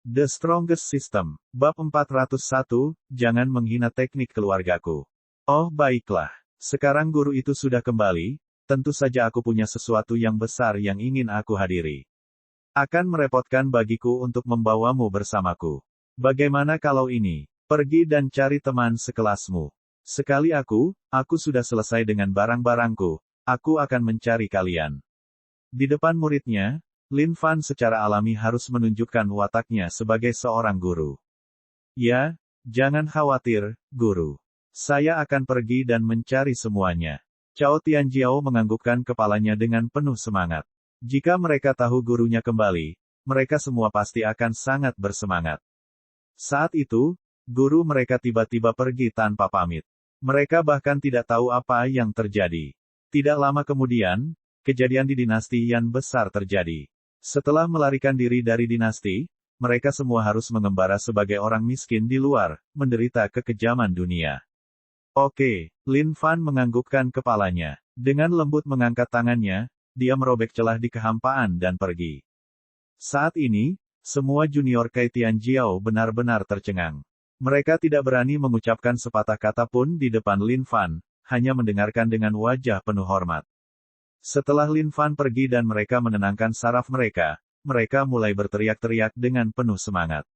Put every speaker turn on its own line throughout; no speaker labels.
The Strongest System, Bab 401, Jangan Menghina Teknik Keluargaku. Oh baiklah, sekarang guru itu sudah kembali, tentu saja aku punya sesuatu yang besar yang ingin aku hadiri. Akan merepotkan bagiku untuk membawamu bersamaku. Bagaimana kalau ini? Pergi dan cari teman sekelasmu. Sekali aku sudah selesai dengan barang-barangku, aku akan mencari kalian. Di depan muridnya, Lin Fan secara alami harus menunjukkan wataknya sebagai seorang guru. Ya, jangan khawatir, guru. Saya akan pergi dan mencari semuanya. Cao Tianjiao menganggukkan kepalanya dengan penuh semangat. Jika mereka tahu gurunya kembali, mereka semua pasti akan sangat bersemangat. Saat itu, guru mereka tiba-tiba pergi tanpa pamit. Mereka bahkan tidak tahu apa yang terjadi. Tidak lama kemudian, kejadian di dinasti Yan besar terjadi. Setelah melarikan diri dari dinasti, mereka semua harus mengembara sebagai orang miskin di luar, menderita kekejaman dunia. Oke, Lin Fan menganggukkan kepalanya. Dengan lembut mengangkat tangannya, dia merobek celah di kehampaan dan pergi. Saat ini, semua junior Kai Tianjiao benar-benar tercengang. Mereka tidak berani mengucapkan sepatah kata pun di depan Lin Fan, hanya mendengarkan dengan wajah penuh hormat. Setelah Lin Fan pergi dan mereka menenangkan saraf mereka, mereka mulai berteriak-teriak dengan penuh semangat.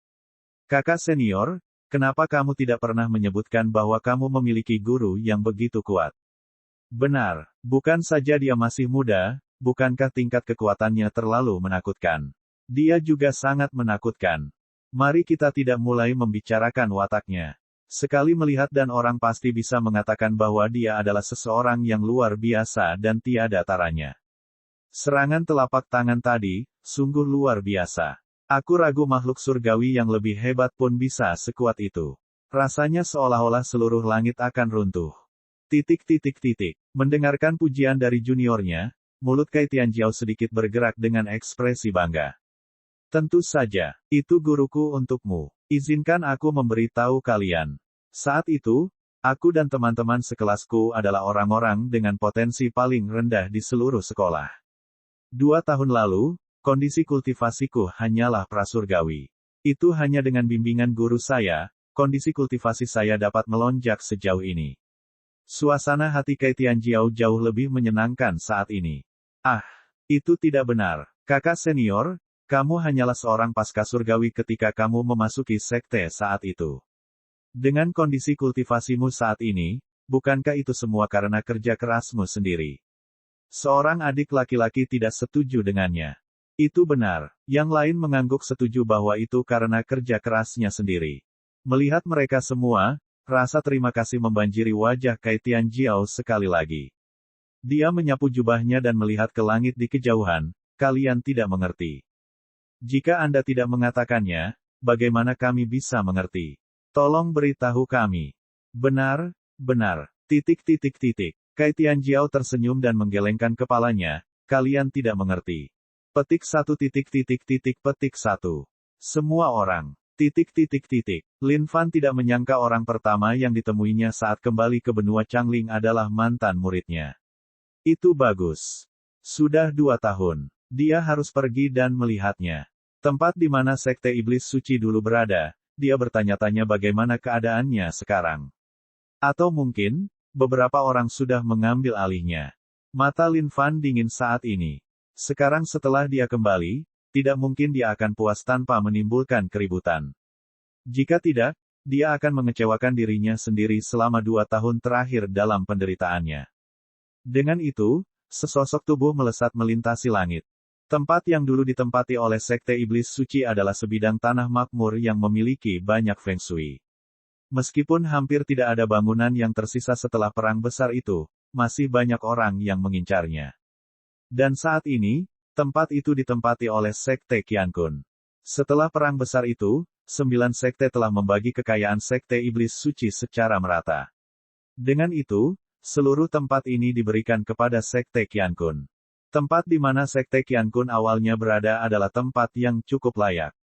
Kakak senior, kenapa kamu tidak pernah menyebutkan bahwa kamu memiliki guru yang begitu kuat? Benar, bukan saja dia masih muda, bukankah tingkat kekuatannya terlalu menakutkan? Dia juga sangat menakutkan. Mari kita tidak mulai membicarakan wataknya. Sekali melihat dan orang pasti bisa mengatakan bahwa dia adalah seseorang yang luar biasa dan tiada taranya. Serangan telapak tangan tadi, sungguh luar biasa. Aku ragu makhluk surgawi yang lebih hebat pun bisa sekuat itu. Rasanya seolah-olah seluruh langit akan runtuh. Mendengarkan pujian dari juniornya, mulut Kai Tianjiao sedikit bergerak dengan ekspresi bangga. Tentu saja, itu guruku untukmu. Izinkan aku memberitahu kalian. Saat itu, aku dan teman-teman sekelasku adalah orang-orang dengan potensi paling rendah di seluruh sekolah. 2 tahun lalu, kondisi kultivasiku hanyalah prasurgawi. Itu hanya dengan bimbingan guru saya, kondisi kultivasi saya dapat melonjak sejauh ini. Suasana hati Kai Tianjiao jauh lebih menyenangkan saat ini. Ah, itu tidak benar. Kakak senior, kamu hanyalah seorang pasca surgawi ketika kamu memasuki sekte saat itu. Dengan kondisi kultivasimu saat ini, bukankah itu semua karena kerja kerasmu sendiri? Seorang adik laki-laki tidak setuju dengannya. Itu benar, yang lain mengangguk setuju bahwa itu karena kerja kerasnya sendiri. Melihat mereka semua, rasa terima kasih membanjiri wajah Kai Tianjiao sekali lagi. Dia menyapu jubahnya dan melihat ke langit di kejauhan, kalian tidak mengerti. Jika Anda tidak mengatakannya, bagaimana kami bisa mengerti? Tolong beritahu kami. Benar. Kai Tianjiao tersenyum dan menggelengkan kepalanya, kalian tidak mengerti. Petik 1. Semua orang. Lin Fan tidak menyangka orang pertama yang ditemuinya saat kembali ke benua Changling adalah mantan muridnya. Itu bagus. Sudah 2 tahun. Dia harus pergi dan melihatnya. Tempat di mana sekte iblis suci dulu berada, dia bertanya-tanya bagaimana keadaannya sekarang. Atau mungkin, beberapa orang sudah mengambil alihnya. Mata Lin Fan dingin saat ini. Sekarang setelah dia kembali, tidak mungkin dia akan puas tanpa menimbulkan keributan. Jika tidak, dia akan mengecewakan dirinya sendiri selama 2 tahun terakhir dalam penderitaannya. Dengan itu, sesosok tubuh melesat melintasi langit. Tempat yang dulu ditempati oleh sekte iblis suci adalah sebidang tanah makmur yang memiliki banyak feng shui. Meskipun hampir tidak ada bangunan yang tersisa setelah perang besar itu, masih banyak orang yang mengincarnya. Dan saat ini, tempat itu ditempati oleh sekte Qiankun. Setelah perang besar itu, 9 sekte telah membagi kekayaan sekte iblis suci secara merata. Dengan itu, seluruh tempat ini diberikan kepada sekte Qiankun. Tempat di mana sekte Qiankun awalnya berada adalah tempat yang cukup layak.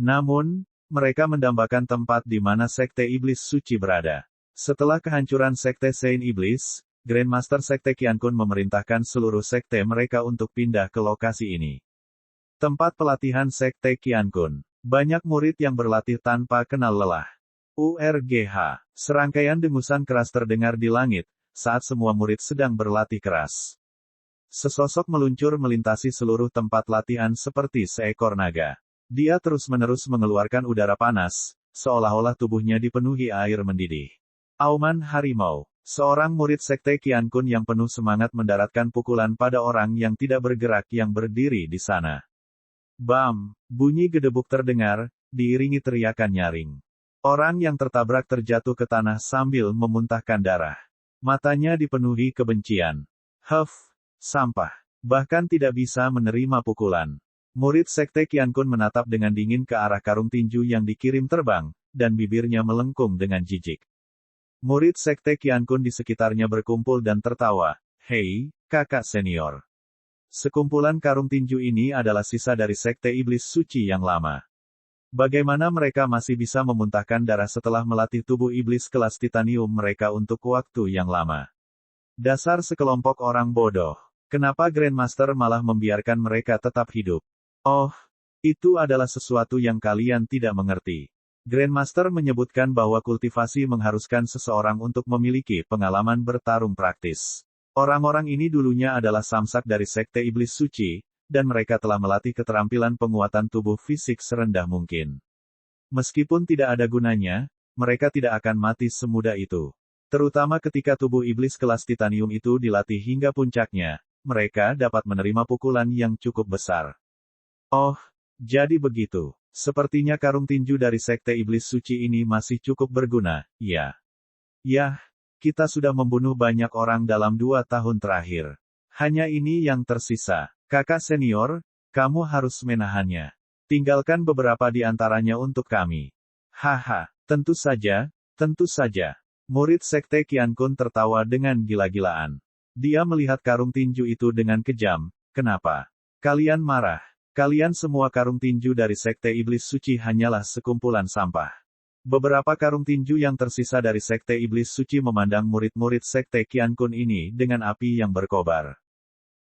Namun, mereka mendambakan tempat di mana sekte iblis suci berada. Setelah kehancuran sekte Saint Iblis, Grandmaster sekte Qiankun memerintahkan seluruh sekte mereka untuk pindah ke lokasi ini. Tempat pelatihan sekte Qiankun. Banyak murid yang berlatih tanpa kenal lelah. URGH. Serangkaian dengusan keras terdengar di langit, saat semua murid sedang berlatih keras. Sesosok meluncur melintasi seluruh tempat latihan seperti seekor naga. Dia terus-menerus mengeluarkan udara panas, seolah-olah tubuhnya dipenuhi air mendidih. Auman harimau. Seorang murid sekte Qiankun yang penuh semangat mendaratkan pukulan pada orang yang tidak bergerak yang berdiri di sana. Bam! Bunyi gedebuk terdengar, diiringi teriakan nyaring. Orang yang tertabrak terjatuh ke tanah sambil memuntahkan darah. Matanya dipenuhi kebencian. Huff! Sampah. Bahkan tidak bisa menerima pukulan. Murid sekte Qiankun menatap dengan dingin ke arah karung tinju yang dikirim terbang, dan bibirnya melengkung dengan jijik. Murid sekte Qiankun di sekitarnya berkumpul dan tertawa. Hei, kakak senior. Sekumpulan karung tinju ini adalah sisa dari sekte iblis suci yang lama. Bagaimana mereka masih bisa memuntahkan darah setelah melatih tubuh iblis kelas titanium mereka untuk waktu yang lama? Dasar sekelompok orang bodoh. Kenapa Grandmaster malah membiarkan mereka tetap hidup? Oh, itu adalah sesuatu yang kalian tidak mengerti. Grandmaster menyebutkan bahwa kultivasi mengharuskan seseorang untuk memiliki pengalaman bertarung praktis. Orang-orang ini dulunya adalah samsak dari sekte iblis suci, dan mereka telah melatih keterampilan penguatan tubuh fisik serendah mungkin. Meskipun tidak ada gunanya, mereka tidak akan mati semudah itu. Terutama ketika tubuh iblis kelas titanium itu dilatih hingga puncaknya, mereka dapat menerima pukulan yang cukup besar. Oh, jadi begitu. Sepertinya karung tinju dari sekte iblis suci ini masih cukup berguna, ya. Yah, kita sudah membunuh banyak orang dalam 2 tahun terakhir. Hanya ini yang tersisa. Kakak senior, kamu harus menahannya. Tinggalkan beberapa di antaranya untuk kami. Haha, tentu saja, tentu saja. Murid sekte Qiankun tertawa dengan gila-gilaan. Dia melihat karung tinju itu dengan kejam. Kenapa? Kalian marah. Kalian semua karung tinju dari sekte iblis suci hanyalah sekumpulan sampah. Beberapa karung tinju yang tersisa dari sekte iblis suci memandang murid-murid sekte Qiankun ini dengan api yang berkobar.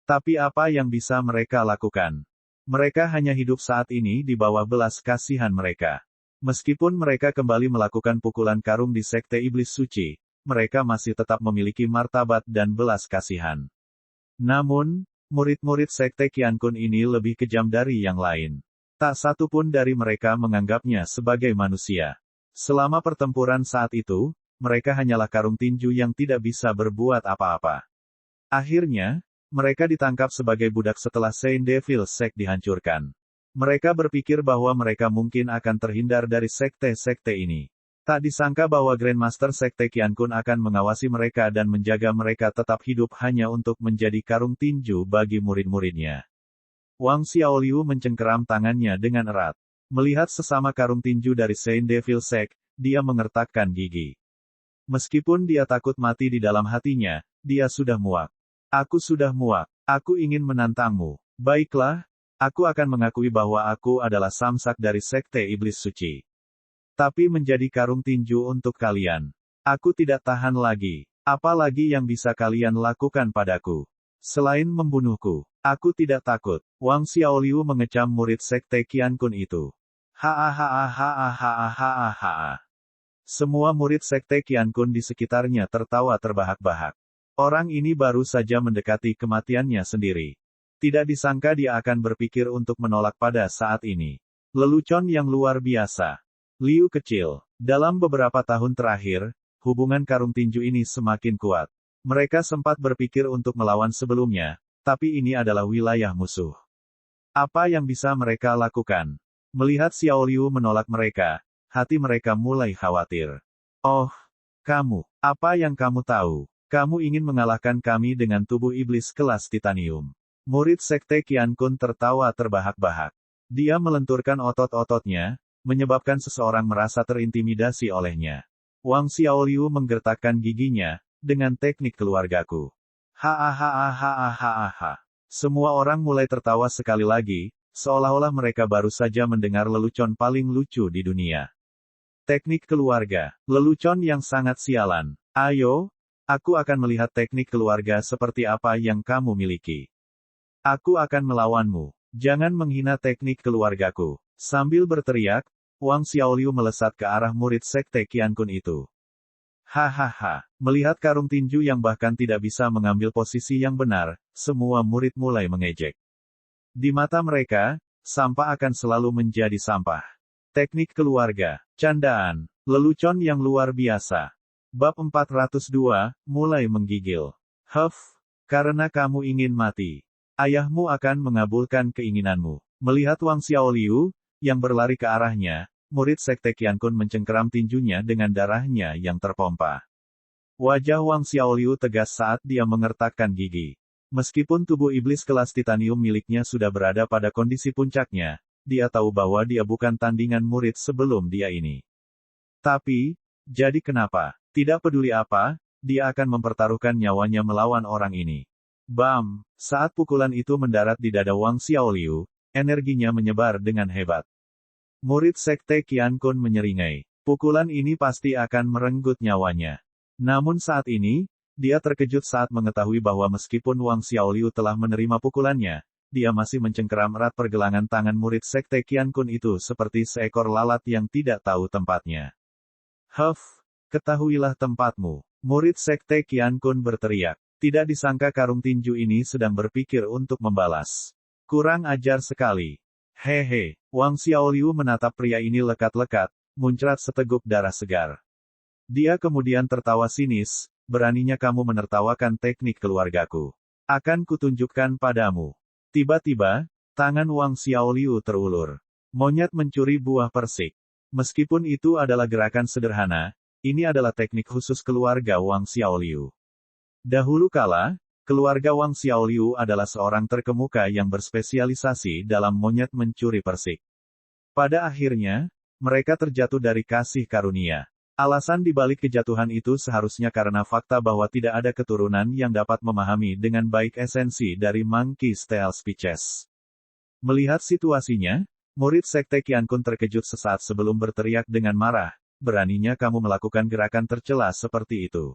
Tapi apa yang bisa mereka lakukan? Mereka hanya hidup saat ini di bawah belas kasihan mereka. Meskipun mereka kembali melakukan pukulan karung di sekte iblis suci, mereka masih tetap memiliki martabat dan belas kasihan. Namun, murid-murid sekte Qiankun ini lebih kejam dari yang lain. Tak satu pun dari mereka menganggapnya sebagai manusia. Selama pertempuran saat itu, mereka hanyalah karung tinju yang tidak bisa berbuat apa-apa. Akhirnya, mereka ditangkap sebagai budak setelah Saint Devil Sect dihancurkan. Mereka berpikir bahwa mereka mungkin akan terhindar dari sekte-sekte ini. Tak disangka bahwa Grandmaster Sekte Qiankun akan mengawasi mereka dan menjaga mereka tetap hidup hanya untuk menjadi karung tinju bagi murid-muridnya. Wang Xiaoliu mencengkeram tangannya dengan erat. Melihat sesama karung tinju dari Saint Devil Sect, dia mengertakkan gigi. Meskipun dia takut mati di dalam hatinya, dia sudah muak. Aku sudah muak. Aku ingin menantangmu. Baiklah, aku akan mengakui bahwa aku adalah samsak dari Sekte Iblis Suci. Tapi menjadi karung tinju untuk kalian. Aku tidak tahan lagi. Apa lagi yang bisa kalian lakukan padaku? Selain membunuhku, aku tidak takut. Wang Xiaoliu mengecam murid sekte Qiankun itu. Hahaha. Semua murid sekte Qiankun di sekitarnya tertawa terbahak-bahak. Orang ini baru saja mendekati kematiannya sendiri. Tidak disangka dia akan berpikir untuk menolak pada saat ini. Lelucon yang luar biasa. Liu kecil. Dalam beberapa tahun terakhir, hubungan karung tinju ini semakin kuat. Mereka sempat berpikir untuk melawan sebelumnya, tapi ini adalah wilayah musuh. Apa yang bisa mereka lakukan? Melihat Xiaoliu menolak mereka, hati mereka mulai khawatir. Oh, kamu, apa yang kamu tahu? Kamu ingin mengalahkan kami dengan tubuh iblis kelas titanium. Murid sekte Qiankun tertawa terbahak-bahak. Dia melenturkan otot-ototnya, menyebabkan seseorang merasa terintimidasi olehnya. Wang Xiaoliu menggertakkan giginya, dengan teknik keluargaku. Hahaha. Semua orang mulai tertawa sekali lagi, seolah-olah mereka baru saja mendengar lelucon paling lucu di dunia. Teknik keluarga, lelucon yang sangat sialan. Ayo, aku akan melihat teknik keluarga seperti apa yang kamu miliki. Aku akan melawanmu. Jangan menghina teknik keluargaku. Sambil berteriak, Wang Xiaoliu melesat ke arah murid sekte Qiankun itu. Hahaha, melihat karung tinju yang bahkan tidak bisa mengambil posisi yang benar, semua murid mulai mengejek. Di mata mereka, sampah akan selalu menjadi sampah. Teknik keluarga, candaan, lelucon yang luar biasa. Bab 402, mulai menggigil. Karena kamu ingin mati. Ayahmu akan mengabulkan keinginanmu. Melihat Wang Xiaoliu, yang berlari ke arahnya, murid sekte Qiankun mencengkeram tinjunya dengan darahnya yang terpompa. Wajah Wang Xiaoliu tegas saat dia mengertakkan gigi. Meskipun tubuh iblis kelas titanium miliknya sudah berada pada kondisi puncaknya, dia tahu bahwa dia bukan tandingan murid sebelum dia ini. Tapi, jadi kenapa? Tidak peduli apa, dia akan mempertaruhkan nyawanya melawan orang ini. Bam! Saat pukulan itu mendarat di dada Wang Xiaoliu, energinya menyebar dengan hebat. Murid sekte Qiankun menyeringai. Pukulan ini pasti akan merenggut nyawanya. Namun saat ini, dia terkejut saat mengetahui bahwa meskipun Wang Xiaoliu telah menerima pukulannya, dia masih mencengkeram erat pergelangan tangan murid sekte Qiankun itu seperti seekor lalat yang tidak tahu tempatnya. Ketahuilah tempatmu. Murid sekte Qiankun berteriak. Tidak disangka karung tinju ini sedang berpikir untuk membalas. Kurang ajar sekali. Hehe, Wang Xiaoliu menatap pria ini lekat-lekat, muncrat seteguk darah segar. Dia kemudian tertawa sinis, beraninya kamu menertawakan teknik keluargaku. Akan kutunjukkan padamu. Tiba-tiba, tangan Wang Xiaoliu terulur. Monyet mencuri buah persik. Meskipun itu adalah gerakan sederhana, ini adalah teknik khusus keluarga Wang Xiaoliu. Dahulu kala, keluarga Wang Xiaoliu adalah seorang terkemuka yang berspesialisasi dalam monyet mencuri persik. Pada akhirnya, mereka terjatuh dari kasih karunia. Alasan dibalik kejatuhan itu seharusnya karena fakta bahwa tidak ada keturunan yang dapat memahami dengan baik esensi dari Monkey's Tail Speeches. Melihat situasinya, murid sekte Qiankun terkejut sesaat sebelum berteriak dengan marah. Beraninya kamu melakukan gerakan tercela seperti itu.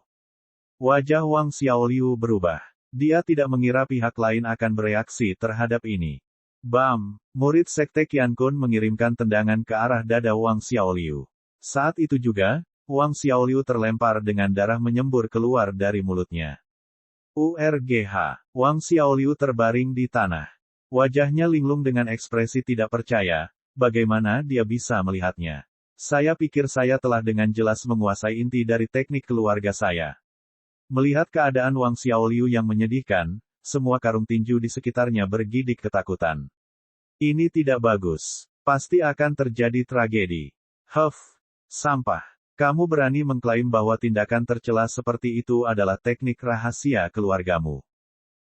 Wajah Wang Xiaoliu berubah. Dia tidak mengira pihak lain akan bereaksi terhadap ini. Bam! Murid sekte Qiankun mengirimkan tendangan ke arah dada Wang Xiaoliu. Saat itu juga, Wang Xiaoliu terlempar dengan darah menyembur keluar dari mulutnya. URGH. Wang Xiaoliu terbaring di tanah. Wajahnya linglung dengan ekspresi tidak percaya, bagaimana dia bisa melihatnya. Saya pikir saya telah dengan jelas menguasai inti dari teknik keluarga saya. Melihat keadaan Wang Xiaoliu yang menyedihkan, semua karung tinju di sekitarnya bergidik ketakutan. Ini tidak bagus. Pasti akan terjadi tragedi. Sampah. Kamu berani mengklaim bahwa tindakan tercela seperti itu adalah teknik rahasia keluargamu.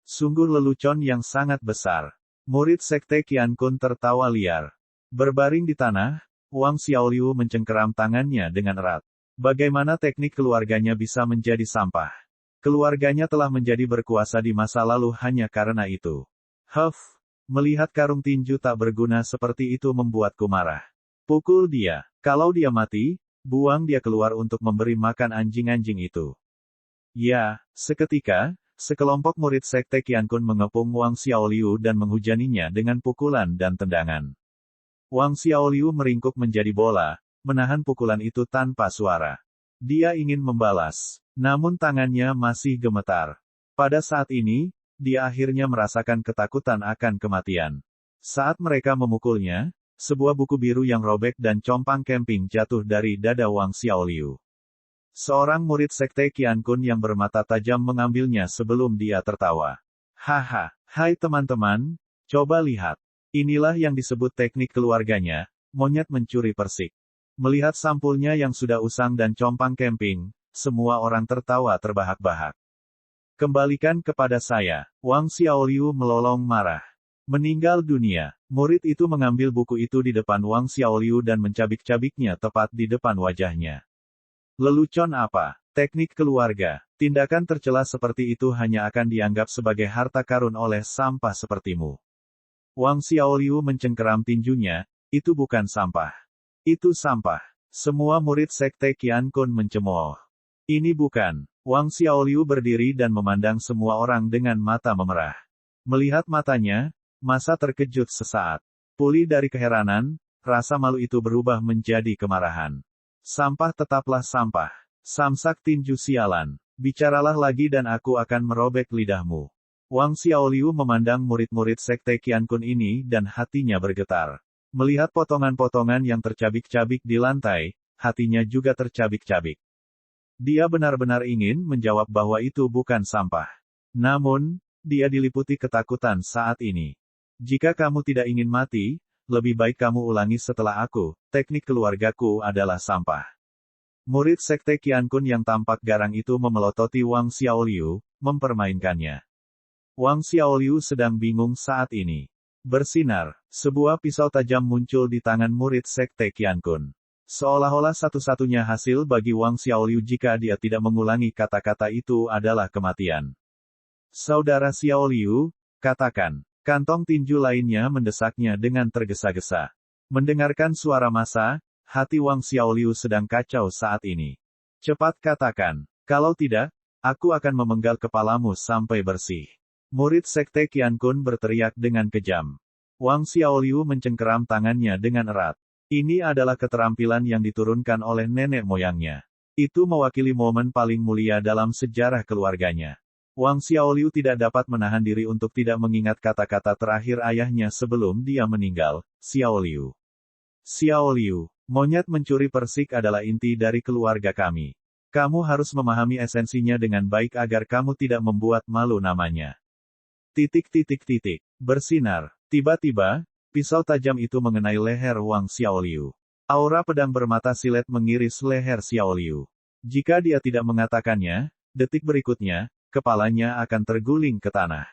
Sungguh lelucon yang sangat besar. Murid sekte Qiankun tertawa liar. Berbaring di tanah, Wang Xiaoliu mencengkeram tangannya dengan erat. Bagaimana teknik keluarganya bisa menjadi sampah? Keluarganya telah menjadi berkuasa di masa lalu hanya karena itu. Melihat karung tinju tak berguna seperti itu membuatku marah. Pukul dia. Kalau dia mati, buang dia keluar untuk memberi makan anjing-anjing itu. Ya, seketika, sekelompok murid sekte Qiankun mengepung Wang Xiaoliu dan menghujaninya dengan pukulan dan tendangan. Wang Xiaoliu meringkuk menjadi bola, menahan pukulan itu tanpa suara. Dia ingin membalas, namun tangannya masih gemetar. Pada saat ini, dia akhirnya merasakan ketakutan akan kematian. Saat mereka memukulnya, sebuah buku biru yang robek dan compang camping jatuh dari dada Wang Xiaoliu. Seorang murid sekte Qiankun yang bermata tajam mengambilnya sebelum dia tertawa. Haha, hai teman-teman, coba lihat. Inilah yang disebut teknik keluarganya, monyet mencuri persik. Melihat sampulnya yang sudah usang dan compang camping, semua orang tertawa terbahak-bahak. Kembalikan kepada saya, Wang Xiaoliu melolong marah. Meninggal dunia, murid itu mengambil buku itu di depan Wang Xiaoliu dan mencabik-cabiknya tepat di depan wajahnya. Lelucon apa? Teknik keluarga. Tindakan tercela seperti itu hanya akan dianggap sebagai harta karun oleh sampah sepertimu. Wang Xiaoliu mencengkeram tinjunya, itu bukan sampah. Itu sampah. Semua murid sekte Qiankun mencemooh. Ini bukan. Wang Xiaoliu berdiri dan memandang semua orang dengan mata memerah. Melihat matanya, masa terkejut sesaat. Pulih dari keheranan, rasa malu itu berubah menjadi kemarahan. Sampah tetaplah sampah. Samsak tinju sialan. Bicaralah lagi dan aku akan merobek lidahmu. Wang Xiaoliu memandang murid-murid sekte Qiankun ini dan hatinya bergetar. Melihat potongan-potongan yang tercabik-cabik di lantai, hatinya juga tercabik-cabik. Dia benar-benar ingin menjawab bahwa itu bukan sampah. Namun, dia diliputi ketakutan saat ini. Jika kamu tidak ingin mati, lebih baik kamu ulangi setelah aku, teknik keluargaku adalah sampah. Murid sekte Qiankun yang tampak garang itu memelototi Wang Xiaoliu, mempermainkannya. Wang Xiaoliu sedang bingung saat ini. Bersinar, sebuah pisau tajam muncul di tangan murid sekte Qiankun. Seolah-olah satu-satunya hasil bagi Wang Xiaoliu jika dia tidak mengulangi kata-kata itu adalah kematian. Saudara Xiaoliu, katakan. Kantong tinju lainnya mendesaknya dengan tergesa-gesa. Mendengarkan suara massa, hati Wang Xiaoliu sedang kacau saat ini. Cepat katakan, kalau tidak, aku akan memenggal kepalamu sampai bersih. Murid sekte Qiankun berteriak dengan kejam. Wang Xiaoliu mencengkeram tangannya dengan erat. Ini adalah keterampilan yang diturunkan oleh nenek moyangnya. Itu mewakili momen paling mulia dalam sejarah keluarganya. Wang Xiaoliu tidak dapat menahan diri untuk tidak mengingat kata-kata terakhir ayahnya sebelum dia meninggal, Xiaoliu. Xiaoliu, monyet mencuri persik adalah inti dari keluarga kami. Kamu harus memahami esensinya dengan baik agar kamu tidak membuat malu namanya. Bersinar. Tiba-tiba, pisau tajam itu mengenai leher Wang Xiaoliu. Aura pedang bermata silet mengiris leher Xiaoliu. Jika dia tidak mengatakannya, detik berikutnya, kepalanya akan terguling ke tanah.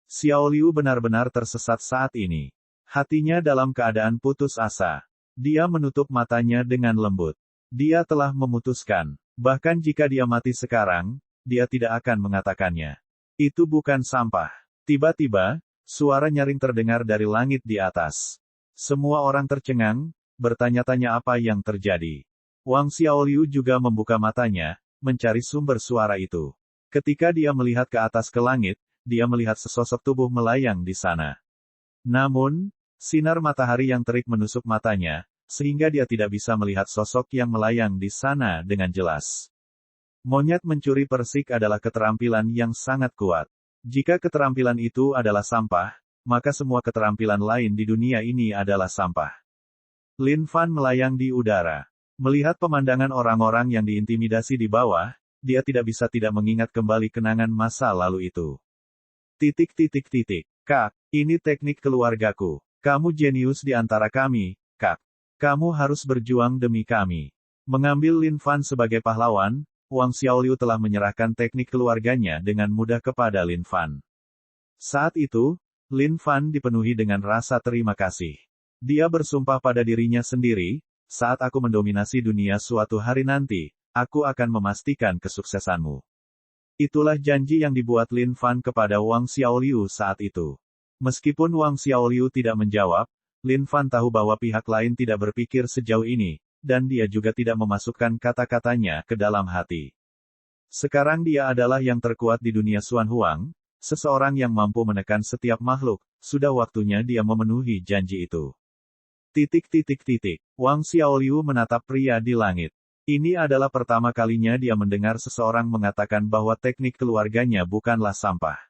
Xiaoliu benar-benar tersesat saat ini. Hatinya dalam keadaan putus asa. Dia menutup matanya dengan lembut. Dia telah memutuskan, bahkan jika dia mati sekarang, dia tidak akan mengatakannya. Itu bukan sampah. Tiba-tiba, suara nyaring terdengar dari langit di atas. Semua orang tercengang, bertanya-tanya apa yang terjadi. Wang Xiaoliu juga membuka matanya, mencari sumber suara itu. Ketika dia melihat ke atas ke langit, dia melihat sesosok tubuh melayang di sana. Namun, sinar matahari yang terik menusuk matanya, sehingga dia tidak bisa melihat sosok yang melayang di sana dengan jelas. Monyet mencuri persik adalah keterampilan yang sangat kuat. Jika keterampilan itu adalah sampah, maka semua keterampilan lain di dunia ini adalah sampah. Lin Fan melayang di udara. Melihat pemandangan orang-orang yang diintimidasi di bawah, dia tidak bisa tidak mengingat kembali kenangan masa lalu itu. Kak, ini teknik keluargaku. Kamu jenius di antara kami, Kak. Kamu harus berjuang demi kami. Mengambil Lin Fan sebagai pahlawan, Wang Xiaoliu telah menyerahkan teknik keluarganya dengan mudah kepada Lin Fan. Saat itu, Lin Fan dipenuhi dengan rasa terima kasih. Dia bersumpah pada dirinya sendiri, saat aku mendominasi dunia suatu hari nanti, aku akan memastikan kesuksesanmu. Itulah janji yang dibuat Lin Fan kepada Wang Xiaoliu saat itu. Meskipun Wang Xiaoliu tidak menjawab, Lin Fan tahu bahwa pihak lain tidak berpikir sejauh ini, dan dia juga tidak memasukkan kata-katanya ke dalam hati. Sekarang dia adalah yang terkuat di dunia Xuan Huang, seseorang yang mampu menekan setiap makhluk, sudah waktunya dia memenuhi janji itu. Wang Xiaoliu menatap pria di langit. Ini adalah pertama kalinya dia mendengar seseorang mengatakan bahwa teknik keluarganya bukanlah sampah.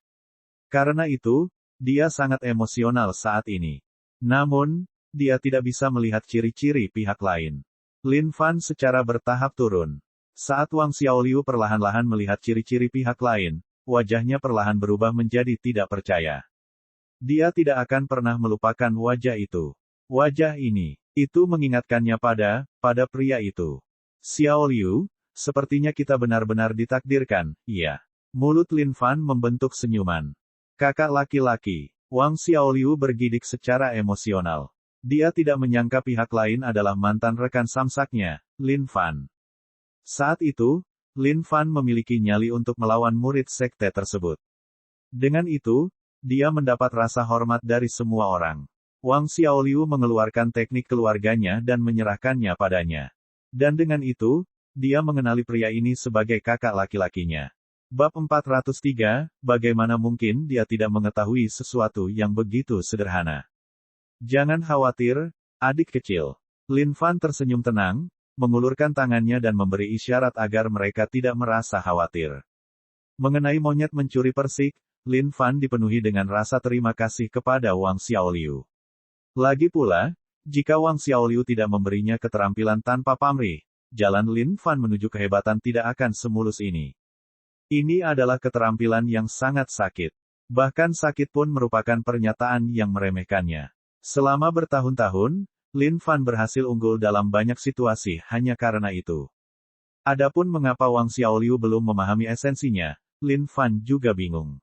Karena itu, dia sangat emosional saat ini. Namun, dia tidak bisa melihat ciri-ciri pihak lain. Lin Fan secara bertahap turun. Saat Wang Xiaoliu perlahan-lahan melihat ciri-ciri pihak lain, wajahnya perlahan berubah menjadi tidak percaya. Dia tidak akan pernah melupakan wajah itu. Wajah ini, itu mengingatkannya pada pria itu. Xiaoliu, sepertinya kita benar-benar ditakdirkan, iya. Mulut Lin Fan membentuk senyuman. Kakak laki-laki, Wang Xiaoliu bergidik secara emosional. Dia tidak menyangka pihak lain adalah mantan rekan samsaknya, Lin Fan. Saat itu, Lin Fan memiliki nyali untuk melawan murid sekte tersebut. Dengan itu, dia mendapat rasa hormat dari semua orang. Wang Xiaoliu mengeluarkan teknik keluarganya dan menyerahkannya padanya. Dan dengan itu, dia mengenali pria ini sebagai kakak laki-lakinya. Bab 403, bagaimana mungkin dia tidak mengetahui sesuatu yang begitu sederhana. Jangan khawatir, Adik kecil. Lin Fan tersenyum tenang, mengulurkan tangannya dan memberi isyarat agar mereka tidak merasa khawatir. Mengenai monyet mencuri persik, Lin Fan dipenuhi dengan rasa terima kasih kepada Wang Xiaoliu. Lagi pula, jika Wang Xiaoliu tidak memberinya keterampilan tanpa pamrih, jalan Lin Fan menuju kehebatan tidak akan semulus ini. Ini adalah keterampilan yang sangat sakit. Bahkan sakit pun merupakan pernyataan yang meremehkannya. Selama bertahun-tahun, Lin Fan berhasil unggul dalam banyak situasi hanya karena itu. Adapun mengapa Wang Xiaoliu belum memahami esensinya, Lin Fan juga bingung.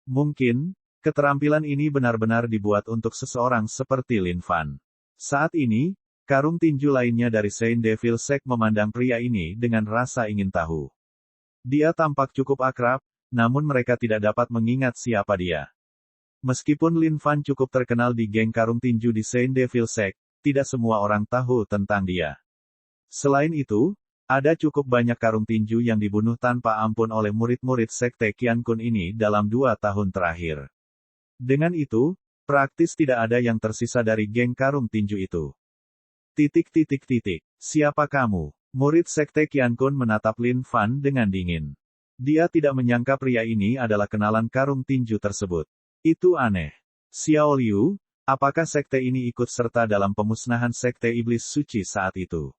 Mungkin, keterampilan ini benar-benar dibuat untuk seseorang seperti Lin Fan. Saat ini, karung tinju lainnya dari Saint Devil Sect memandang pria ini dengan rasa ingin tahu. Dia tampak cukup akrab, namun mereka tidak dapat mengingat siapa dia. Meskipun Lin Fan cukup terkenal di geng karung tinju di Saint Devil Sect, tidak semua orang tahu tentang dia. Selain itu, ada cukup banyak karung tinju yang dibunuh tanpa ampun oleh murid-murid Sekte Qiankun ini dalam 2 tahun terakhir. Dengan itu, praktis tidak ada yang tersisa dari geng karung tinju itu. Siapa kamu? Murid Sekte Qiankun menatap Lin Fan dengan dingin. Dia tidak menyangka pria ini adalah kenalan karung tinju tersebut. Itu aneh. Xiaoliu, apakah sekte ini ikut serta dalam pemusnahan sekte iblis suci saat itu?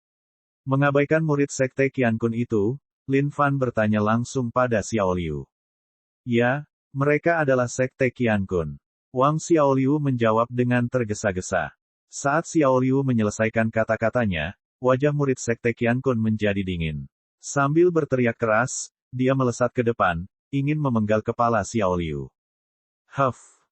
Mengabaikan murid sekte Qiankun itu, Lin Fan bertanya langsung pada Xiaoliu. Ya, mereka adalah sekte Qiankun. Wang Xiaoliu menjawab dengan tergesa-gesa. Saat Xiaoliu menyelesaikan kata-katanya, wajah murid sekte Qiankun menjadi dingin. Sambil berteriak keras, dia melesat ke depan, ingin memenggal kepala Xiaoliu.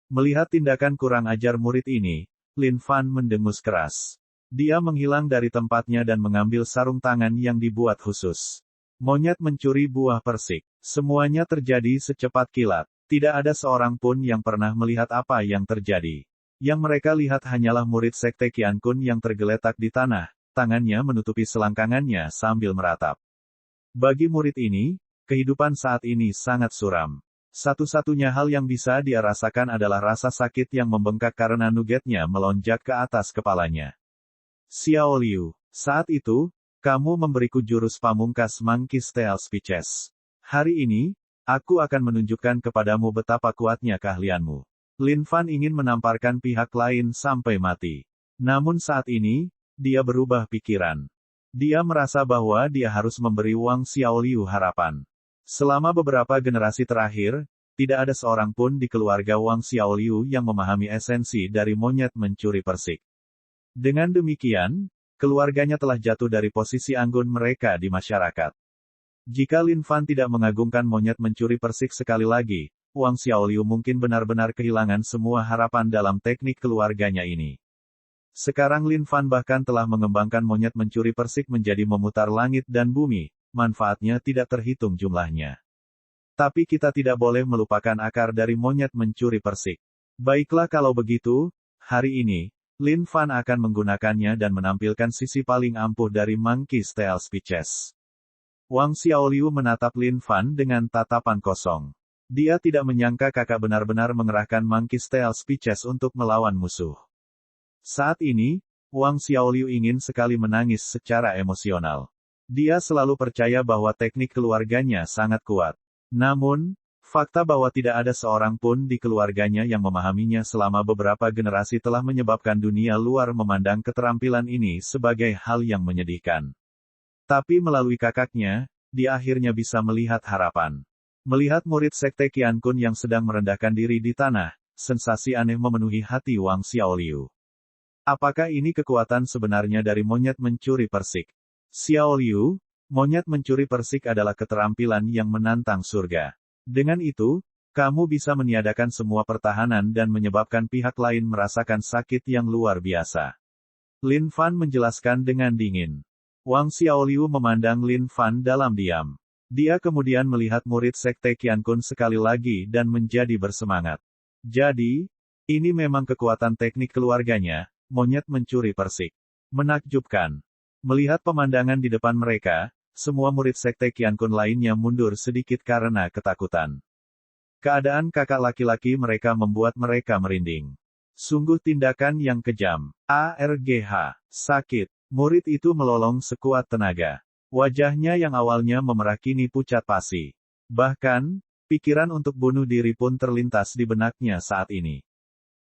Melihat tindakan kurang ajar murid ini, Lin Fan mendengus keras. Dia menghilang dari tempatnya dan mengambil sarung tangan yang dibuat khusus. Monyet mencuri buah persik. Semuanya terjadi secepat kilat. Tidak ada seorang pun yang pernah melihat apa yang terjadi. Yang mereka lihat hanyalah murid sekte Qiankun yang tergeletak di tanah, tangannya menutupi selangkangannya sambil meratap. Bagi murid ini, kehidupan saat ini sangat suram. Satu-satunya hal yang bisa dia rasakan adalah rasa sakit yang membengkak karena nugetnya melonjak ke atas kepalanya. Xiaoliu, saat itu, kamu memberiku jurus pamungkas Monkey's Tail Speeches. Hari ini, aku akan menunjukkan kepadamu betapa kuatnya keahlianmu. Lin Fan ingin menamparkan pihak lain sampai mati. Namun saat ini, dia berubah pikiran. Dia merasa bahwa dia harus memberi Wang Xiaoliu harapan. Selama beberapa generasi terakhir, tidak ada seorang pun di keluarga Wang Xiaoliu yang memahami esensi dari monyet mencuri persik. Dengan demikian, keluarganya telah jatuh dari posisi anggun mereka di masyarakat. Jika Lin Fan tidak mengagungkan monyet mencuri persik sekali lagi, Wang Xiaoliu mungkin benar-benar kehilangan semua harapan dalam teknik keluarganya ini. Sekarang Lin Fan bahkan telah mengembangkan monyet mencuri persik menjadi memutar langit dan bumi. Manfaatnya tidak terhitung jumlahnya. Tapi kita tidak boleh melupakan akar dari monyet mencuri persik. Baiklah kalau begitu, hari ini, Lin Fan akan menggunakannya dan menampilkan sisi paling ampuh dari Monkey's Tail Speeches. Wang Xiaoliu menatap Lin Fan dengan tatapan kosong. Dia tidak menyangka kakak benar-benar mengerahkan Monkey's Tail Speeches untuk melawan musuh. Saat ini, Wang Xiaoliu ingin sekali menangis secara emosional. Dia selalu percaya bahwa teknik keluarganya sangat kuat. Namun, fakta bahwa tidak ada seorang pun di keluarganya yang memahaminya selama beberapa generasi telah menyebabkan dunia luar memandang keterampilan ini sebagai hal yang menyedihkan. Tapi melalui kakaknya, dia akhirnya bisa melihat harapan. Melihat murid sekte Qiankun yang sedang merendahkan diri di tanah, sensasi aneh memenuhi hati Wang Xiaoliu. Apakah ini kekuatan sebenarnya dari monyet mencuri persik? Xiaoliu, monyet mencuri persik adalah keterampilan yang menantang surga. Dengan itu, kamu bisa meniadakan semua pertahanan dan menyebabkan pihak lain merasakan sakit yang luar biasa. Lin Fan menjelaskan dengan dingin. Wang Xiaoliu memandang Lin Fan dalam diam. Dia kemudian melihat murid sekte Qiankun sekali lagi dan menjadi bersemangat. Jadi, ini memang kekuatan teknik keluarganya, monyet mencuri persik. Menakjubkan. Melihat pemandangan di depan mereka, semua murid sekte Qiankun lainnya mundur sedikit karena ketakutan. Keadaan kakak laki-laki mereka membuat mereka merinding. Sungguh tindakan yang kejam. ARGH. Sakit. Murid itu melolong sekuat tenaga. Wajahnya yang awalnya memerah kini pucat pasi. Bahkan, pikiran untuk bunuh diri pun terlintas di benaknya saat ini.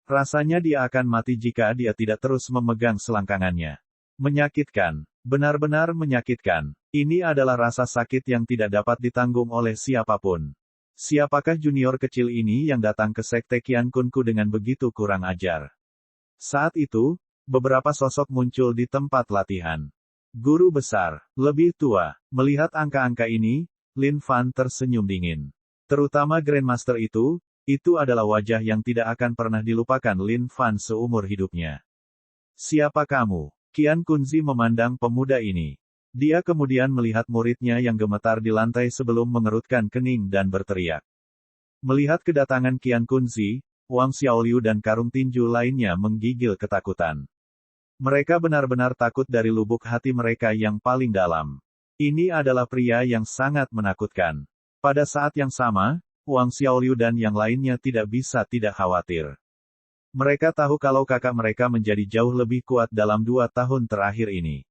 Rasanya dia akan mati jika dia tidak terus memegang selangkangannya. Menyakitkan. Benar-benar menyakitkan. Ini adalah rasa sakit yang tidak dapat ditanggung oleh siapapun. Siapakah junior kecil ini yang datang ke sekte Qiankunku dengan begitu kurang ajar? Saat itu, beberapa sosok muncul di tempat latihan. Guru besar, lebih tua, melihat angka-angka ini, Lin Fan tersenyum dingin. Terutama Grandmaster itu adalah wajah yang tidak akan pernah dilupakan Lin Fan seumur hidupnya. Siapa kamu? Qian Kunzi memandang pemuda ini. Dia kemudian melihat muridnya yang gemetar di lantai sebelum mengerutkan kening dan berteriak. Melihat kedatangan Qian Kunzi, Wang Xiaoliu dan karung tinju lainnya menggigil ketakutan. Mereka benar-benar takut dari lubuk hati mereka yang paling dalam. Ini adalah pria yang sangat menakutkan. Pada saat yang sama, Wang Xiaoliu dan yang lainnya tidak bisa tidak khawatir. Mereka tahu kalau kakak mereka menjadi jauh lebih kuat dalam 2 tahun terakhir ini.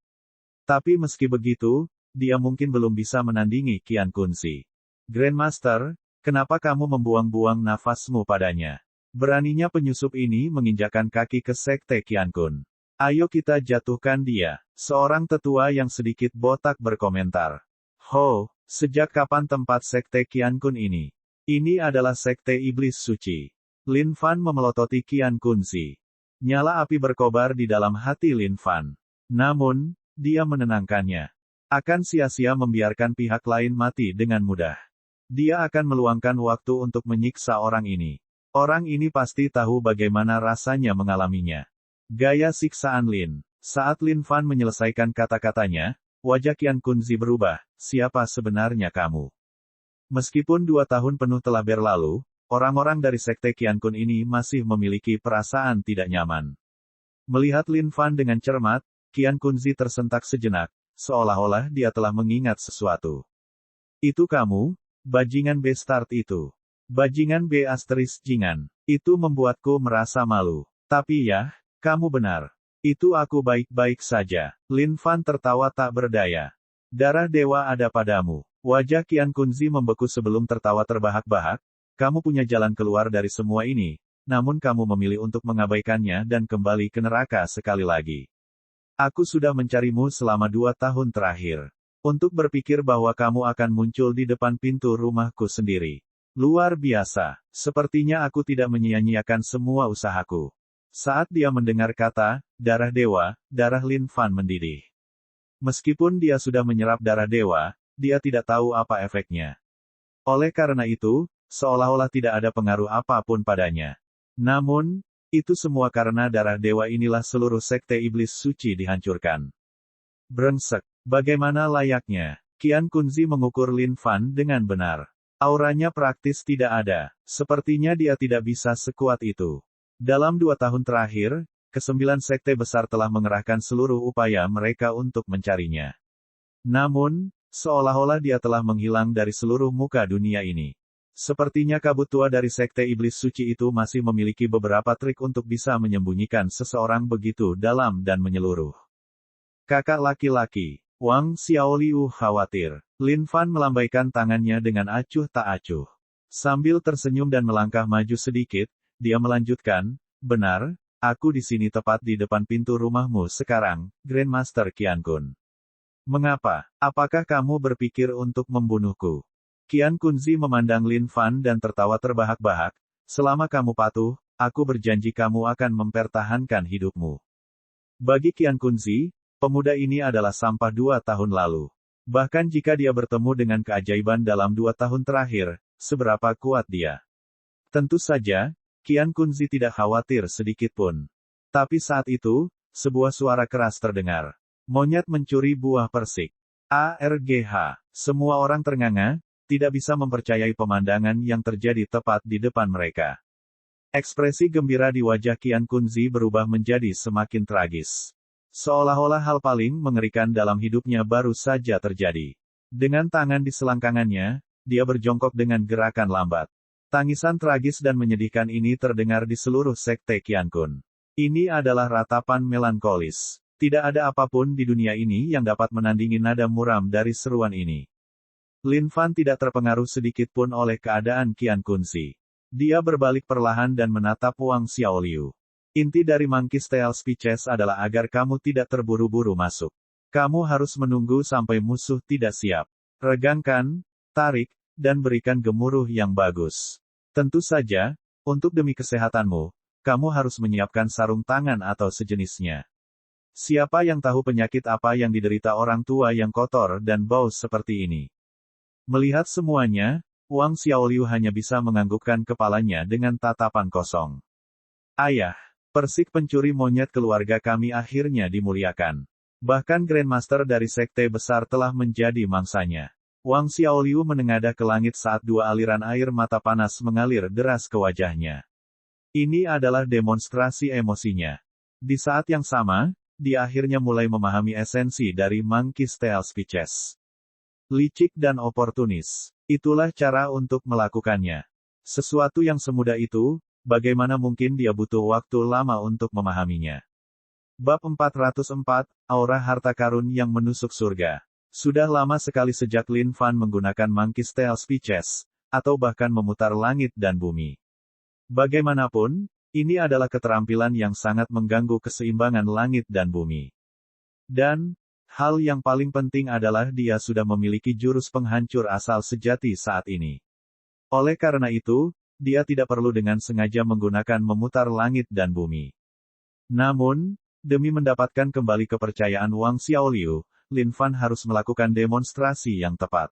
Tapi meski begitu, dia mungkin belum bisa menandingi Qian Kunzi. Grandmaster, kenapa kamu membuang-buang nafasmu padanya? Beraninya penyusup ini menginjakan kaki ke sekte Qiankun. Ayo kita jatuhkan dia. Seorang tetua yang sedikit botak berkomentar. Ho, sejak kapan tempat sekte Qiankun ini? Ini adalah sekte iblis suci. Lin Fan memelototi Qian Kunzi. Nyala api berkobar di dalam hati Lin Fan. Namun, dia menenangkannya. Akan sia-sia membiarkan pihak lain mati dengan mudah. Dia akan meluangkan waktu untuk menyiksa orang ini. Orang ini pasti tahu bagaimana rasanya mengalaminya. Gaya siksaan Lin. Saat Lin Fan menyelesaikan kata-katanya, wajah Qian Kunzi berubah. Siapa sebenarnya kamu? Meskipun 2 tahun penuh telah berlalu, orang-orang dari sekte Qiankun ini masih memiliki perasaan tidak nyaman. Melihat Lin Fan dengan cermat, Qian Kunzi tersentak sejenak, seolah-olah dia telah mengingat sesuatu. Itu kamu, bajingan Bestart itu. Bajingan B** Jingan. Itu membuatku merasa malu. Tapi ya, kamu benar. Itu aku baik-baik saja. Lin Fan tertawa tak berdaya. Darah dewa ada padamu. Wajah Qian Kunzi membeku sebelum tertawa terbahak-bahak. Kamu punya jalan keluar dari semua ini, namun kamu memilih untuk mengabaikannya dan kembali ke neraka sekali lagi. Aku sudah mencarimu selama 2 tahun terakhir. Untuk berpikir bahwa kamu akan muncul di depan pintu rumahku sendiri. Luar biasa. Sepertinya aku tidak menyia-nyiakan semua usahaku. Saat dia mendengar kata, darah dewa, darah Lin Fan mendidih. Meskipun dia sudah menyerap darah dewa, dia tidak tahu apa efeknya. Oleh karena itu, seolah-olah tidak ada pengaruh apapun padanya. Namun, itu semua karena darah dewa inilah seluruh sekte iblis suci dihancurkan. Brengsek. Bagaimana layaknya? Qian Kunzi mengukur Lin Fan dengan benar. Auranya praktis tidak ada. Sepertinya dia tidak bisa sekuat itu. Dalam 2 tahun terakhir, ke-9 sekte besar telah mengerahkan seluruh upaya mereka untuk mencarinya. Namun, seolah-olah dia telah menghilang dari seluruh muka dunia ini. Sepertinya kabut tua dari sekte iblis suci itu masih memiliki beberapa trik untuk bisa menyembunyikan seseorang begitu dalam dan menyeluruh. Kakak laki-laki, Wang Xiaoliu khawatir. Lin Fan melambaikan tangannya dengan acuh tak acuh. Sambil tersenyum dan melangkah maju sedikit, dia melanjutkan, benar, aku di sini tepat di depan pintu rumahmu sekarang, Grandmaster Qiankun. Mengapa? Apakah kamu berpikir untuk membunuhku? Qian Kunzi memandang Lin Fan dan tertawa terbahak-bahak, selama kamu patuh, aku berjanji kamu akan mempertahankan hidupmu. Bagi Qian Kunzi, pemuda ini adalah sampah 2 tahun lalu. Bahkan jika dia bertemu dengan keajaiban dalam 2 tahun terakhir, seberapa kuat dia? Tentu saja, Qian Kunzi tidak khawatir sedikit pun. Tapi saat itu, sebuah suara keras terdengar. Monyet mencuri buah persik. ARGH. Semua orang ternganga, tidak bisa mempercayai pemandangan yang terjadi tepat di depan mereka. Ekspresi gembira di wajah Qian Kunzi berubah menjadi semakin tragis. Seolah-olah hal paling mengerikan dalam hidupnya baru saja terjadi. Dengan tangan di selangkangannya, dia berjongkok dengan gerakan lambat. Tangisan tragis dan menyedihkan ini terdengar di seluruh sekte Qiankun. Ini adalah ratapan melankolis. Tidak ada apapun di dunia ini yang dapat menandingi nada muram dari seruan ini. Lin Fan tidak terpengaruh sedikit pun oleh keadaan Qiankun Si. Dia berbalik perlahan dan menatap Wang Xiaoliu. Inti dari Monkey's Tail Speeches adalah agar kamu tidak terburu-buru masuk. Kamu harus menunggu sampai musuh tidak siap. Regangkan, tarik, dan berikan gemuruh yang bagus. Tentu saja, untuk demi kesehatanmu, kamu harus menyiapkan sarung tangan atau sejenisnya. Siapa yang tahu penyakit apa yang diderita orang tua yang kotor dan bau seperti ini? Melihat semuanya, Wang Xiaoliu hanya bisa menganggukkan kepalanya dengan tatapan kosong. Ayah, persik pencuri monyet keluarga kami akhirnya dimuliakan. Bahkan Grandmaster dari sekte besar telah menjadi mangsanya. Wang Xiaoliu menengadah ke langit saat dua aliran air mata panas mengalir deras ke wajahnya. Ini adalah demonstrasi emosinya. Di saat yang sama, dia akhirnya mulai memahami esensi dari Monkey's Tail Speeches. Licik dan oportunis. Itulah cara untuk melakukannya. Sesuatu yang semudah itu, bagaimana mungkin dia butuh waktu lama untuk memahaminya. Bab 404, Aura Harta Karun yang Menusuk Surga. Sudah lama sekali sejak Lin Fan menggunakan Monkey's Tail Speeches, atau bahkan memutar langit dan bumi. Bagaimanapun, ini adalah keterampilan yang sangat mengganggu keseimbangan langit dan bumi. Dan, hal yang paling penting adalah dia sudah memiliki jurus penghancur asal sejati saat ini. Oleh karena itu, dia tidak perlu dengan sengaja menggunakan memutar langit dan bumi. Namun, demi mendapatkan kembali kepercayaan Wang Xiaoliu, Lin Fan harus melakukan demonstrasi yang tepat.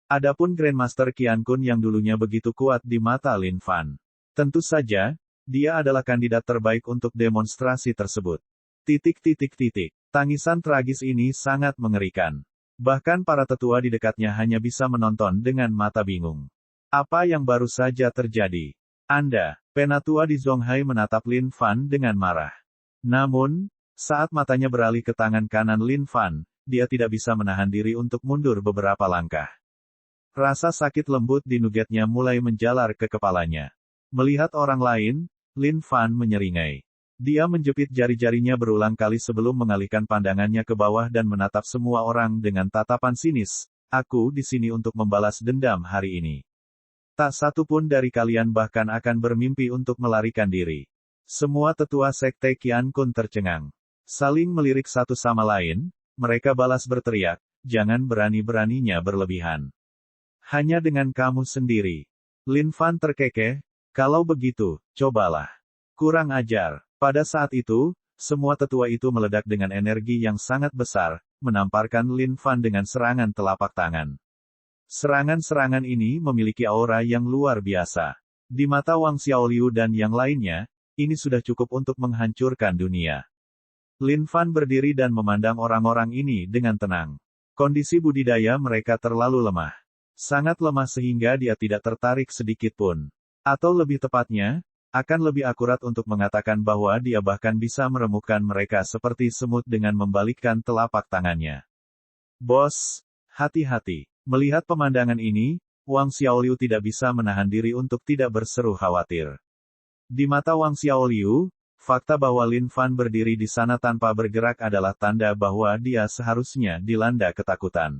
Adapun Grandmaster Qiankun yang dulunya begitu kuat di mata Lin Fan. Tentu saja, dia adalah kandidat terbaik untuk demonstrasi tersebut. Tangisan tragis ini sangat mengerikan. Bahkan para tetua di dekatnya hanya bisa menonton dengan mata bingung. Apa yang baru saja terjadi? Anda, penatua di Zonghai menatap Lin Fan dengan marah. Namun, saat matanya beralih ke tangan kanan Lin Fan, dia tidak bisa menahan diri untuk mundur beberapa langkah. Rasa sakit lembut di nugetnya mulai menjalar ke kepalanya. Melihat orang lain, Lin Fan menyeringai. Dia menjepit jari-jarinya berulang kali sebelum mengalihkan pandangannya ke bawah dan menatap semua orang dengan tatapan sinis. Aku di sini untuk membalas dendam hari ini. Tak satu pun dari kalian bahkan akan bermimpi untuk melarikan diri. Semua tetua sekte Qiankun tercengang. Saling melirik satu sama lain, mereka balas berteriak, jangan berani-beraninya berlebihan. Hanya dengan kamu sendiri. Lin Fan terkekeh, kalau begitu, cobalah. Kurang ajar. Pada saat itu, semua tetua itu meledak dengan energi yang sangat besar, menamparkan Lin Fan dengan serangan telapak tangan. Serangan-serangan ini memiliki aura yang luar biasa. Di mata Wang Xiaoliu dan yang lainnya, ini sudah cukup untuk menghancurkan dunia. Lin Fan berdiri dan memandang orang-orang ini dengan tenang. Kondisi budidaya mereka terlalu lemah. Sangat lemah sehingga dia tidak tertarik sedikit pun. Atau lebih tepatnya, akan lebih akurat untuk mengatakan bahwa dia bahkan bisa meremukkan mereka seperti semut dengan membalikkan telapak tangannya. Bos, hati-hati. Melihat pemandangan ini, Wang Xiaoliu tidak bisa menahan diri untuk tidak berseru khawatir. Di mata Wang Xiaoliu, fakta bahwa Lin Fan berdiri di sana tanpa bergerak adalah tanda bahwa dia seharusnya dilanda ketakutan.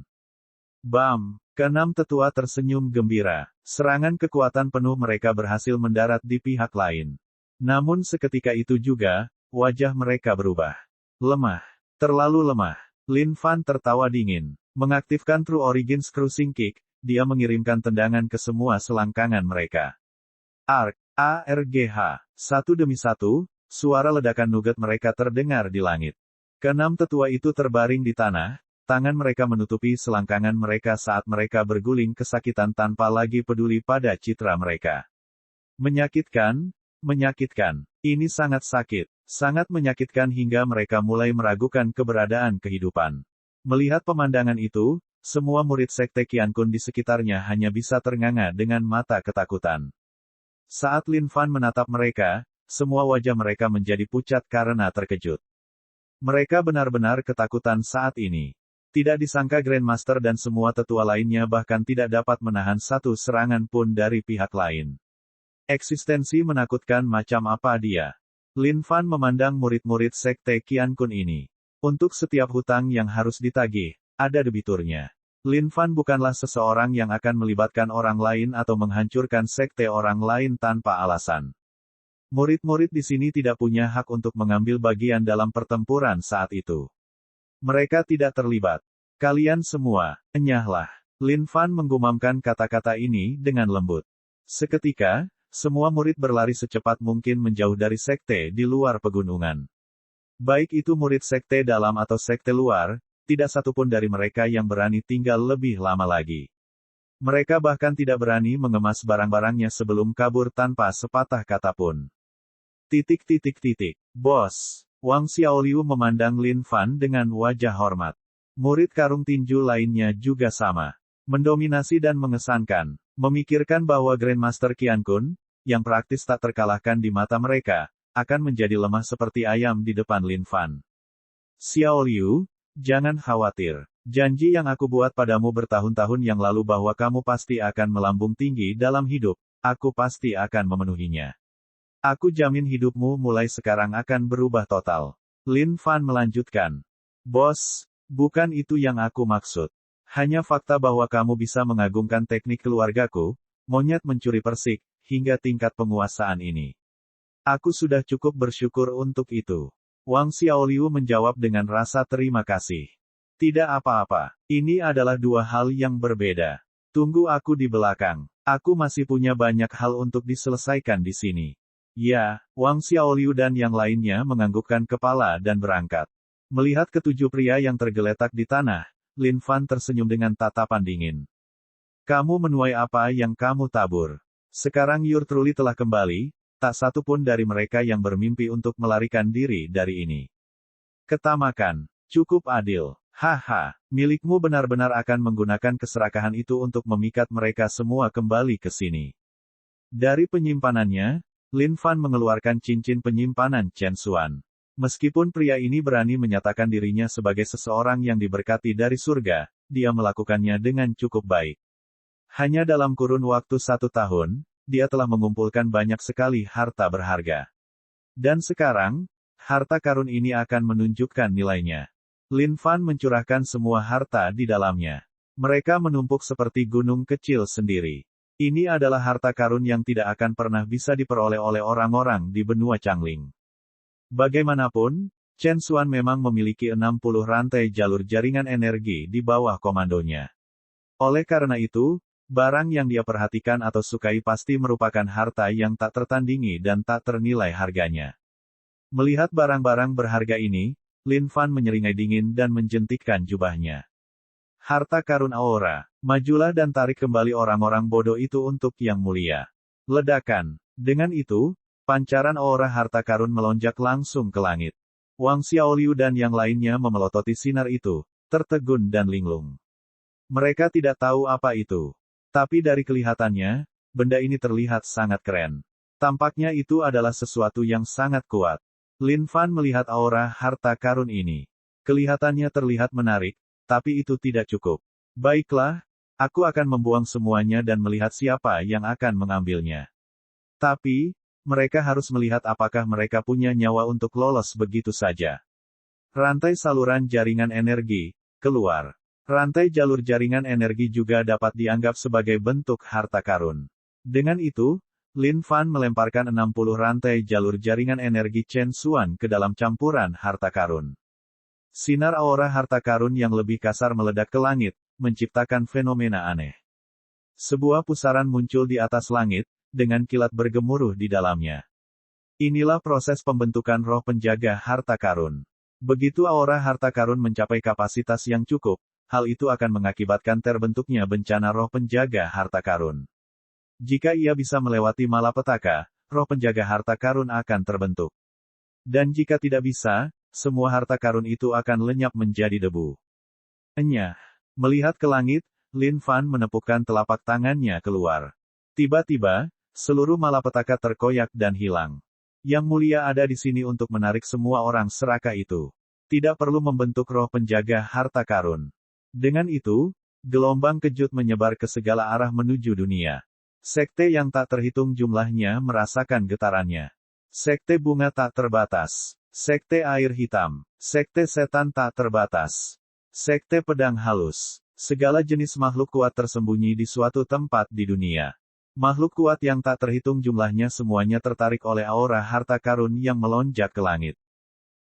Bam! Keenam tetua tersenyum gembira. Serangan kekuatan penuh mereka berhasil mendarat di pihak lain. Namun seketika itu juga, wajah mereka berubah. Lemah. Terlalu lemah. Lin Fan tertawa dingin. Mengaktifkan True Origins Cruising Kick, dia mengirimkan tendangan ke semua selangkangan mereka. ARGH. Satu demi satu, suara ledakan nuget mereka terdengar di langit. Keenam tetua itu terbaring di tanah, tangan mereka menutupi selangkangan mereka saat mereka berguling kesakitan tanpa lagi peduli pada citra mereka. Menyakitkan, menyakitkan. Ini sangat sakit, sangat menyakitkan hingga mereka mulai meragukan keberadaan kehidupan. Melihat pemandangan itu, semua murid sekte Qiankun di sekitarnya hanya bisa ternganga dengan mata ketakutan. Saat Lin Fan menatap mereka, semua wajah mereka menjadi pucat karena terkejut. Mereka benar-benar ketakutan saat ini. Tidak disangka Grandmaster dan semua tetua lainnya bahkan tidak dapat menahan satu serangan pun dari pihak lain. Eksistensi menakutkan macam apa dia? Lin Fan memandang murid-murid sekte Qian Kun ini. Untuk setiap hutang yang harus ditagih, ada debiturnya. Lin Fan bukanlah seseorang yang akan melibatkan orang lain atau menghancurkan sekte orang lain tanpa alasan. Murid-murid di sini tidak punya hak untuk mengambil bagian dalam pertempuran saat itu. Mereka tidak terlibat. Kalian semua, enyahlah. Lin Fan menggumamkan kata-kata ini dengan lembut. Seketika, semua murid berlari secepat mungkin menjauh dari sekte di luar pegunungan. Baik itu murid sekte dalam atau sekte luar, tidak satupun dari mereka yang berani tinggal lebih lama lagi. Mereka bahkan tidak berani mengemas barang-barangnya sebelum kabur tanpa sepatah kata pun. Bos, Wang Xiaoliu memandang Lin Fan dengan wajah hormat. Murid karung tinju lainnya juga sama. Mendominasi dan mengesankan. Memikirkan bahwa Grandmaster Qian Kun, yang praktis tak terkalahkan di mata mereka, akan menjadi lemah seperti ayam di depan Lin Fan. Xiaoliu, jangan khawatir. Janji yang aku buat padamu bertahun-tahun yang lalu bahwa kamu pasti akan melambung tinggi dalam hidup, aku pasti akan memenuhinya. Aku jamin hidupmu mulai sekarang akan berubah total. Lin Fan melanjutkan. Bos, bukan itu yang aku maksud. Hanya fakta bahwa kamu bisa mengagungkan teknik keluargaku, monyet mencuri persik, hingga tingkat penguasaan ini. Aku sudah cukup bersyukur untuk itu. Wang Xiaoliu menjawab dengan rasa terima kasih. Tidak apa-apa. Ini adalah dua hal yang berbeda. Tunggu aku di belakang. Aku masih punya banyak hal untuk diselesaikan di sini. Ya, Wang Xiaoliu dan yang lainnya menganggukkan kepala dan berangkat. Melihat ketujuh pria yang tergeletak di tanah, Lin Fan tersenyum dengan tatapan dingin. Kamu menuai apa yang kamu tabur. Sekarang Your Truly telah kembali, tak satu pun dari mereka yang bermimpi untuk melarikan diri dari ini. Ketamakan. Cukup adil. Haha, milikmu benar-benar akan menggunakan keserakahan itu untuk memikat mereka semua kembali ke sini. Dari penyimpanannya, Lin Fan mengeluarkan cincin penyimpanan Chen Xuan. Meskipun pria ini berani menyatakan dirinya sebagai seseorang yang diberkati dari surga, dia melakukannya dengan cukup baik. Hanya dalam kurun waktu 1 tahun, dia telah mengumpulkan banyak sekali harta berharga. Dan sekarang, harta karun ini akan menunjukkan nilainya. Lin Fan mencurahkan semua harta di dalamnya. Mereka menumpuk seperti gunung kecil sendiri. Ini adalah harta karun yang tidak akan pernah bisa diperoleh oleh orang-orang di benua Changling. Bagaimanapun, Chen Xuan memang memiliki 60 rantai jalur jaringan energi di bawah komandonya. Oleh karena itu, barang yang dia perhatikan atau sukai pasti merupakan harta yang tak tertandingi dan tak ternilai harganya. Melihat barang-barang berharga ini, Lin Fan menyeringai dingin dan menjentikkan jubahnya. Harta karun aura, majulah dan tarik kembali orang-orang bodoh itu untuk yang mulia. Ledakan. Dengan itu, pancaran aura harta karun melonjak langsung ke langit. Wang Xiaoliu dan yang lainnya memelototi sinar itu, tertegun dan linglung. Mereka tidak tahu apa itu. Tapi dari kelihatannya, benda ini terlihat sangat keren. Tampaknya itu adalah sesuatu yang sangat kuat. Lin Fan melihat aura harta karun ini. Kelihatannya terlihat menarik, tapi itu tidak cukup. Baiklah, aku akan membuang semuanya dan melihat siapa yang akan mengambilnya. Tapi, mereka harus melihat apakah mereka punya nyawa untuk lolos begitu saja. Rantai saluran jaringan energi, keluar. Rantai jalur jaringan energi juga dapat dianggap sebagai bentuk harta karun. Dengan itu, Lin Fan melemparkan 60 rantai jalur jaringan energi Chen Xuan ke dalam campuran harta karun. Sinar aura harta karun yang lebih kasar meledak ke langit, menciptakan fenomena aneh. Sebuah pusaran muncul di atas langit, dengan kilat bergemuruh di dalamnya. Inilah proses pembentukan roh penjaga harta karun. Begitu aura harta karun mencapai kapasitas yang cukup, hal itu akan mengakibatkan terbentuknya bencana roh penjaga harta karun. Jika ia bisa melewati malapetaka, roh penjaga harta karun akan terbentuk. Dan jika tidak bisa, semua harta karun itu akan lenyap menjadi debu. Enyah. Melihat ke langit, Lin Fan menepukkan telapak tangannya keluar. Tiba-tiba, seluruh malapetaka terkoyak dan hilang. Yang mulia ada di sini untuk menarik semua orang serakah itu. Tidak perlu membentuk roh penjaga harta karun. Dengan itu, gelombang kejut menyebar ke segala arah menuju dunia. Sekte yang tak terhitung jumlahnya merasakan getarannya. Sekte bunga tak terbatas. Sekte air hitam. Sekte setan tak terbatas. Sekte pedang halus. Segala jenis makhluk kuat tersembunyi di suatu tempat di dunia. Makhluk kuat yang tak terhitung jumlahnya semuanya tertarik oleh aura harta karun yang melonjak ke langit.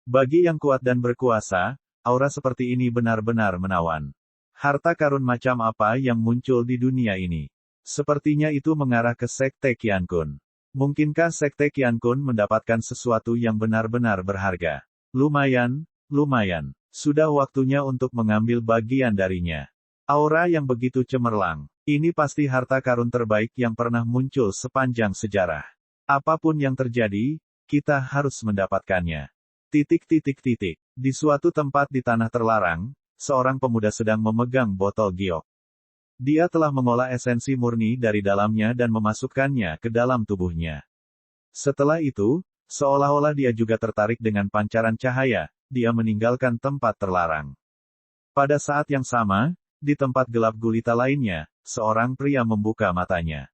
Bagi yang kuat dan berkuasa, aura seperti ini benar-benar menawan. Harta karun macam apa yang muncul di dunia ini? Sepertinya itu mengarah ke Sekte Qiankun. Mungkinkah Sekte Qiankun mendapatkan sesuatu yang benar-benar berharga? Lumayan, lumayan. Sudah waktunya untuk mengambil bagian darinya. Aura yang begitu cemerlang. Ini pasti harta karun terbaik yang pernah muncul sepanjang sejarah. Apapun yang terjadi, kita harus mendapatkannya. Di suatu tempat di tanah terlarang, seorang pemuda sedang memegang botol giok. Dia telah mengolah esensi murni dari dalamnya dan memasukkannya ke dalam tubuhnya. Setelah itu, seolah-olah dia juga tertarik dengan pancaran cahaya, dia meninggalkan tempat terlarang. Pada saat yang sama, di tempat gelap gulita lainnya, seorang pria membuka matanya.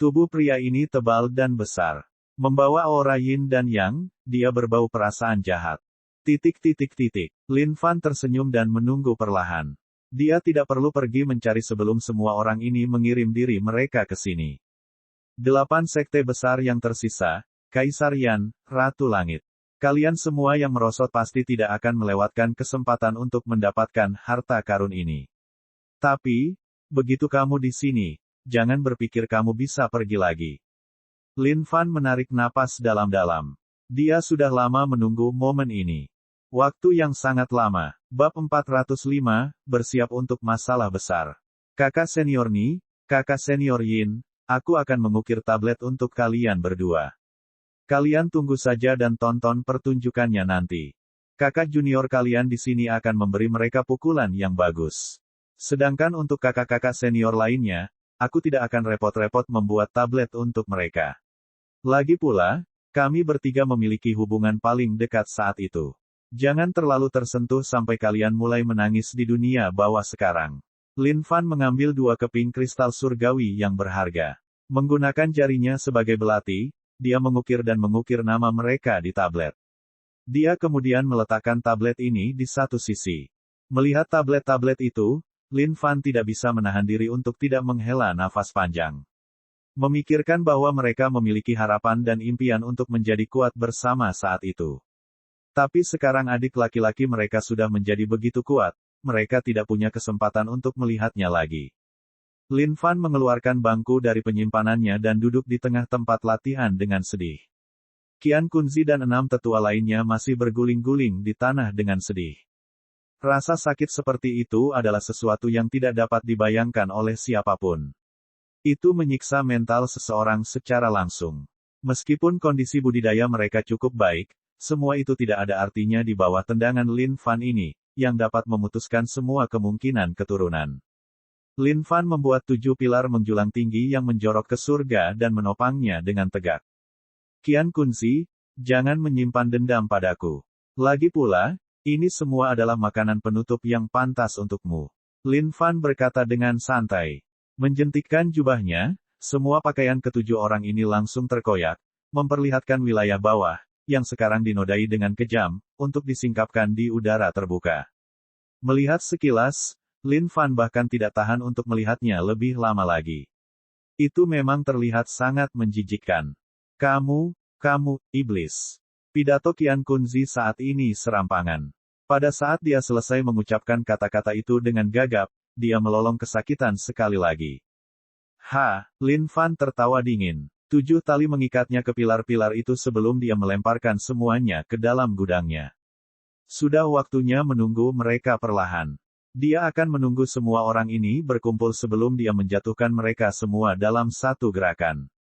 Tubuh pria ini tebal dan besar. Membawa aura yin dan yang, dia berbau perasaan jahat. Lin Fan tersenyum dan menunggu perlahan. Dia tidak perlu pergi mencari sebelum semua orang ini mengirim diri mereka ke sini. 8 sekte besar yang tersisa, Kaisar Yan, Ratu Langit. Kalian semua yang merosot pasti tidak akan melewatkan kesempatan untuk mendapatkan harta karun ini. Tapi, begitu kamu di sini, jangan berpikir kamu bisa pergi lagi. Lin Fan menarik napas dalam-dalam. Dia sudah lama menunggu momen ini. Waktu yang sangat lama. Bab 405, bersiap untuk masalah besar. Kakak senior Ni, kakak senior Yin, aku akan mengukir tablet untuk kalian berdua. Kalian tunggu saja dan tonton pertunjukannya nanti. Kakak junior kalian di sini akan memberi mereka pukulan yang bagus. Sedangkan untuk kakak-kakak senior lainnya, aku tidak akan repot-repot membuat tablet untuk mereka. Lagi pula, kami bertiga memiliki hubungan paling dekat saat itu. Jangan terlalu tersentuh sampai kalian mulai menangis di dunia bawah sekarang. Lin Fan mengambil 2 keping kristal surgawi yang berharga. Menggunakan jarinya sebagai belati, dia mengukir dan mengukir nama mereka di tablet. Dia kemudian meletakkan tablet ini di satu sisi. Melihat tablet-tablet itu, Lin Fan tidak bisa menahan diri untuk tidak menghela nafas panjang. Memikirkan bahwa mereka memiliki harapan dan impian untuk menjadi kuat bersama saat itu. Tapi sekarang adik laki-laki mereka sudah menjadi begitu kuat, mereka tidak punya kesempatan untuk melihatnya lagi. Lin Fan mengeluarkan bangku dari penyimpanannya dan duduk di tengah tempat latihan dengan sedih. Qian Kunzi dan 6 tetua lainnya masih berguling-guling di tanah dengan sedih. Rasa sakit seperti itu adalah sesuatu yang tidak dapat dibayangkan oleh siapapun. Itu menyiksa mental seseorang secara langsung. Meskipun kondisi budidaya mereka cukup baik, semua itu tidak ada artinya di bawah tendangan Lin Fan ini, yang dapat memutuskan semua kemungkinan keturunan. Lin Fan membuat 7 pilar menjulang tinggi yang menjorok ke surga dan menopangnya dengan tegak. Qian Kunzi, jangan menyimpan dendam padaku. Lagi pula, ini semua adalah makanan penutup yang pantas untukmu. Lin Fan berkata dengan santai. Menjentikkan jubahnya, semua pakaian ke-7 orang ini langsung terkoyak, memperlihatkan wilayah bawah, yang sekarang dinodai dengan kejam, untuk disingkapkan di udara terbuka. Melihat sekilas, Lin Fan bahkan tidak tahan untuk melihatnya lebih lama lagi. Itu memang terlihat sangat menjijikkan. Kamu, iblis. Pidato Qian Kunzi saat ini serampangan. Pada saat dia selesai mengucapkan kata-kata itu dengan gagap, dia melolong kesakitan sekali lagi. Lin Fan tertawa dingin. 7 tali mengikatnya ke pilar-pilar itu sebelum dia melemparkan semuanya ke dalam gudangnya. Sudah waktunya menunggu mereka perlahan. Dia akan menunggu semua orang ini berkumpul sebelum dia menjatuhkan mereka semua dalam satu gerakan.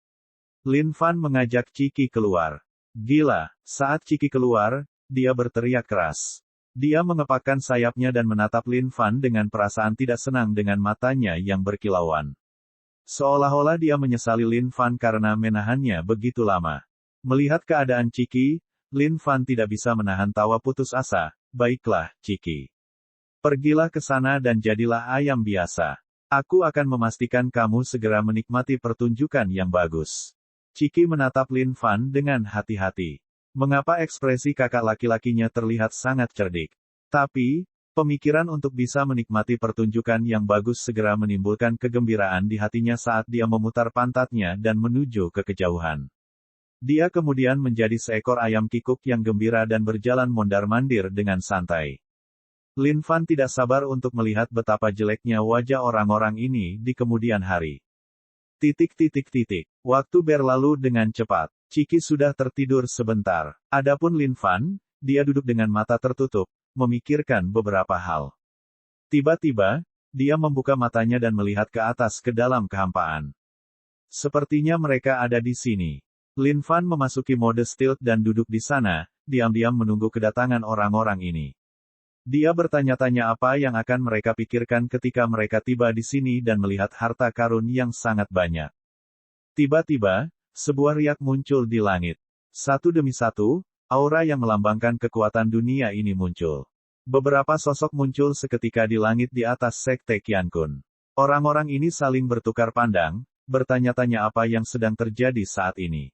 Lin Fan mengajak Ciki keluar. Gila, saat Ciki keluar, dia berteriak keras. Dia mengepakkan sayapnya dan menatap Lin Fan dengan perasaan tidak senang dengan matanya yang berkilauan. Seolah-olah dia menyesali Lin Fan karena menahannya begitu lama. Melihat keadaan Ciki, Lin Fan tidak bisa menahan tawa putus asa. Baiklah, Ciki. Pergilah ke sana dan jadilah ayam biasa. Aku akan memastikan kamu segera menikmati pertunjukan yang bagus. Ciki menatap Lin Fan dengan hati-hati. Mengapa ekspresi kakak laki-lakinya terlihat sangat cerdik? Tapi, pemikiran untuk bisa menikmati pertunjukan yang bagus segera menimbulkan kegembiraan di hatinya saat dia memutar pantatnya dan menuju ke kejauhan. Dia kemudian menjadi seekor ayam kikuk yang gembira dan berjalan mondar-mandir dengan santai. Lin Fan tidak sabar untuk melihat betapa jeleknya wajah orang-orang ini di kemudian hari. Waktu berlalu dengan cepat. Ciki sudah tertidur sebentar. Adapun Lin Fan, dia duduk dengan mata tertutup, memikirkan beberapa hal. Tiba-tiba, dia membuka matanya dan melihat ke atas ke dalam kehampaan. Sepertinya mereka ada di sini. Lin Fan memasuki mode stealth dan duduk di sana, diam-diam menunggu kedatangan orang-orang ini. Dia bertanya-tanya apa yang akan mereka pikirkan ketika mereka tiba di sini dan melihat harta karun yang sangat banyak. Tiba-tiba, sebuah riak muncul di langit. Satu demi satu, aura yang melambangkan kekuatan dunia ini muncul. Beberapa sosok muncul seketika di langit di atas Sekte Qiankun. Orang-orang ini saling bertukar pandang, bertanya-tanya apa yang sedang terjadi saat ini.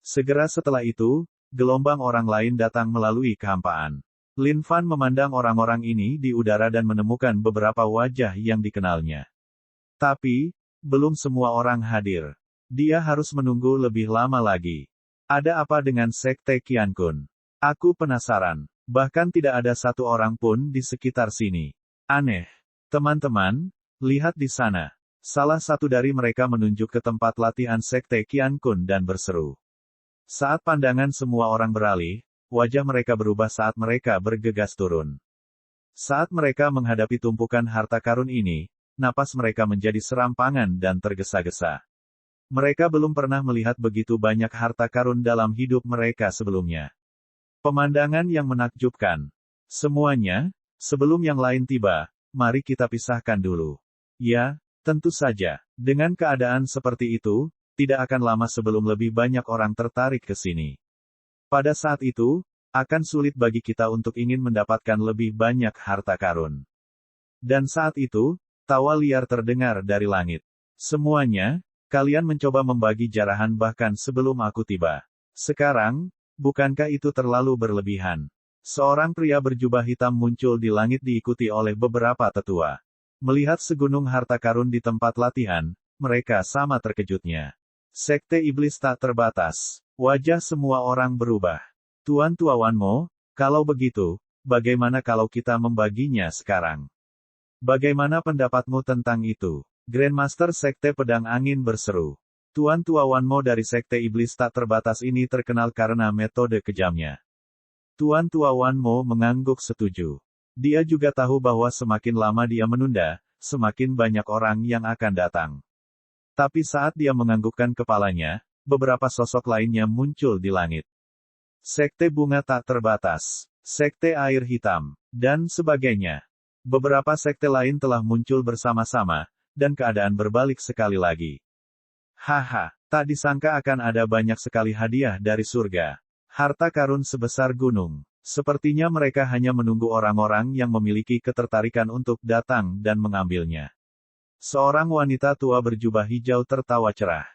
Segera setelah itu, gelombang orang lain datang melalui kehampaan. Lin Fan memandang orang-orang ini di udara dan menemukan beberapa wajah yang dikenalnya. Tapi, belum semua orang hadir. Dia harus menunggu lebih lama lagi. Ada apa dengan Sekte Qiankun? Aku penasaran. Bahkan tidak ada satu orang pun di sekitar sini. Aneh. Teman-teman, lihat di sana. Salah satu dari mereka menunjuk ke tempat latihan Sekte Qiankun dan berseru. Saat pandangan semua orang beralih, wajah mereka berubah saat mereka bergegas turun. Saat mereka menghadapi tumpukan harta karun ini, napas mereka menjadi serampangan dan tergesa-gesa. Mereka belum pernah melihat begitu banyak harta karun dalam hidup mereka sebelumnya. Pemandangan yang menakjubkan. Semuanya, sebelum yang lain tiba, mari kita pisahkan dulu. Ya, tentu saja. Dengan keadaan seperti itu, tidak akan lama sebelum lebih banyak orang tertarik ke sini. Pada saat itu, akan sulit bagi kita untuk ingin mendapatkan lebih banyak harta karun. Dan saat itu, tawa liar terdengar dari langit. Semuanya, kalian mencoba membagi jarahan bahkan sebelum aku tiba. Sekarang, bukankah itu terlalu berlebihan? Seorang pria berjubah hitam muncul di langit diikuti oleh beberapa tetua. Melihat segunung harta karun di tempat latihan, mereka sama terkejutnya. Sekte Iblis tak terbatas. Wajah semua orang berubah. Tuan Tuawanmo, kalau begitu, bagaimana kalau kita membaginya sekarang? Bagaimana pendapatmu tentang itu? Grandmaster Sekte Pedang Angin berseru. Tuan Tuawanmo dari Sekte Iblis tak terbatas ini terkenal karena metode kejamnya. Tuan Tuawanmo mengangguk setuju. Dia juga tahu bahwa semakin lama dia menunda, semakin banyak orang yang akan datang. Tapi saat dia menganggukkan kepalanya, beberapa sosok lainnya muncul di langit. Sekte Bunga Tak Terbatas, Sekte Air Hitam, dan sebagainya. Beberapa sekte lain telah muncul bersama-sama, dan keadaan berbalik sekali lagi. Haha, tak disangka akan ada banyak sekali hadiah dari surga. Harta karun sebesar gunung. Sepertinya mereka hanya menunggu orang-orang yang memiliki ketertarikan untuk datang dan mengambilnya. Seorang wanita tua berjubah hijau tertawa cerah.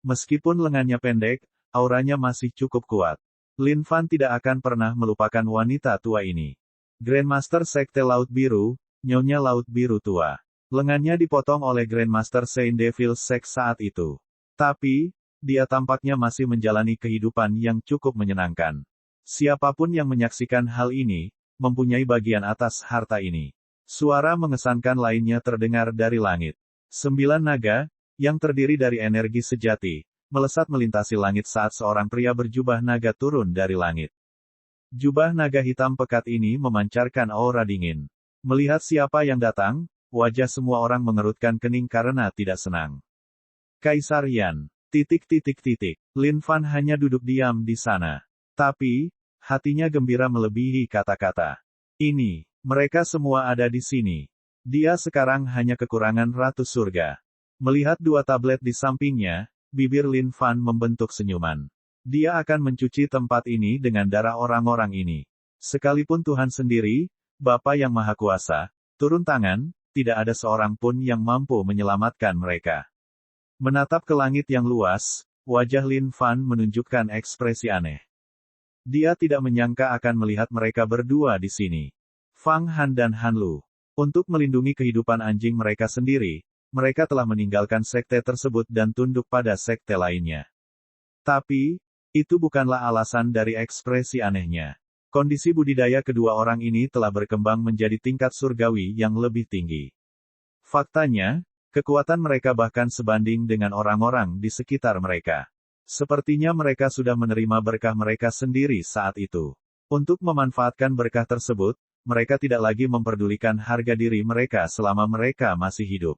Meskipun lengannya pendek, auranya masih cukup kuat. Lin Fan tidak akan pernah melupakan wanita tua ini. Grandmaster Sekte Laut Biru, Nyonya Laut Biru tua. Lengannya dipotong oleh Grandmaster Saint Devil Sek saat itu. Tapi, dia tampaknya masih menjalani kehidupan yang cukup menyenangkan. Siapapun yang menyaksikan hal ini, mempunyai bagian atas harta ini. Suara mengesankan lainnya terdengar dari langit. 9 naga, yang terdiri dari energi sejati, melesat melintasi langit saat seorang pria berjubah naga turun dari langit. Jubah naga hitam pekat ini memancarkan aura dingin. Melihat siapa yang datang, wajah semua orang mengerutkan kening karena tidak senang. Kaisar Yan. Lin Fan hanya duduk diam di sana. Tapi, hatinya gembira melebihi kata-kata. Ini, mereka semua ada di sini. Dia sekarang hanya kekurangan Ratu Surga. Melihat dua tablet di sampingnya, bibir Lin Fan membentuk senyuman. Dia akan mencuci tempat ini dengan darah orang-orang ini. Sekalipun Tuhan sendiri, Bapa yang Maha Kuasa, turun tangan, tidak ada seorang pun yang mampu menyelamatkan mereka. Menatap ke langit yang luas, wajah Lin Fan menunjukkan ekspresi aneh. Dia tidak menyangka akan melihat mereka berdua di sini. Fang Han dan Han Lu. Untuk melindungi kehidupan anjing mereka sendiri, mereka telah meninggalkan sekte tersebut dan tunduk pada sekte lainnya. Tapi, itu bukanlah alasan dari ekspresi anehnya. Kondisi budidaya kedua orang ini telah berkembang menjadi tingkat surgawi yang lebih tinggi. Faktanya, kekuatan mereka bahkan sebanding dengan orang-orang di sekitar mereka. Sepertinya mereka sudah menerima berkah mereka sendiri saat itu. Untuk memanfaatkan berkah tersebut, mereka tidak lagi memperdulikan harga diri mereka selama mereka masih hidup.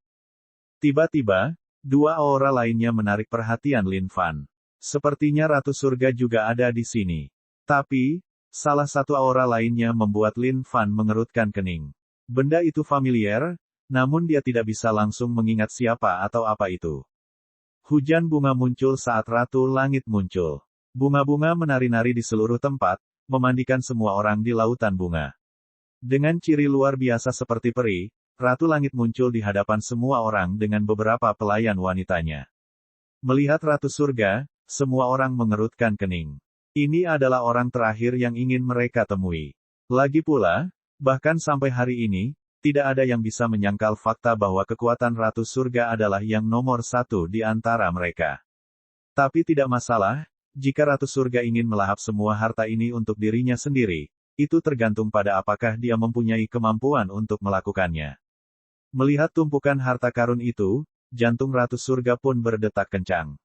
Tiba-tiba, dua aura lainnya menarik perhatian Lin Fan. Sepertinya Ratu Surga juga ada di sini. Tapi, salah satu aura lainnya membuat Lin Fan mengerutkan kening. Benda itu familiar, namun dia tidak bisa langsung mengingat siapa atau apa itu. Hujan bunga muncul saat Ratu Langit muncul. Bunga-bunga menari-nari di seluruh tempat, memandikan semua orang di lautan bunga. Dengan ciri luar biasa seperti peri, Ratu Langit muncul di hadapan semua orang dengan beberapa pelayan wanitanya. Melihat Ratu Surga, semua orang mengerutkan kening. Ini adalah orang terakhir yang ingin mereka temui. Lagi pula, bahkan sampai hari ini, tidak ada yang bisa menyangkal fakta bahwa kekuatan Ratu Surga adalah yang nomor satu di antara mereka. Tapi tidak masalah, jika Ratu Surga ingin melahap semua harta ini untuk dirinya sendiri, itu tergantung pada apakah dia mempunyai kemampuan untuk melakukannya. Melihat tumpukan harta karun itu, jantung Ratu Surga pun berdetak kencang.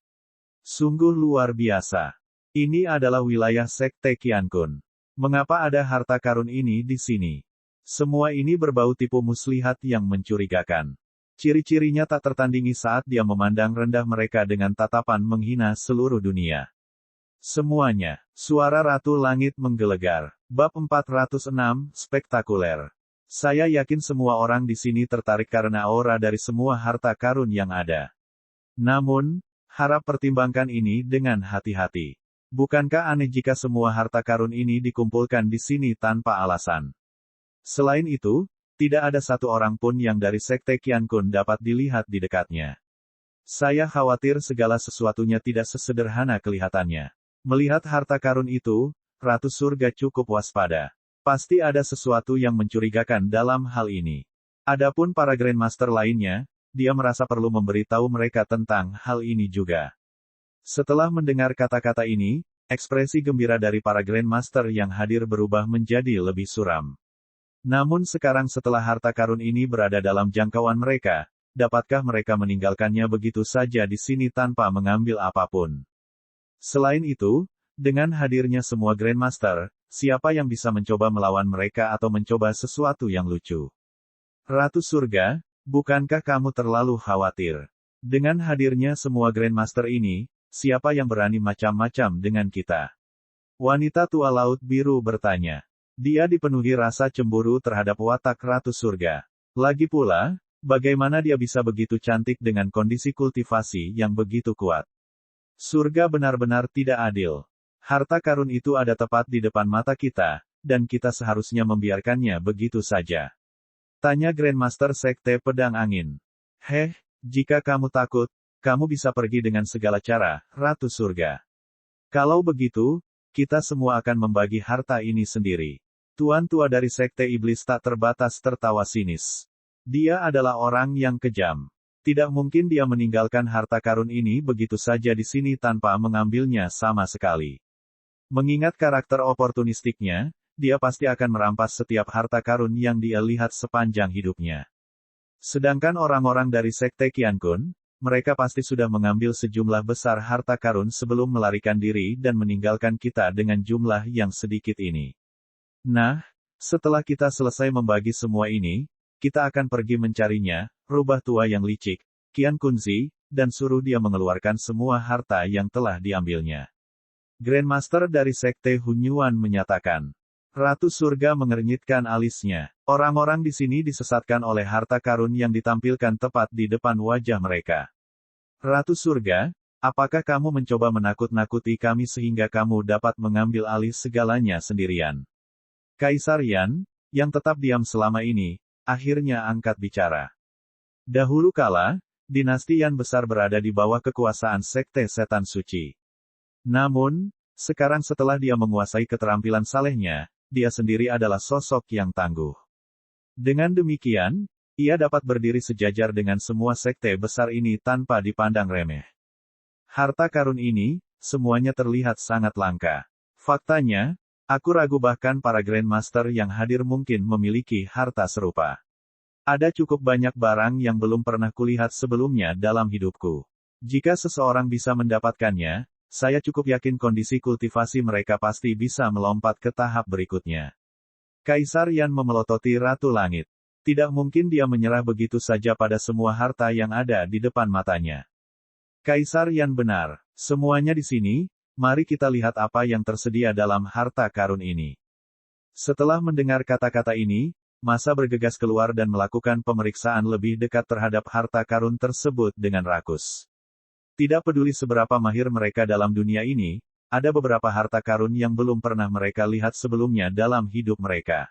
Sungguh luar biasa. Ini adalah wilayah Sekte Qiankun. Mengapa ada harta karun ini di sini? Semua ini berbau tipu muslihat yang mencurigakan. Ciri-cirinya tak tertandingi saat dia memandang rendah mereka dengan tatapan menghina seluruh dunia. Semuanya, suara Ratu Langit menggelegar. Bab 406, Spektakuler. Saya yakin semua orang di sini tertarik karena aura dari semua harta karun yang ada. Namun, harap pertimbangkan ini dengan hati-hati. Bukankah aneh jika semua harta karun ini dikumpulkan di sini tanpa alasan? Selain itu, tidak ada satu orang pun yang dari Sekte Qiankun dapat dilihat di dekatnya. Saya khawatir segala sesuatunya tidak sesederhana kelihatannya. Melihat harta karun itu, Ratu Surga cukup waspada. Pasti ada sesuatu yang mencurigakan dalam hal ini. Adapun para Grandmaster lainnya, dia merasa perlu memberitahu mereka tentang hal ini juga. Setelah mendengar kata-kata ini, ekspresi gembira dari para Grandmaster yang hadir berubah menjadi lebih suram. Namun sekarang setelah harta karun ini berada dalam jangkauan mereka, dapatkah mereka meninggalkannya begitu saja di sini tanpa mengambil apapun? Selain itu, dengan hadirnya semua Grandmaster, siapa yang bisa mencoba melawan mereka atau mencoba sesuatu yang lucu? Ratu Surga, bukankah kamu terlalu khawatir? Dengan hadirnya semua Grandmaster ini, siapa yang berani macam-macam dengan kita? Wanita tua Laut Biru bertanya. Dia dipenuhi rasa cemburu terhadap watak Ratu Surga. Lagi pula, bagaimana dia bisa begitu cantik dengan kondisi kultivasi yang begitu kuat? Surga benar-benar tidak adil. Harta karun itu ada tepat di depan mata kita, dan kita seharusnya membiarkannya begitu saja. Tanya Grandmaster Sekte Pedang Angin. Jika kamu takut, kamu bisa pergi dengan segala cara, Ratu Surga. Kalau begitu, kita semua akan membagi harta ini sendiri. Tuan tua dari Sekte Iblis tak terbatas tertawa sinis. Dia adalah orang yang kejam. Tidak mungkin dia meninggalkan harta karun ini begitu saja di sini tanpa mengambilnya sama sekali. Mengingat karakter oportunistiknya, dia pasti akan merampas setiap harta karun yang dia lihat sepanjang hidupnya. Sedangkan orang-orang dari Sekte Qiankun, mereka pasti sudah mengambil sejumlah besar harta karun sebelum melarikan diri dan meninggalkan kita dengan jumlah yang sedikit ini. Nah, setelah kita selesai membagi semua ini, kita akan pergi mencarinya, rubah tua yang licik, Qian Kunzi, dan suruh dia mengeluarkan semua harta yang telah diambilnya. Grandmaster dari Sekte Hunyuan menyatakan. Ratu Surga mengernyitkan alisnya. Orang-orang di sini disesatkan oleh harta karun yang ditampilkan tepat di depan wajah mereka. Ratu Surga, apakah kamu mencoba menakut-nakuti kami sehingga kamu dapat mengambil alih segalanya sendirian? Kaisar Yan, yang tetap diam selama ini, akhirnya angkat bicara. Dahulu kala, dinasti Yan besar berada di bawah kekuasaan Sekte Setan Suci. Namun, sekarang setelah dia menguasai keterampilan salehnya, dia sendiri adalah sosok yang tangguh. Dengan demikian, ia dapat berdiri sejajar dengan semua sekte besar ini tanpa dipandang remeh. Harta karun ini, semuanya terlihat sangat langka. Faktanya, aku ragu bahkan para Grandmaster yang hadir mungkin memiliki harta serupa. Ada cukup banyak barang yang belum pernah kulihat sebelumnya dalam hidupku. Jika seseorang bisa mendapatkannya, saya cukup yakin kondisi kultivasi mereka pasti bisa melompat ke tahap berikutnya. Kaisar Yan memelototi Ratu Langit. Tidak mungkin dia menyerah begitu saja pada semua harta yang ada di depan matanya. Kaisar Yan benar. Semuanya di sini, mari kita lihat apa yang tersedia dalam harta karun ini. Setelah mendengar kata-kata ini, Masa bergegas keluar dan melakukan pemeriksaan lebih dekat terhadap harta karun tersebut dengan rakus. Tidak peduli seberapa mahir mereka dalam dunia ini, ada beberapa harta karun yang belum pernah mereka lihat sebelumnya dalam hidup mereka.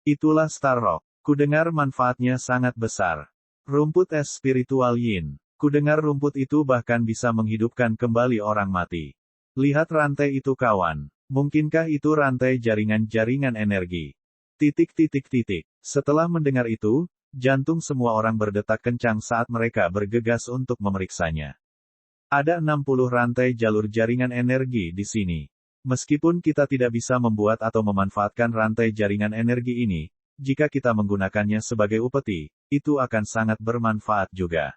Itulah Star Rock. Kudengar manfaatnya sangat besar. Rumput es spiritual Yin. Kudengar rumput itu bahkan bisa menghidupkan kembali orang mati. Lihat rantai itu kawan. Mungkinkah itu rantai jaringan-jaringan energi? Setelah mendengar itu, jantung semua orang berdetak kencang saat mereka bergegas untuk memeriksanya. Ada 60 rantai jalur jaringan energi di sini. Meskipun kita tidak bisa membuat atau memanfaatkan rantai jaringan energi ini, jika kita menggunakannya sebagai upeti, itu akan sangat bermanfaat juga.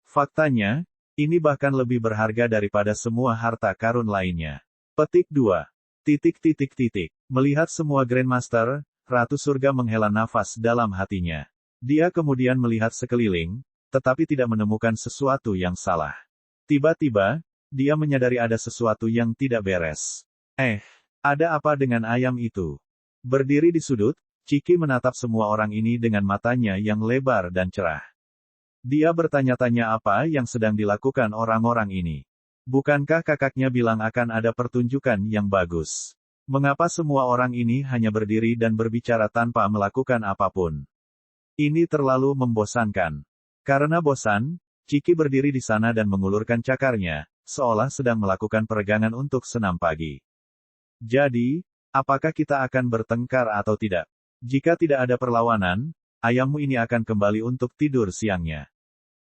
Faktanya, ini bahkan lebih berharga daripada semua harta karun lainnya. Petik 2. Melihat semua Grandmaster, Ratu Surga menghela nafas dalam hatinya. Dia kemudian melihat sekeliling, tetapi tidak menemukan sesuatu yang salah. Tiba-tiba, dia menyadari ada sesuatu yang tidak beres. Ada apa dengan ayam itu? Berdiri di sudut, Ciki menatap semua orang ini dengan matanya yang lebar dan cerah. Dia bertanya-tanya apa yang sedang dilakukan orang-orang ini. Bukankah kakaknya bilang akan ada pertunjukan yang bagus? Mengapa semua orang ini hanya berdiri dan berbicara tanpa melakukan apapun? Ini terlalu membosankan. Karena bosan, Ciki berdiri di sana dan mengulurkan cakarnya, seolah sedang melakukan peregangan untuk senam pagi. Jadi, apakah kita akan bertengkar atau tidak? Jika tidak ada perlawanan, ayammu ini akan kembali untuk tidur siangnya.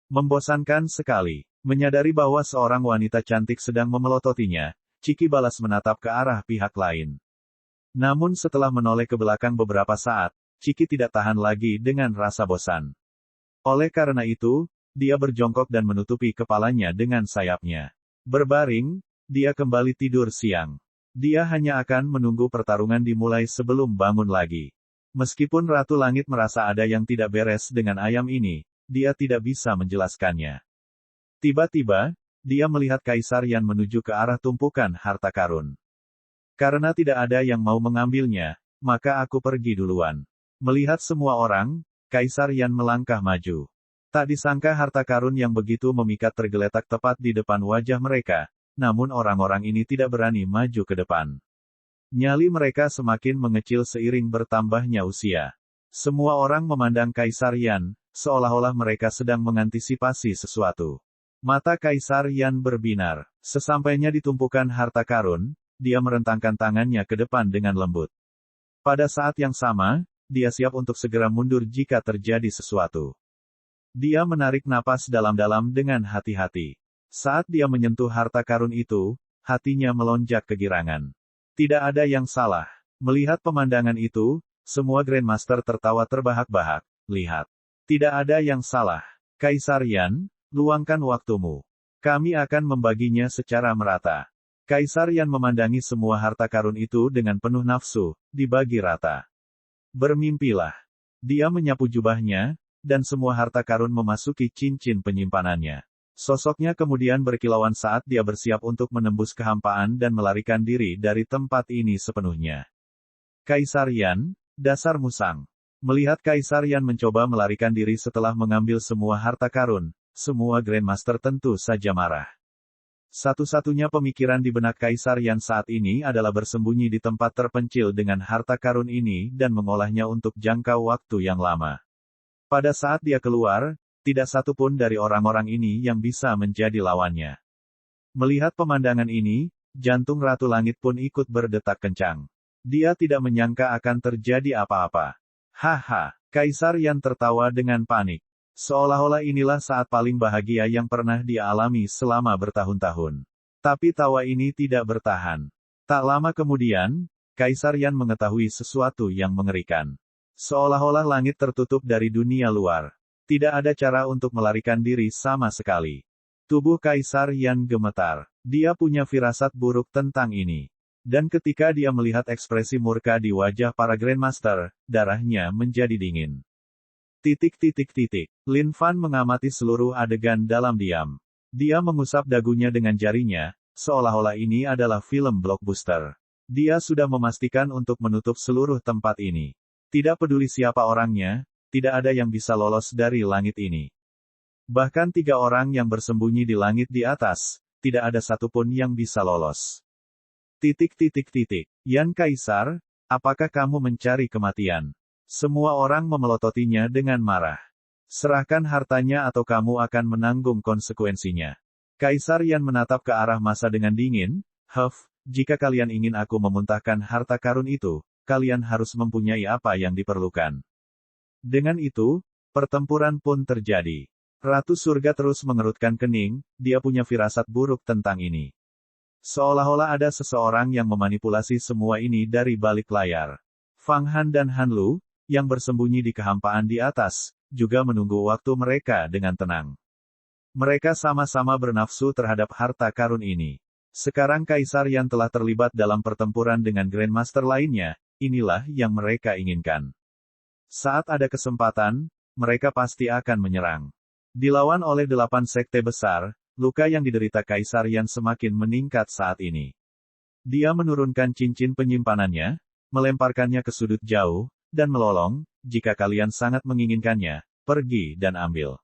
Membosankan sekali. Menyadari bahwa seorang wanita cantik sedang memelototinya, Ciki balas menatap ke arah pihak lain. Namun setelah menoleh ke belakang beberapa saat, Ciki tidak tahan lagi dengan rasa bosan. Oleh karena itu, dia berjongkok dan menutupi kepalanya dengan sayapnya. Berbaring, dia kembali tidur siang. Dia hanya akan menunggu pertarungan dimulai sebelum bangun lagi. Meskipun Ratu Langit merasa ada yang tidak beres dengan ayam ini, dia tidak bisa menjelaskannya. Tiba-tiba, dia melihat Kaisar Yan menuju ke arah tumpukan harta karun. Karena tidak ada yang mau mengambilnya, maka aku pergi duluan. Melihat semua orang, Kaisar Yan melangkah maju. Tak disangka harta karun yang begitu memikat tergeletak tepat di depan wajah mereka, namun orang-orang ini tidak berani maju ke depan. Nyali mereka semakin mengecil seiring bertambahnya usia. Semua orang memandang Kaisar Yan, seolah-olah mereka sedang mengantisipasi sesuatu. Mata Kaisar Yan berbinar. Sesampainya di tumpukan harta karun, dia merentangkan tangannya ke depan dengan lembut. Pada saat yang sama, dia siap untuk segera mundur jika terjadi sesuatu. Dia menarik napas dalam-dalam dengan hati-hati. Saat dia menyentuh harta karun itu, hatinya melonjak kegirangan. Tidak ada yang salah. Melihat pemandangan itu, semua Grandmaster tertawa terbahak-bahak. Lihat. Tidak ada yang salah. Kaisar Yan, luangkan waktumu. Kami akan membaginya secara merata. Kaisar Yan memandangi semua harta karun itu dengan penuh nafsu, dibagi rata. Bermimpilah. Dia menyapu jubahnya, dan semua harta karun memasuki cincin penyimpanannya. Sosoknya kemudian berkilauan saat dia bersiap untuk menembus kehampaan dan melarikan diri dari tempat ini sepenuhnya. Kaisar Yan, dasar musang. Melihat Kaisar Yan mencoba melarikan diri setelah mengambil semua harta karun, semua Grandmaster tentu saja marah. Satu-satunya pemikiran di benak Kaisar Yan saat ini adalah bersembunyi di tempat terpencil dengan harta karun ini dan mengolahnya untuk jangka waktu yang lama. Pada saat dia keluar, tidak satu pun dari orang-orang ini yang bisa menjadi lawannya. Melihat pemandangan ini, jantung Ratu Langit pun ikut berdetak kencang. Dia tidak menyangka akan terjadi apa-apa. Haha, Kaisar Yan tertawa dengan panik. Seolah-olah inilah saat paling bahagia yang pernah dia alami selama bertahun-tahun. Tapi tawa ini tidak bertahan. Tak lama kemudian, Kaisar Yan mengetahui sesuatu yang mengerikan. Seolah-olah langit tertutup dari dunia luar. Tidak ada cara untuk melarikan diri sama sekali. Tubuh Kaisar Yan gemetar. Dia punya firasat buruk tentang ini. Dan ketika dia melihat ekspresi murka di wajah para Grandmaster, darahnya menjadi dingin. Lin Fan mengamati seluruh adegan dalam diam. Dia mengusap dagunya dengan jarinya, seolah-olah ini adalah film blockbuster. Dia sudah memastikan untuk menutup seluruh tempat ini. Tidak peduli siapa orangnya, tidak ada yang bisa lolos dari langit ini. Bahkan 3 orang yang bersembunyi di langit di atas, tidak ada satupun yang bisa lolos. Yan Kaisar, apakah kamu mencari kematian? Semua orang memelototinya dengan marah. Serahkan hartanya atau kamu akan menanggung konsekuensinya. Kaisar Yan menatap ke arah masa dengan dingin, jika kalian ingin aku memuntahkan harta karun itu, kalian harus mempunyai apa yang diperlukan. Dengan itu, pertempuran pun terjadi. Ratu Surga terus mengerutkan kening, dia punya firasat buruk tentang ini. Seolah-olah ada seseorang yang memanipulasi semua ini dari balik layar. Fang Han dan Han Lu, yang bersembunyi di kehampaan di atas, juga menunggu waktu mereka dengan tenang. Mereka sama-sama bernafsu terhadap harta karun ini. Sekarang Kaisar Yan telah terlibat dalam pertempuran dengan Grandmaster lainnya, inilah yang mereka inginkan. Saat ada kesempatan, mereka pasti akan menyerang. Dilawan oleh 8 sekte besar, luka yang diderita Kaisar Yan semakin meningkat saat ini. Dia menurunkan cincin penyimpanannya, melemparkannya ke sudut jauh, dan melolong, jika kalian sangat menginginkannya, pergi dan ambil.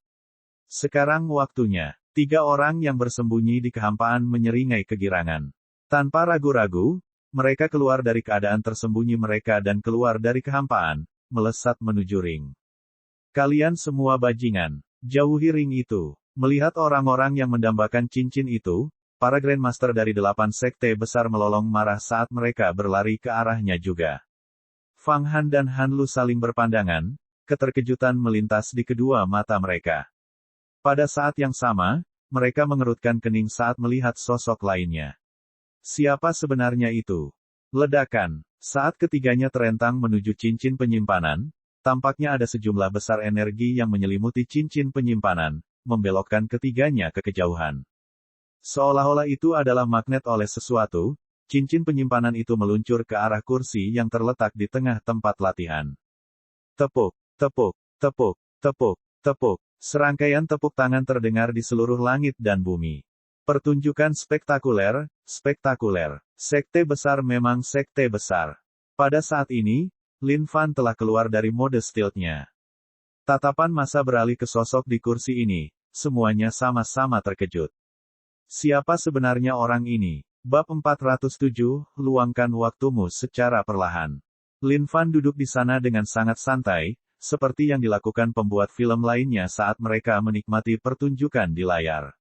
Sekarang waktunya. 3 orang yang bersembunyi di kehampaan menyeringai kegirangan. Tanpa ragu-ragu, mereka keluar dari keadaan tersembunyi mereka dan keluar dari kehampaan, melesat menuju ring. Kalian semua bajingan. Jauhi ring itu. Melihat orang-orang yang mendambakan cincin itu, para Grandmaster dari 8 sekte besar melolong marah saat mereka berlari ke arahnya juga. Fang Han dan Han Lu saling berpandangan, keterkejutan melintas di kedua mata mereka. Pada saat yang sama, mereka mengerutkan kening saat melihat sosok lainnya. Siapa sebenarnya itu? Ledakan. Saat ketiganya terentang menuju cincin penyimpanan, tampaknya ada sejumlah besar energi yang menyelimuti cincin penyimpanan, membelokkan ketiganya ke kejauhan. Seolah-olah itu adalah magnet oleh sesuatu, cincin penyimpanan itu meluncur ke arah kursi yang terletak di tengah tempat latihan. Tepuk, tepuk, tepuk, tepuk, tepuk. Serangkaian tepuk tangan terdengar di seluruh langit dan bumi. Pertunjukan spektakuler, spektakuler. Sekte besar memang sekte besar. Pada saat ini, Lin Fan telah keluar dari mode stealth-nya. Tatapan masa beralih ke sosok di kursi ini, semuanya sama-sama terkejut. Siapa sebenarnya orang ini? Bab 407, luangkan waktumu secara perlahan. Lin Fan duduk di sana dengan sangat santai, seperti yang dilakukan pembuat film lainnya saat mereka menikmati pertunjukan di layar.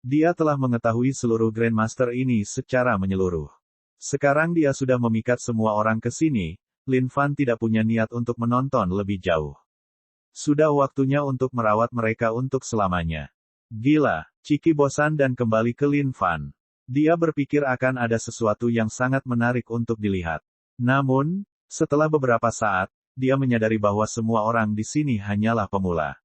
Dia telah mengetahui seluruh Grandmaster ini secara menyeluruh. Sekarang dia sudah memikat semua orang ke sini, Lin Fan tidak punya niat untuk menonton lebih jauh. Sudah waktunya untuk merawat mereka untuk selamanya. Gila, Ciki bosan dan kembali ke Lin Fan. Dia berpikir akan ada sesuatu yang sangat menarik untuk dilihat. Namun, setelah beberapa saat, dia menyadari bahwa semua orang di sini hanyalah pemula.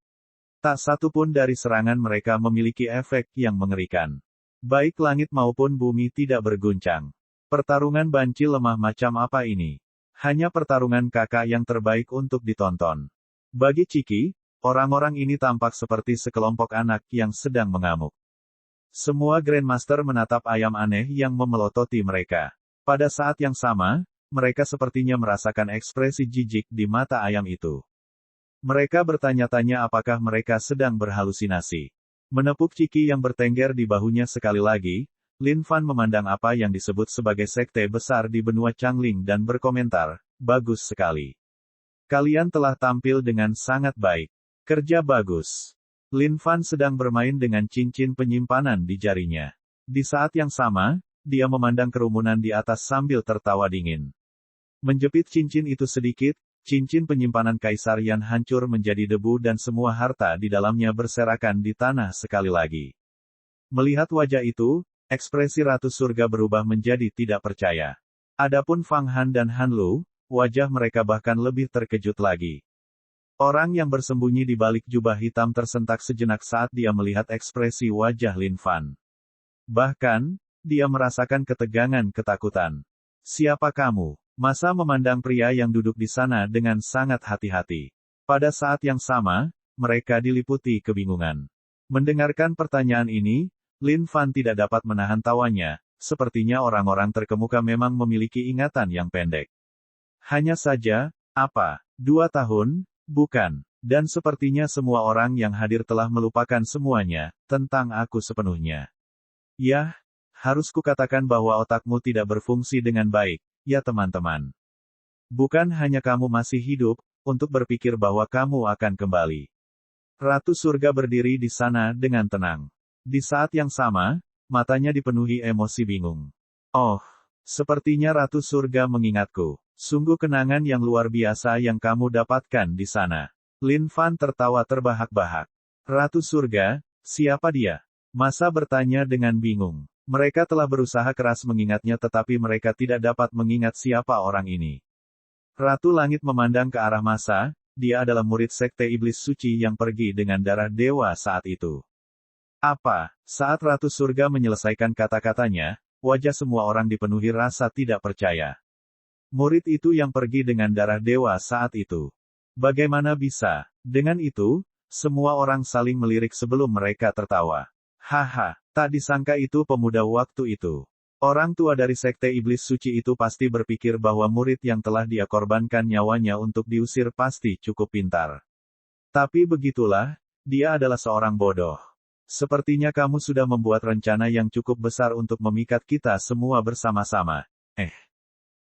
Tak satu pun dari serangan mereka memiliki efek yang mengerikan. Baik langit maupun bumi tidak berguncang. Pertarungan banci lemah macam apa ini? Hanya pertarungan kakak yang terbaik untuk ditonton. Bagi Ciki, orang-orang ini tampak seperti sekelompok anak yang sedang mengamuk. Semua Grandmaster menatap ayam aneh yang memelototi mereka. Pada saat yang sama, mereka sepertinya merasakan ekspresi jijik di mata ayam itu. Mereka bertanya-tanya apakah mereka sedang berhalusinasi. Menepuk Ciki yang bertengger di bahunya sekali lagi, Lin Fan memandang apa yang disebut sebagai sekte besar di benua Changling dan berkomentar, bagus sekali. Kalian telah tampil dengan sangat baik. Kerja bagus. Lin Fan sedang bermain dengan cincin penyimpanan di jarinya. Di saat yang sama, dia memandang kerumunan di atas sambil tertawa dingin. Menjepit cincin itu sedikit, cincin penyimpanan Kaisar Yan hancur menjadi debu dan semua harta di dalamnya berserakan di tanah sekali lagi. Melihat wajah itu, ekspresi Ratu Surga berubah menjadi tidak percaya. Adapun Fang Han dan Han Lu, wajah mereka bahkan lebih terkejut lagi. Orang yang bersembunyi di balik jubah hitam tersentak sejenak saat dia melihat ekspresi wajah Lin Fan. Bahkan, dia merasakan ketegangan ketakutan. Siapa kamu? Masa memandang pria yang duduk di sana dengan sangat hati-hati. Pada saat yang sama, mereka diliputi kebingungan. Mendengarkan pertanyaan ini, Lin Fan tidak dapat menahan tawanya, sepertinya orang-orang terkemuka memang memiliki ingatan yang pendek. Hanya saja, apa? 2 tahun? Bukan. Dan sepertinya semua orang yang hadir telah melupakan semuanya, tentang aku sepenuhnya. Yah, harus kukatakan bahwa otakmu tidak berfungsi dengan baik, ya teman-teman. Bukan hanya kamu masih hidup, untuk berpikir bahwa kamu akan kembali. Ratu Surga berdiri di sana dengan tenang. Di saat yang sama, matanya dipenuhi emosi bingung. Oh, sepertinya Ratu Surga mengingatku. Sungguh kenangan yang luar biasa yang kamu dapatkan di sana. Lin Fan tertawa terbahak-bahak. Ratu Surga, siapa dia? Masa bertanya dengan bingung. Mereka telah berusaha keras mengingatnya tetapi mereka tidak dapat mengingat siapa orang ini. Ratu Langit memandang ke arah Masa, dia adalah murid Sekte Iblis Suci yang pergi dengan darah dewa saat itu. Apa? Saat Ratu Surga menyelesaikan kata-katanya, wajah semua orang dipenuhi rasa tidak percaya. Murid itu yang pergi dengan darah dewa saat itu. Bagaimana bisa? Dengan itu, semua orang saling melirik sebelum mereka tertawa. Haha, tak disangka itu pemuda waktu itu. Orang tua dari Sekte Iblis Suci itu pasti berpikir bahwa murid yang telah dia korbankan nyawanya untuk diusir pasti cukup pintar. Tapi begitulah, dia adalah seorang bodoh. Sepertinya kamu sudah membuat rencana yang cukup besar untuk memikat kita semua bersama-sama.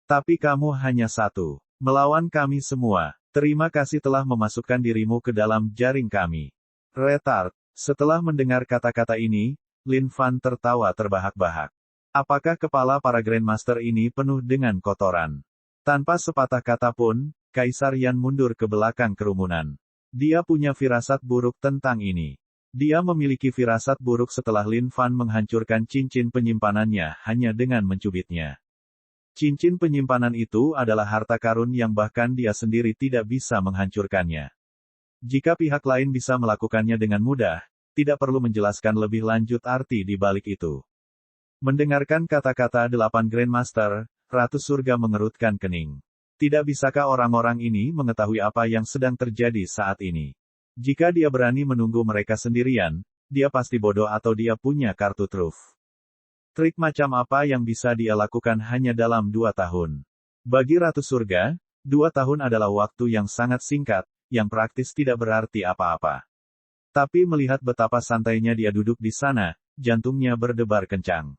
Tapi kamu hanya satu. Melawan kami semua. Terima kasih telah memasukkan dirimu ke dalam jaring kami. Retard. Setelah mendengar kata-kata ini, Lin Fan tertawa terbahak-bahak. Apakah kepala para Grandmaster ini penuh dengan kotoran? Tanpa sepatah kata pun, Kaisar Yan mundur ke belakang kerumunan. Dia punya firasat buruk tentang ini. Dia memiliki firasat buruk setelah Lin Fan menghancurkan cincin penyimpanannya hanya dengan mencubitnya. Cincin penyimpanan itu adalah harta karun yang bahkan dia sendiri tidak bisa menghancurkannya. Jika pihak lain bisa melakukannya dengan mudah, tidak perlu menjelaskan lebih lanjut arti di balik itu. Mendengarkan kata-kata 8 Grandmaster, Ratu Surga mengerutkan kening. Tidak bisakah orang-orang ini mengetahui apa yang sedang terjadi saat ini? Jika dia berani menunggu mereka sendirian, dia pasti bodoh atau dia punya kartu truf. Trik macam apa yang bisa dia lakukan hanya dalam 2 tahun? Bagi Ratu Surga, 2 tahun adalah waktu yang sangat singkat, yang praktis tidak berarti apa-apa. Tapi melihat betapa santainya dia duduk di sana, jantungnya berdebar kencang.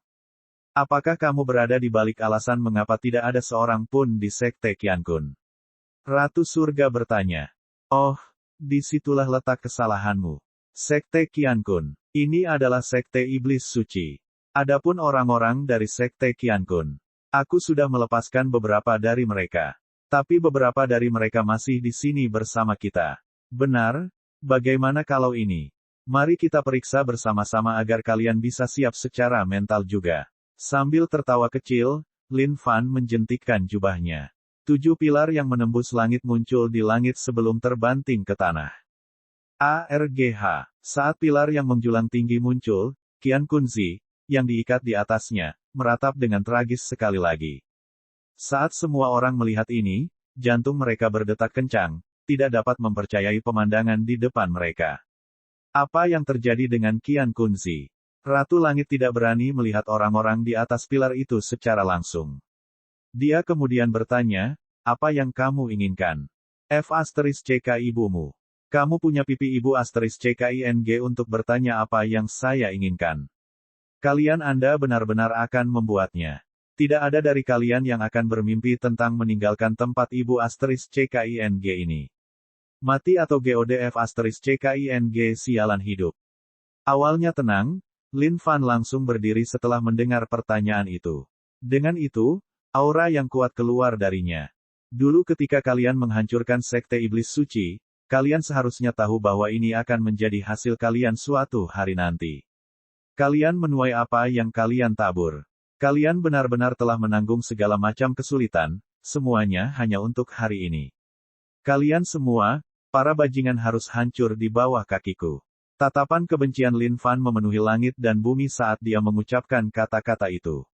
Apakah kamu berada di balik alasan mengapa tidak ada seorang pun di Sekte Qiankun? Ratu Surga bertanya. Oh, disitulah letak kesalahanmu. Sekte Qiankun. Ini adalah Sekte Iblis Suci. Adapun orang-orang dari Sekte Qiankun. Aku sudah melepaskan beberapa dari mereka. Tapi beberapa dari mereka masih di sini bersama kita. Benar? Bagaimana kalau ini? Mari kita periksa bersama-sama agar kalian bisa siap secara mental juga. Sambil tertawa kecil, Lin Fan menjentikkan jubahnya. 7 pilar yang menembus langit muncul di langit sebelum terbanting ke tanah. ARGH. Saat pilar yang menjulang tinggi muncul, Qiankun Zi, yang diikat di atasnya, meratap dengan tragis sekali lagi. Saat semua orang melihat ini, jantung mereka berdetak kencang, tidak dapat mempercayai pemandangan di depan mereka. Apa yang terjadi dengan Qiankun Zi? Ratu Langit tidak berani melihat orang-orang di atas pilar itu secara langsung. Dia kemudian bertanya, apa yang kamu inginkan? F*CK ibumu. Kamu punya pipi ibu *CKING untuk bertanya apa yang saya inginkan. Kalian Anda benar-benar akan membuatnya. Tidak ada dari kalian yang akan bermimpi tentang meninggalkan tempat ibu *CKING ini. Mati atau GODF *CKING sialan hidup. Awalnya tenang, Lin Fan langsung berdiri setelah mendengar pertanyaan itu. Dengan itu, aura yang kuat keluar darinya. Dulu ketika kalian menghancurkan Sekte Iblis Suci, kalian seharusnya tahu bahwa ini akan menjadi hasil kalian suatu hari nanti. Kalian menuai apa yang kalian tabur. Kalian benar-benar telah menanggung segala macam kesulitan, semuanya hanya untuk hari ini. Kalian semua, para bajingan harus hancur di bawah kakiku. Tatapan kebencian Lin Fan memenuhi langit dan bumi saat dia mengucapkan kata-kata itu.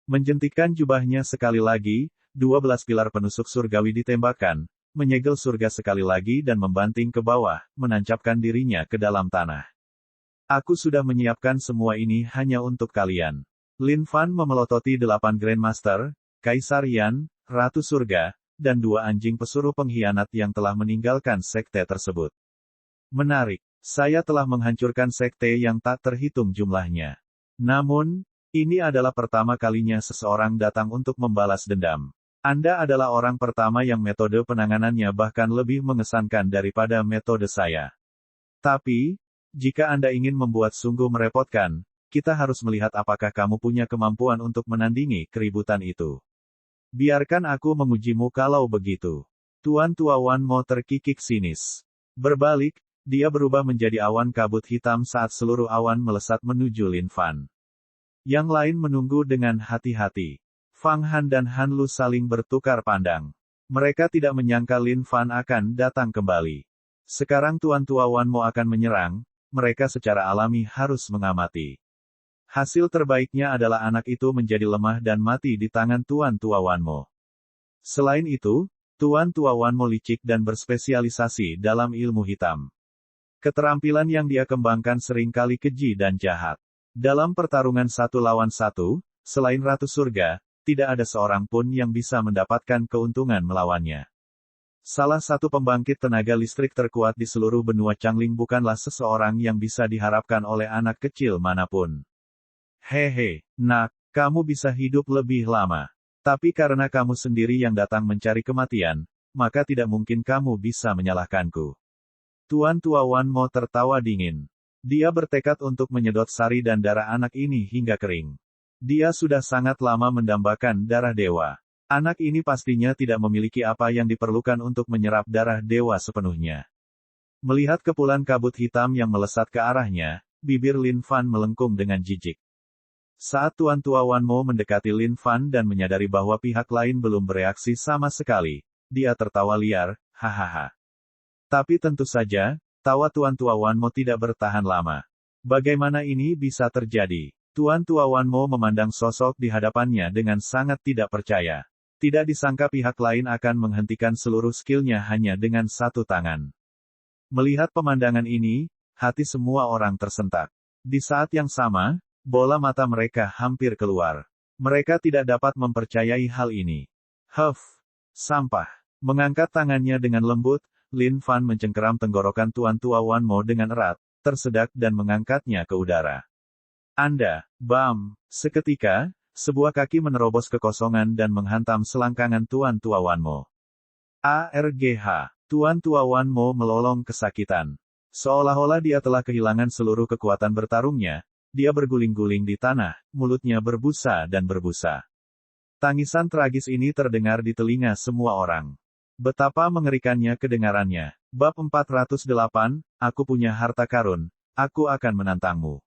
Menjentikkan jubahnya sekali lagi, 12 pilar penusuk surgawi ditembakkan, menyegel surga sekali lagi dan membanting ke bawah, menancapkan dirinya ke dalam tanah. Aku sudah menyiapkan semua ini hanya untuk kalian. Lin Fan memelototi 8 Grandmaster, Kaisar Yan, Ratu Surga, dan 2 anjing pesuruh pengkhianat yang telah meninggalkan sekte tersebut. Menarik, saya telah menghancurkan sekte yang tak terhitung jumlahnya. Namun, ini adalah pertama kalinya seseorang datang untuk membalas dendam. Anda adalah orang pertama yang metode penanganannya bahkan lebih mengesankan daripada metode saya. Tapi, jika Anda ingin membuat sungguh merepotkan, kita harus melihat apakah kamu punya kemampuan untuk menandingi keributan itu. Biarkan aku mengujimu kalau begitu. Tuan Tua Wan Mo terkikik sinis. Berbalik, dia berubah menjadi awan kabut hitam saat seluruh awan melesat menuju Lin Fan. Yang lain menunggu dengan hati-hati. Fang Han dan Han Lu saling bertukar pandang. Mereka tidak menyangka Lin Fan akan datang kembali. Sekarang Tuan Tua Wan Mo akan menyerang, mereka secara alami harus mengamati. Hasil terbaiknya adalah anak itu menjadi lemah dan mati di tangan Tuan Tua Wan Mo. Selain itu, Tuan Tua Wan Mo licik dan berspesialisasi dalam ilmu hitam. Keterampilan yang dia kembangkan seringkali keji dan jahat. Dalam pertarungan 1 lawan 1, selain Ratu Surga, tidak ada seorang pun yang bisa mendapatkan keuntungan melawannya. Salah satu pembangkit tenaga listrik terkuat di seluruh benua Changling bukanlah seseorang yang bisa diharapkan oleh anak kecil manapun. Hehe, nak, kamu bisa hidup lebih lama. Tapi karena kamu sendiri yang datang mencari kematian, maka tidak mungkin kamu bisa menyalahkanku. Tuan Tua Wan Mo tertawa dingin. Dia bertekad untuk menyedot sari dan darah anak ini hingga kering. Dia sudah sangat lama mendambakan darah dewa. Anak ini pastinya tidak memiliki apa yang diperlukan untuk menyerap darah dewa sepenuhnya. Melihat kepulan kabut hitam yang melesat ke arahnya, bibir Lin Fan melengkung dengan jijik. Saat Tuan Tua Wan Mo mendekati Lin Fan dan menyadari bahwa pihak lain belum bereaksi sama sekali, dia tertawa liar, hahaha. Tapi tentu saja, tawa Tuan Tua Wan Mo tidak bertahan lama. Bagaimana ini bisa terjadi? Tuan Tua Wan Mo memandang sosok di hadapannya dengan sangat tidak percaya. Tidak disangka pihak lain akan menghentikan seluruh skillnya hanya dengan 1 tangan. Melihat pemandangan ini, hati semua orang tersentak. Di saat yang sama, bola mata mereka hampir keluar. Mereka tidak dapat mempercayai hal ini. Huff, sampah. Mengangkat tangannya dengan lembut, Lin Fan mencengkeram tenggorokan Tuan Tua Wan Mo dengan erat, tersedak dan mengangkatnya ke udara. Anda, bam, seketika, sebuah kaki menerobos kekosongan dan menghantam selangkangan Tuan Tua Wan Mo. ARGH, Tuan Tua Wan Mo melolong kesakitan. Seolah-olah dia telah kehilangan seluruh kekuatan bertarungnya, dia berguling-guling di tanah, mulutnya berbusa dan berbusa. Tangisan tragis ini terdengar di telinga semua orang. Betapa mengerikannya kedengarannya. Bab 408, Aku punya harta karun, aku akan menantangmu.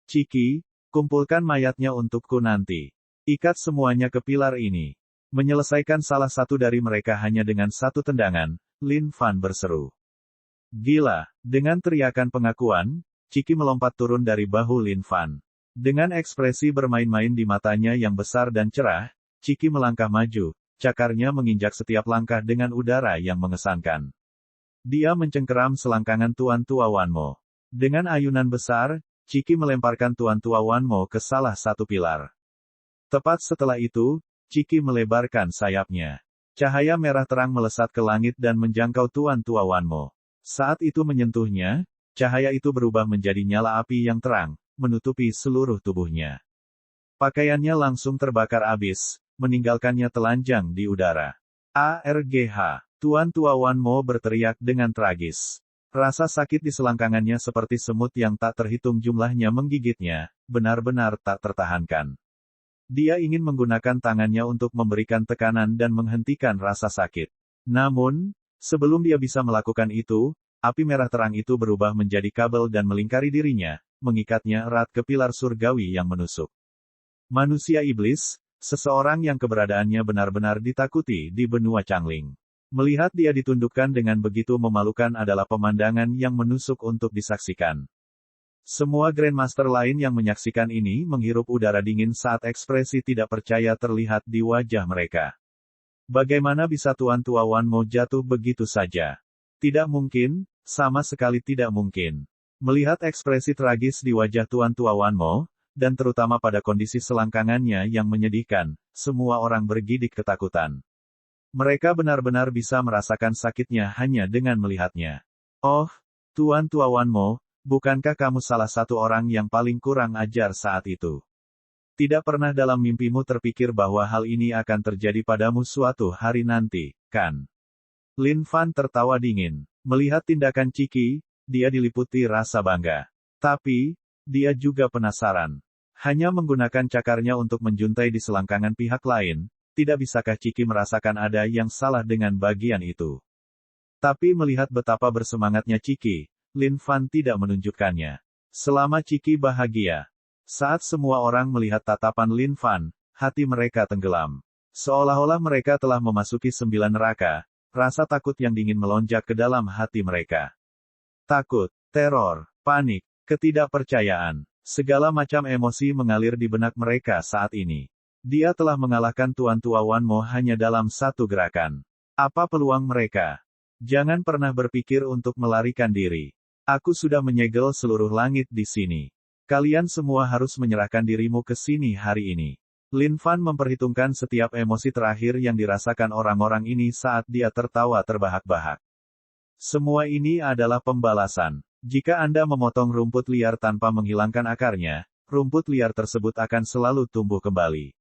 Ciki, kumpulkan mayatnya untukku nanti. Ikat semuanya ke pilar ini. Menyelesaikan salah satu dari mereka hanya dengan 1 tendangan, Lin Fan berseru. Gila, dengan teriakan pengakuan, Ciki melompat turun dari bahu Lin Fan. Dengan ekspresi bermain-main di matanya yang besar dan cerah, Ciki melangkah maju, cakarnya menginjak setiap langkah dengan udara yang mengesankan. Dia mencengkeram selangkangan Tuan Tua Wan Mo. Dengan ayunan besar, Ciki melemparkan Tuan Tua Wan Mo ke salah satu pilar. Tepat setelah itu, Ciki melebarkan sayapnya. Cahaya merah terang melesat ke langit dan menjangkau Tuan Tua Wan Mo. Saat itu menyentuhnya, cahaya itu berubah menjadi nyala api yang terang, menutupi seluruh tubuhnya. Pakaiannya langsung terbakar abis, meninggalkannya telanjang di udara. ARGH. Tuan Tua Wan Mo berteriak dengan tragis. Rasa sakit di selangkangannya seperti semut yang tak terhitung jumlahnya menggigitnya, benar-benar tak tertahankan. Dia ingin menggunakan tangannya untuk memberikan tekanan dan menghentikan rasa sakit. Namun, sebelum dia bisa melakukan itu, api merah terang itu berubah menjadi kabel dan melingkari dirinya, mengikatnya erat ke pilar surgawi yang menusuk. Manusia iblis, seseorang yang keberadaannya benar-benar ditakuti di benua Changling. Melihat dia ditundukkan dengan begitu memalukan adalah pemandangan yang menusuk untuk disaksikan. Semua Grandmaster lain yang menyaksikan ini menghirup udara dingin saat ekspresi tidak percaya terlihat di wajah mereka. Bagaimana bisa Tuan Tua Wan Mo jatuh begitu saja? Tidak mungkin, sama sekali tidak mungkin. Melihat ekspresi tragis di wajah Tuan Tua Wan Mo, dan terutama pada kondisi selangkangannya yang menyedihkan, semua orang bergidik ketakutan. Mereka benar-benar bisa merasakan sakitnya hanya dengan melihatnya. Oh, Tuan Tua Wan Mo, bukankah kamu salah satu orang yang paling kurang ajar saat itu? Tidak pernah dalam mimpimu terpikir bahwa hal ini akan terjadi padamu suatu hari nanti, kan? Lin Fan tertawa dingin. Melihat tindakan Ciki, dia diliputi rasa bangga. Tapi, dia juga penasaran. Hanya menggunakan cakarnya untuk menjuntai di selangkangan pihak lain, tidak bisakah Ciki merasakan ada yang salah dengan bagian itu? Tapi melihat betapa bersemangatnya Ciki, Lin Fan tidak menunjukkannya. Selama Ciki bahagia. Saat semua orang melihat tatapan Lin Fan, hati mereka tenggelam. Seolah-olah mereka telah memasuki 9 neraka, rasa takut yang dingin melonjak ke dalam hati mereka. Takut, teror, panik, ketidakpercayaan, segala macam emosi mengalir di benak mereka saat ini. Dia telah mengalahkan Tuan Tua Wan Mo hanya dalam satu gerakan. Apa peluang mereka? Jangan pernah berpikir untuk melarikan diri. Aku sudah menyegel seluruh langit di sini. Kalian semua harus menyerahkan dirimu ke sini hari ini. Lin Fan memperhitungkan setiap emosi terakhir yang dirasakan orang-orang ini saat dia tertawa terbahak-bahak. Semua ini adalah pembalasan. Jika Anda memotong rumput liar tanpa menghilangkan akarnya, rumput liar tersebut akan selalu tumbuh kembali.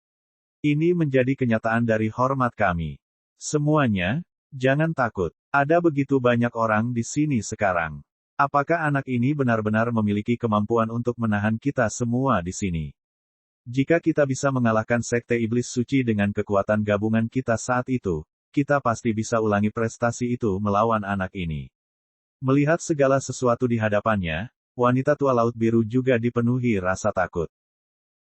Ini menjadi kenyataan dari hormat kami. Semuanya, jangan takut. Ada begitu banyak orang di sini sekarang. Apakah anak ini benar-benar memiliki kemampuan untuk menahan kita semua di sini? Jika kita bisa mengalahkan Sekte Iblis Suci dengan kekuatan gabungan kita saat itu, kita pasti bisa ulangi prestasi itu melawan anak ini. Melihat segala sesuatu di hadapannya, wanita tua Laut Biru juga dipenuhi rasa takut.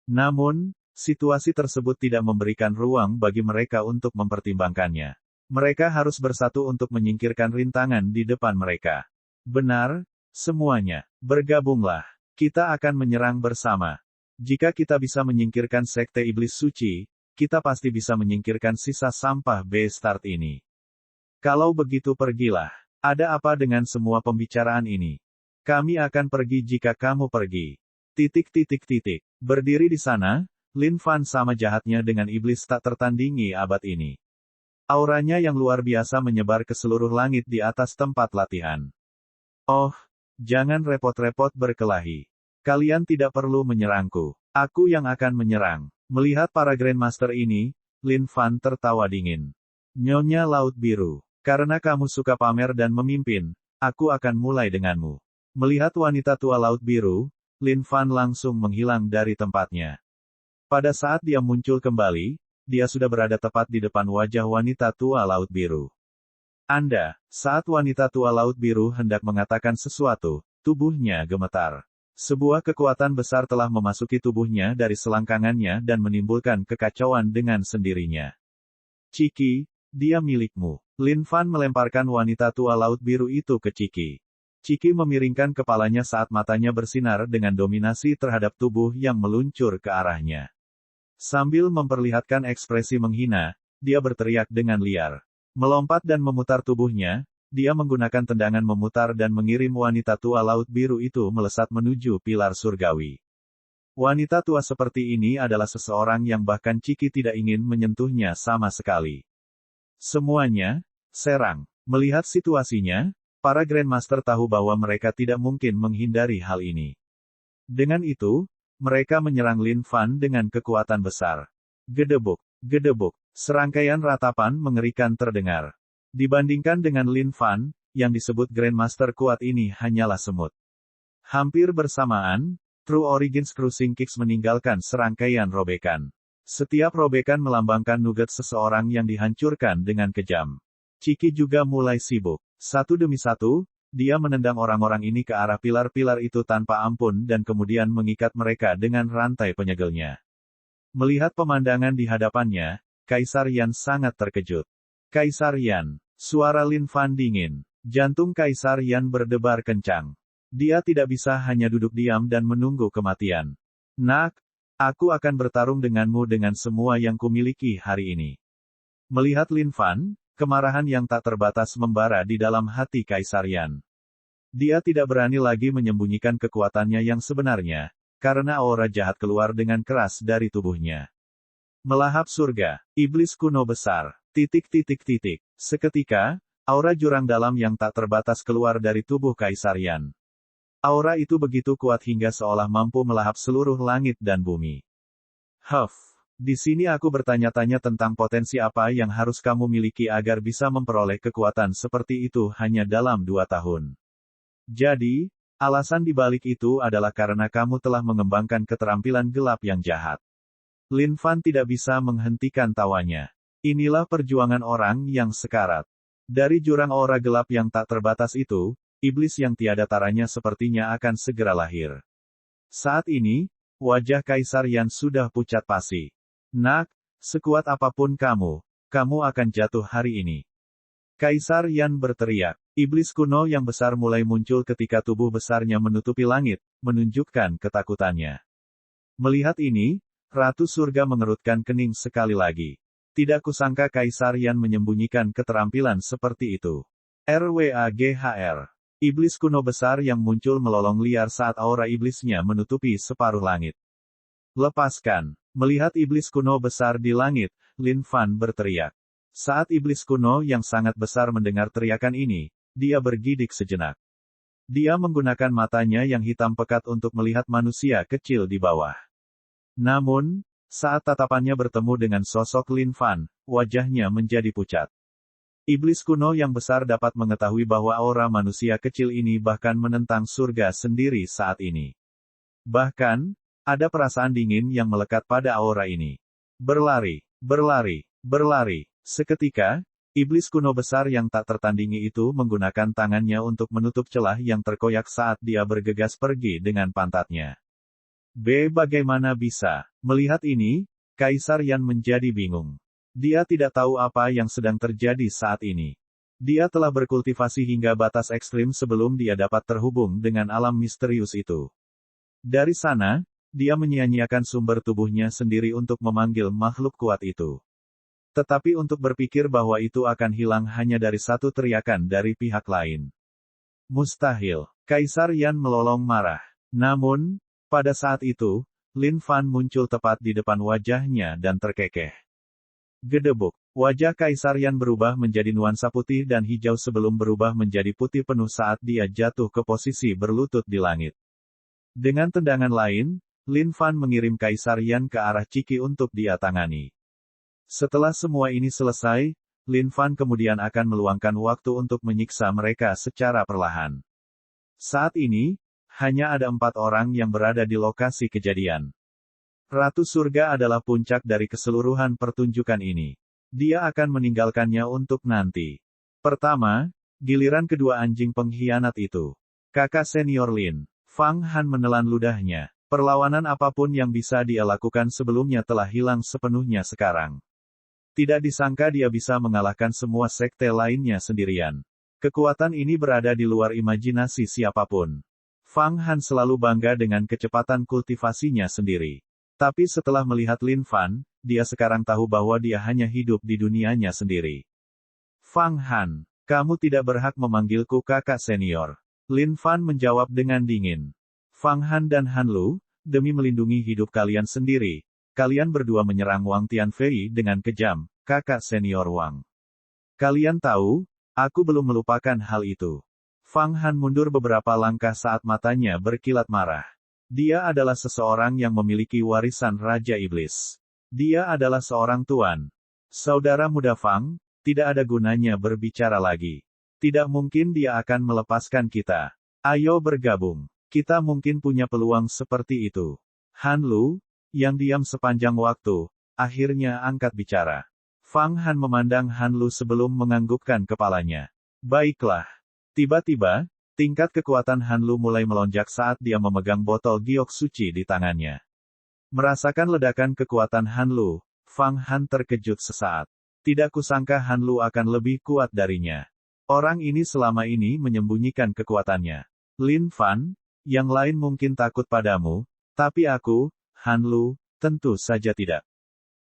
Namun, situasi tersebut tidak memberikan ruang bagi mereka untuk mempertimbangkannya. Mereka harus bersatu untuk menyingkirkan rintangan di depan mereka. Benar, semuanya, bergabunglah. Kita akan menyerang bersama. Jika kita bisa menyingkirkan Sekte Iblis Suci, kita pasti bisa menyingkirkan sisa sampah Beastars ini. Kalau begitu pergilah. Ada apa dengan semua pembicaraan ini? Kami akan pergi jika kamu pergi. Berdiri di sana, Lin Fan sama jahatnya dengan iblis tak tertandingi abad ini. Auranya yang luar biasa menyebar ke seluruh langit di atas tempat latihan. Oh, jangan repot-repot berkelahi. Kalian tidak perlu menyerangku. Aku yang akan menyerang. Melihat para Grandmaster ini, Lin Fan tertawa dingin. Nyonya Laut Biru, karena kamu suka pamer dan memimpin, aku akan mulai denganmu. Melihat wanita tua Laut Biru, Lin Fan langsung menghilang dari tempatnya. Pada saat dia muncul kembali, dia sudah berada tepat di depan wajah wanita tua Laut Biru. Saat wanita tua Laut Biru hendak mengatakan sesuatu, tubuhnya gemetar. Sebuah kekuatan besar telah memasuki tubuhnya dari selangkangannya dan menimbulkan kekacauan dengan sendirinya. Ciki, dia milikmu. Lin Fan melemparkan wanita tua Laut Biru itu ke Ciki. Ciki memiringkan kepalanya saat matanya bersinar dengan dominasi terhadap tubuh yang meluncur ke arahnya. Sambil memperlihatkan ekspresi menghina, dia berteriak dengan liar. Melompat dan memutar tubuhnya, dia menggunakan tendangan memutar dan mengirim wanita tua Laut Biru itu melesat menuju pilar surgawi. Wanita tua seperti ini adalah seseorang yang bahkan Ciki tidak ingin menyentuhnya sama sekali. Semuanya, serang. Melihat situasinya, para Grandmaster tahu bahwa mereka tidak mungkin menghindari hal ini. Dengan itu, mereka menyerang Lin Fan dengan kekuatan besar. Gedebuk, gedebuk, serangkaian ratapan mengerikan terdengar. Dibandingkan dengan Lin Fan, yang disebut Grandmaster kuat ini hanyalah semut. Hampir bersamaan, True Origins Crushing Kicks meninggalkan serangkaian robekan. Setiap robekan melambangkan nugget seseorang yang dihancurkan dengan kejam. Chiki juga mulai sibuk. Satu demi satu, dia menendang orang-orang ini ke arah pilar-pilar itu tanpa ampun dan kemudian mengikat mereka dengan rantai penyegelnya. Melihat pemandangan di hadapannya, Kaisar Yan sangat terkejut. Kaisar Yan, suara Lin Fan dingin. Jantung Kaisar Yan berdebar kencang. Dia tidak bisa hanya duduk diam dan menunggu kematian. Nak, aku akan bertarung denganmu dengan semua yang kumiliki hari ini. Melihat Lin Fan, kemarahan yang tak terbatas membara di dalam hati Kaisar Yan. Dia tidak berani lagi menyembunyikan kekuatannya yang sebenarnya, karena aura jahat keluar dengan keras dari tubuhnya. Melahap surga, iblis kuno besar, ... Seketika, aura jurang dalam yang tak terbatas keluar dari tubuh Kaisar Yan. Aura itu begitu kuat hingga seolah mampu melahap seluruh langit dan bumi. Di sini aku bertanya-tanya tentang potensi apa yang harus kamu miliki agar bisa memperoleh kekuatan seperti itu hanya dalam 2 tahun. Jadi, alasan dibalik itu adalah karena kamu telah mengembangkan keterampilan gelap yang jahat. Lin Fan tidak bisa menghentikan tawanya. Inilah perjuangan orang yang sekarat. Dari jurang aura gelap yang tak terbatas itu, iblis yang tiada taranya sepertinya akan segera lahir. Saat ini, wajah Kaisar Yan sudah pucat pasi. Nak, sekuat apapun kamu akan jatuh hari ini. Kaisar Yan berteriak. Iblis kuno yang besar mulai muncul ketika tubuh besarnya menutupi langit, menunjukkan ketakutannya. Melihat ini, Ratu Surga mengerutkan kening sekali lagi. Tidak kusangka Kaisar Yan menyembunyikan keterampilan seperti itu. RWAGHR. Iblis kuno besar yang muncul melolong liar saat aura iblisnya menutupi separuh langit. Lepaskan. Melihat iblis kuno besar di langit, Lin Fan berteriak. Saat iblis kuno yang sangat besar mendengar teriakan ini, dia bergidik sejenak. Dia menggunakan matanya yang hitam pekat untuk melihat manusia kecil di bawah. Namun, saat tatapannya bertemu dengan sosok Lin Fan, wajahnya menjadi pucat. Iblis kuno yang besar dapat mengetahui bahwa aura manusia kecil ini bahkan menentang surga sendiri saat ini. Bahkan, ada perasaan dingin yang melekat pada aura ini. Berlari, berlari, berlari. Seketika, iblis kuno besar yang tak tertandingi itu menggunakan tangannya untuk menutup celah yang terkoyak saat dia bergegas pergi dengan pantatnya. Bagaimana bisa? Melihat ini, Kaisar Yan menjadi bingung. Dia tidak tahu apa yang sedang terjadi saat ini. Dia telah berkultivasi hingga batas ekstrim sebelum dia dapat terhubung dengan alam misterius itu. Dari sana, dia menyia-nyiakan sumber tubuhnya sendiri untuk memanggil makhluk kuat itu. Tetapi untuk berpikir bahwa itu akan hilang hanya dari satu teriakan dari pihak lain. Mustahil. Kaisar Yan melolong marah. Namun, pada saat itu, Lin Fan muncul tepat di depan wajahnya dan terkekeh. Gedebuk. Wajah Kaisar Yan berubah menjadi nuansa putih dan hijau sebelum berubah menjadi putih penuh saat dia jatuh ke posisi berlutut di langit. Dengan tendangan lain, Lin Fan mengirim Kaisar Yan ke arah Chiki untuk dia tangani. Setelah semua ini selesai, Lin Fan kemudian akan meluangkan waktu untuk menyiksa mereka secara perlahan. Saat ini, hanya ada 4 orang yang berada di lokasi kejadian. Ratu Surga adalah puncak dari keseluruhan pertunjukan ini. Dia akan meninggalkannya untuk nanti. Pertama, giliran kedua anjing pengkhianat itu. Kakak senior Lin, Fang Han menelan ludahnya. Perlawanan apapun yang bisa dia lakukan sebelumnya telah hilang sepenuhnya sekarang. Tidak disangka dia bisa mengalahkan semua sekte lainnya sendirian. Kekuatan ini berada di luar imajinasi siapapun. Fang Han selalu bangga dengan kecepatan kultivasinya sendiri. Tapi setelah melihat Lin Fan, dia sekarang tahu bahwa dia hanya hidup di dunianya sendiri. Fang Han, kamu tidak berhak memanggilku kakak senior. Lin Fan menjawab dengan dingin. Fang Han dan Han Lu, demi melindungi hidup kalian sendiri, kalian berdua menyerang Wang Tianfei dengan kejam, kakak senior Wang. Kalian tahu, aku belum melupakan hal itu. Fang Han mundur beberapa langkah saat matanya berkilat marah. Dia adalah seseorang yang memiliki warisan Raja Iblis. Dia adalah seorang tuan. Saudara muda Fang, tidak ada gunanya berbicara lagi. Tidak mungkin dia akan melepaskan kita. Ayo bergabung. Kita mungkin punya peluang seperti itu. Han Lu, yang diam sepanjang waktu, akhirnya angkat bicara. Fang Han memandang Han Lu sebelum menganggukkan kepalanya. Baiklah. Tiba-tiba, tingkat kekuatan Han Lu mulai melonjak saat dia memegang botol giok suci di tangannya. Merasakan ledakan kekuatan Han Lu, Fang Han terkejut sesaat. Tidak kusangka Han Lu akan lebih kuat darinya. Orang ini selama ini menyembunyikan kekuatannya. Lin Fan, yang lain mungkin takut padamu, tapi aku, Han Lu, tentu saja tidak.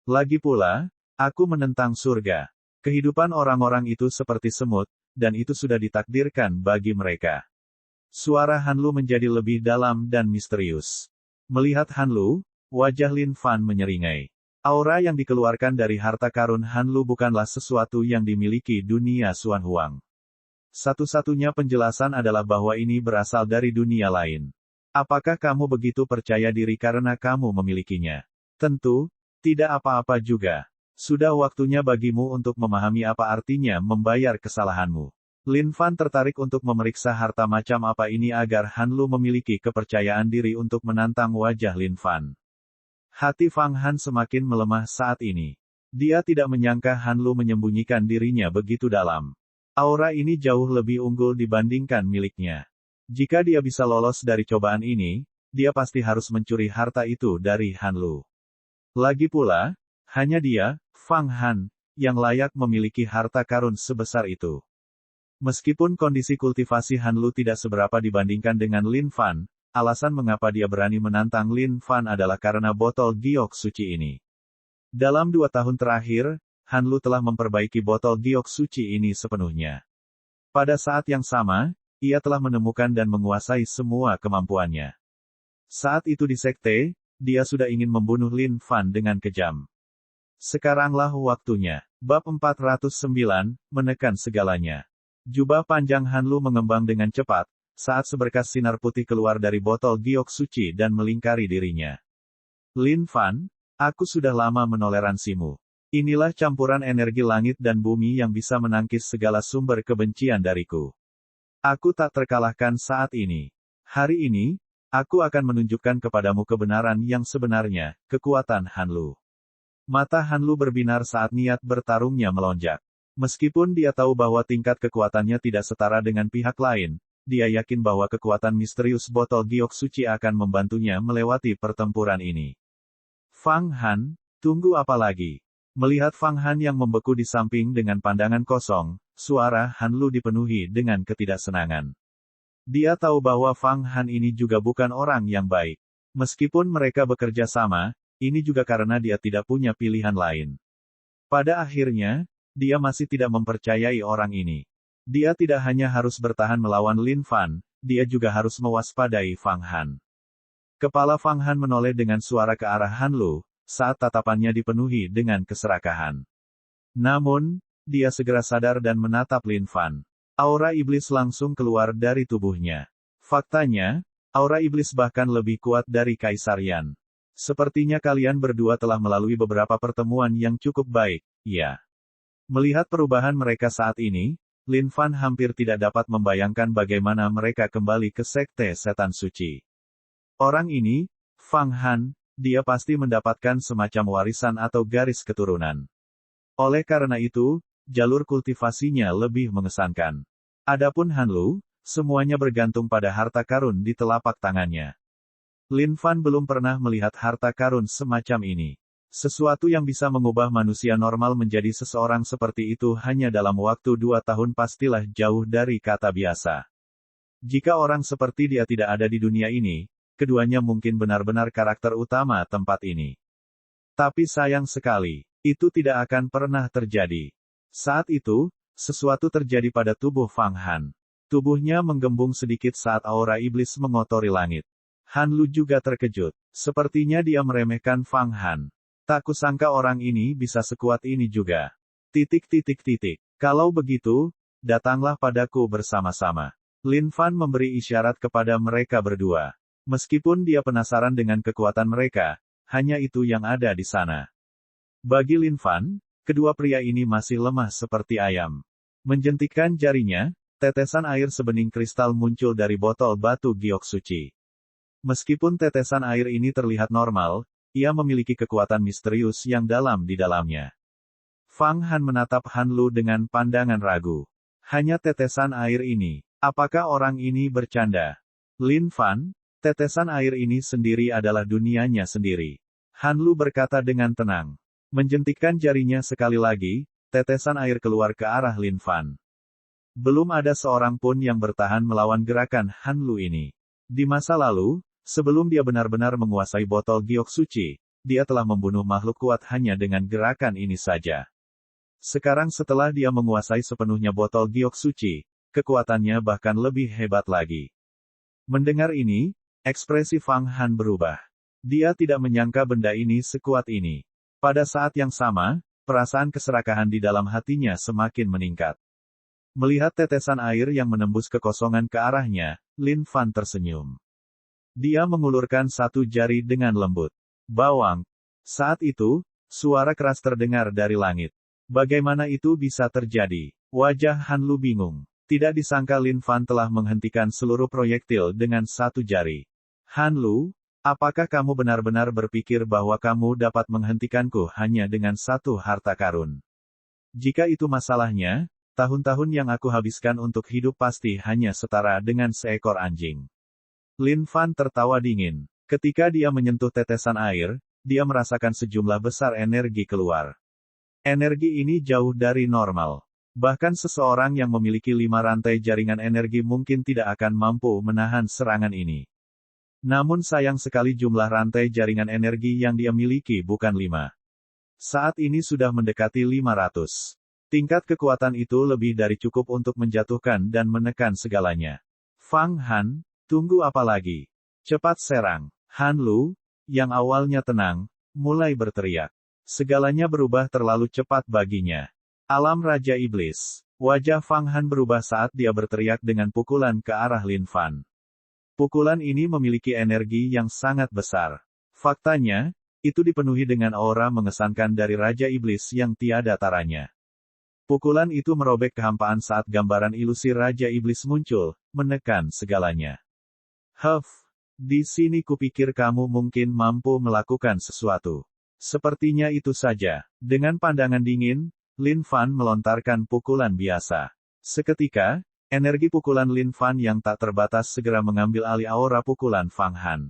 Lagi pula, aku menentang surga. Kehidupan orang-orang itu seperti semut, dan itu sudah ditakdirkan bagi mereka. Suara Han Lu menjadi lebih dalam dan misterius. Melihat Han Lu, wajah Lin Fan menyeringai. Aura yang dikeluarkan dari harta karun Han Lu bukanlah sesuatu yang dimiliki dunia Xuan Huang. Satu-satunya penjelasan adalah bahwa ini berasal dari dunia lain. Apakah kamu begitu percaya diri karena kamu memilikinya? Tentu, tidak apa-apa juga. Sudah waktunya bagimu untuk memahami apa artinya membayar kesalahanmu. Lin Fan tertarik untuk memeriksa harta macam apa ini agar Han Lu memiliki kepercayaan diri untuk menantang wajah Lin Fan. Hati Fang Han semakin melemah saat ini. Dia tidak menyangka Han Lu menyembunyikan dirinya begitu dalam. Aura ini jauh lebih unggul dibandingkan miliknya. Jika dia bisa lolos dari cobaan ini, dia pasti harus mencuri harta itu dari Han Lu. Lagi pula, hanya dia, Fang Han, yang layak memiliki harta karun sebesar itu. Meskipun kondisi kultivasi Han Lu tidak seberapa dibandingkan dengan Lin Fan, alasan mengapa dia berani menantang Lin Fan adalah karena botol giok suci ini. Dalam 2 tahun terakhir, Han Lu telah memperbaiki botol giok suci ini sepenuhnya. Pada saat yang sama, ia telah menemukan dan menguasai semua kemampuannya. Saat itu di sekte, dia sudah ingin membunuh Lin Fan dengan kejam. Sekaranglah waktunya. Bab 409, menekan segalanya. Jubah panjang Han Lu mengembang dengan cepat, saat seberkas sinar putih keluar dari botol giok suci dan melingkari dirinya. Lin Fan, aku sudah lama menoleransimu. Inilah campuran energi langit dan bumi yang bisa menangkis segala sumber kebencian dariku. Aku tak terkalahkan saat ini. Hari ini, aku akan menunjukkan kepadamu kebenaran yang sebenarnya, kekuatan Han Lu. Mata Han Lu berbinar saat niat bertarungnya melonjak. Meskipun dia tahu bahwa tingkat kekuatannya tidak setara dengan pihak lain, dia yakin bahwa kekuatan misterius botol giok suci akan membantunya melewati pertempuran ini. Fang Han, tunggu apa lagi? Melihat Fang Han yang membeku di samping dengan pandangan kosong, suara Han Lu dipenuhi dengan ketidaksenangan. Dia tahu bahwa Fang Han ini juga bukan orang yang baik. Meskipun mereka bekerja sama, ini juga karena dia tidak punya pilihan lain. Pada akhirnya, dia masih tidak mempercayai orang ini. Dia tidak hanya harus bertahan melawan Lin Fan, dia juga harus mewaspadai Fang Han. Kepala Fang Han menoleh dengan suara ke arah Han Lu, saat tatapannya dipenuhi dengan keserakahan. Namun, dia segera sadar dan menatap Lin Fan. Aura iblis langsung keluar dari tubuhnya. Faktanya, aura iblis bahkan lebih kuat dari Kaisar Yan. Sepertinya kalian berdua telah melalui beberapa pertemuan yang cukup baik, ya. Melihat perubahan mereka saat ini, Lin Fan hampir tidak dapat membayangkan bagaimana mereka kembali ke Sekte Setan Suci. Orang ini, Fang Han, dia pasti mendapatkan semacam warisan atau garis keturunan. Oleh karena itu, jalur kultivasinya lebih mengesankan. Adapun Han Lu, semuanya bergantung pada harta karun di telapak tangannya. Lin Fan belum pernah melihat harta karun semacam ini. Sesuatu yang bisa mengubah manusia normal menjadi seseorang seperti itu hanya dalam waktu 2 tahun pastilah jauh dari kata biasa. Jika orang seperti dia tidak ada di dunia ini, keduanya mungkin benar-benar karakter utama tempat ini. Tapi sayang sekali, itu tidak akan pernah terjadi. Saat itu, sesuatu terjadi pada tubuh Fang Han. Tubuhnya menggembung sedikit saat aura iblis mengotori langit. Han Lu juga terkejut. Sepertinya dia meremehkan Fang Han. Tak kusangka orang ini bisa sekuat ini juga. Kalau begitu, datanglah padaku bersama-sama. Lin Fan memberi isyarat kepada mereka berdua. Meskipun dia penasaran dengan kekuatan mereka, hanya itu yang ada di sana. Bagi Lin Fan, Kedua pria ini masih lemah seperti ayam. Menjentikkan jarinya, tetesan air sebening kristal muncul dari botol batu giok suci. Meskipun tetesan air ini terlihat normal, ia memiliki kekuatan misterius yang dalam di dalamnya. Fang Han menatap Han Lu dengan pandangan ragu. Hanya tetesan air ini. Apakah orang ini bercanda? Lin Fan, tetesan air ini sendiri adalah dunianya sendiri. Han Lu berkata dengan tenang. Menjentikkan jarinya sekali lagi, tetesan air keluar ke arah Lin Fan. Belum ada seorang pun yang bertahan melawan gerakan Han Lu ini. Di masa lalu, sebelum dia benar-benar menguasai botol giok suci, dia telah membunuh makhluk kuat hanya dengan gerakan ini saja. Sekarang setelah dia menguasai sepenuhnya botol giok suci, kekuatannya bahkan lebih hebat lagi. Mendengar ini, ekspresi Fang Han berubah. Dia tidak menyangka benda ini sekuat ini. Pada saat yang sama, perasaan keserakahan di dalam hatinya semakin meningkat. Melihat tetesan air yang menembus kekosongan ke arahnya, Lin Fan tersenyum. Dia mengulurkan satu jari dengan lembut. Bawang. Saat itu, suara keras terdengar dari langit. Bagaimana itu bisa terjadi? Wajah Han Lu bingung. Tidak disangka Lin Fan telah menghentikan seluruh proyektil dengan satu jari. Han Lu, apakah kamu benar-benar berpikir bahwa kamu dapat menghentikanku hanya dengan satu harta karun? Jika itu masalahnya, tahun-tahun yang aku habiskan untuk hidup pasti hanya setara dengan seekor anjing. Lin Fan tertawa dingin. Ketika dia menyentuh tetesan air, dia merasakan sejumlah besar energi keluar. Energi ini jauh dari normal. Bahkan seseorang yang memiliki 5 rantai jaringan energi mungkin tidak akan mampu menahan serangan ini. Namun sayang sekali jumlah rantai jaringan energi yang dia miliki bukan 5. Saat ini sudah mendekati 500. Tingkat kekuatan itu lebih dari cukup untuk menjatuhkan dan menekan segalanya. Fang Han, tunggu apa lagi? Cepat serang. Han Lu, yang awalnya tenang, mulai berteriak. Segalanya berubah terlalu cepat baginya. Alam Raja Iblis. Wajah Fang Han berubah saat dia berteriak dengan pukulan ke arah Lin Fan. Pukulan ini memiliki energi yang sangat besar. Faktanya, itu dipenuhi dengan aura mengesankan dari Raja Iblis yang tiada taranya. Pukulan itu merobek kehampaan saat gambaran ilusi Raja Iblis muncul, menekan segalanya. Huff, di sini kupikir kamu mungkin mampu melakukan sesuatu. Sepertinya itu saja. Dengan pandangan dingin, Lin Fan melontarkan pukulan biasa. Seketika, energi pukulan Lin Fan yang tak terbatas segera mengambil alih aura pukulan Fang Han.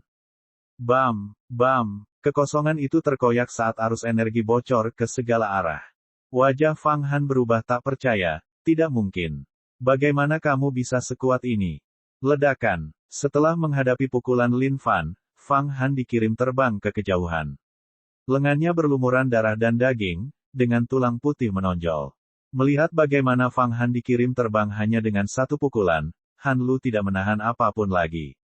Bam, bam, kekosongan itu terkoyak saat arus energi bocor ke segala arah. Wajah Fang Han berubah tak percaya, tidak mungkin. Bagaimana kamu bisa sekuat ini? Ledakan. Setelah menghadapi pukulan Lin Fan, Fang Han dikirim terbang ke kejauhan. Lengannya berlumuran darah dan daging, dengan tulang putih menonjol. Melihat bagaimana Fang Han dikirim terbang hanya dengan satu pukulan, Han Lu tidak menahan apapun lagi.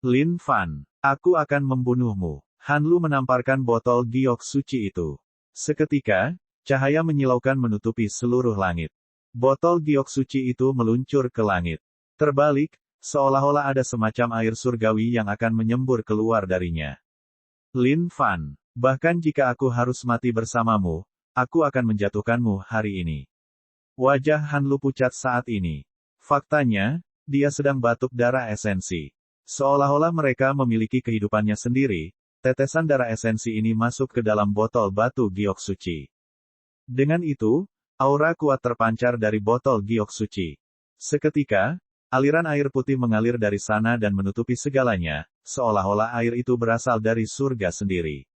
Lin Fan, aku akan membunuhmu. Han Lu menamparkan botol giok suci itu. Seketika, cahaya menyilaukan menutupi seluruh langit. Botol giok suci itu meluncur ke langit. Terbalik, seolah-olah ada semacam air surgawi yang akan menyembur keluar darinya. Lin Fan, bahkan jika aku harus mati bersamamu, aku akan menjatuhkanmu hari ini. Wajah Han Lu pucat saat ini. Faktanya, dia sedang batuk darah esensi. Seolah-olah mereka memiliki kehidupannya sendiri, tetesan darah esensi ini masuk ke dalam botol batu giok suci. Dengan itu, aura kuat terpancar dari botol giok suci. Seketika, aliran air putih mengalir dari sana dan menutupi segalanya, seolah-olah air itu berasal dari surga sendiri.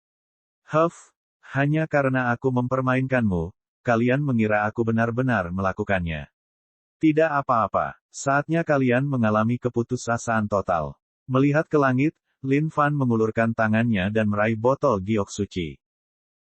Huff, hanya karena aku mempermainkanmu, kalian mengira aku benar-benar melakukannya. Tidak apa-apa, saatnya kalian mengalami keputusasaan total. Melihat ke langit, Lin Fan mengulurkan tangannya dan meraih botol giok suci.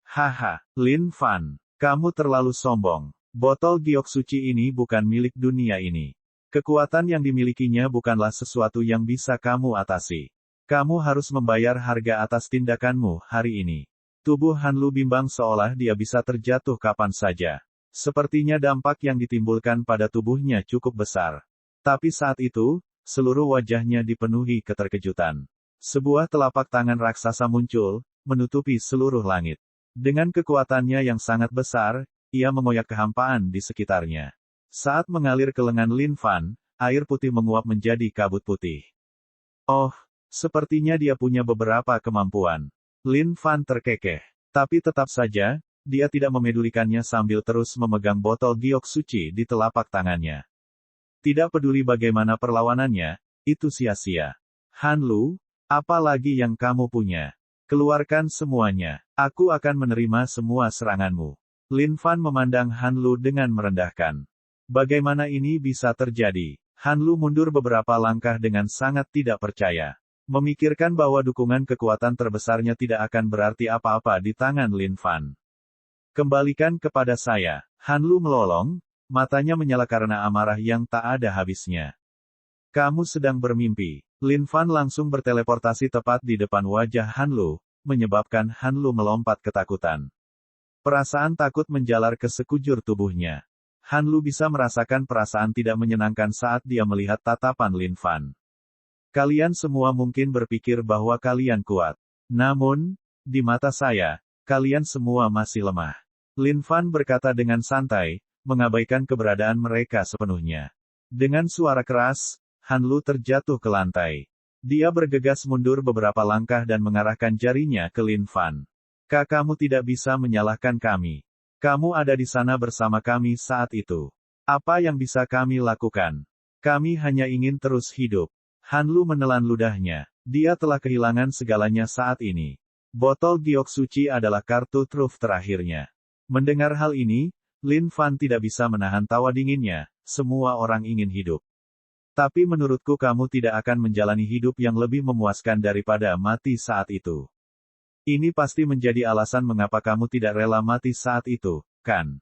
Haha, Lin Fan, kamu terlalu sombong. Botol giok suci ini bukan milik dunia ini. Kekuatan yang dimilikinya bukanlah sesuatu yang bisa kamu atasi. Kamu harus membayar harga atas tindakanmu hari ini. Tubuh Han Lu bimbang seolah dia bisa terjatuh kapan saja. Sepertinya dampak yang ditimbulkan pada tubuhnya cukup besar. Tapi saat itu, seluruh wajahnya dipenuhi keterkejutan. Sebuah telapak tangan raksasa muncul, menutupi seluruh langit. Dengan kekuatannya yang sangat besar, ia mengoyak kehampaan di sekitarnya. Saat mengalir ke lengan Lin Fan, air putih menguap menjadi kabut putih. Oh, sepertinya dia punya beberapa kemampuan. Lin Fan terkekeh. Tapi tetap saja, dia tidak memedulikannya sambil terus memegang botol giok suci di telapak tangannya. Tidak peduli bagaimana perlawanannya, itu sia-sia. Han Lu, apa lagi yang kamu punya? Keluarkan semuanya. Aku akan menerima semua seranganmu. Lin Fan memandang Han Lu dengan merendahkan. Bagaimana ini bisa terjadi? Han Lu mundur beberapa langkah dengan sangat tidak percaya. Memikirkan bahwa dukungan kekuatan terbesarnya tidak akan berarti apa-apa di tangan Lin Fan. Kembalikan kepada saya. Han Lu melolong, matanya menyala karena amarah yang tak ada habisnya. Kamu sedang bermimpi. Lin Fan langsung berteleportasi tepat di depan wajah Han Lu, menyebabkan Han Lu melompat ketakutan. Perasaan takut menjalar ke sekujur tubuhnya. Han Lu bisa merasakan perasaan tidak menyenangkan saat dia melihat tatapan Lin Fan. Kalian semua mungkin berpikir bahwa kalian kuat. Namun, di mata saya, kalian semua masih lemah. Lin Fan berkata dengan santai, mengabaikan keberadaan mereka sepenuhnya. Dengan suara keras, Han Lu terjatuh ke lantai. Dia bergegas mundur beberapa langkah dan mengarahkan jarinya ke Lin Fan. Kamu tidak bisa menyalahkan kami. Kamu ada di sana bersama kami saat itu. Apa yang bisa kami lakukan? Kami hanya ingin terus hidup. Han Lu menelan ludahnya. Dia telah kehilangan segalanya saat ini. Botol giok suci adalah kartu truf terakhirnya. Mendengar hal ini, Lin Fan tidak bisa menahan tawa dinginnya. Semua orang ingin hidup. Tapi menurutku kamu tidak akan menjalani hidup yang lebih memuaskan daripada mati saat itu. Ini pasti menjadi alasan mengapa kamu tidak rela mati saat itu, kan?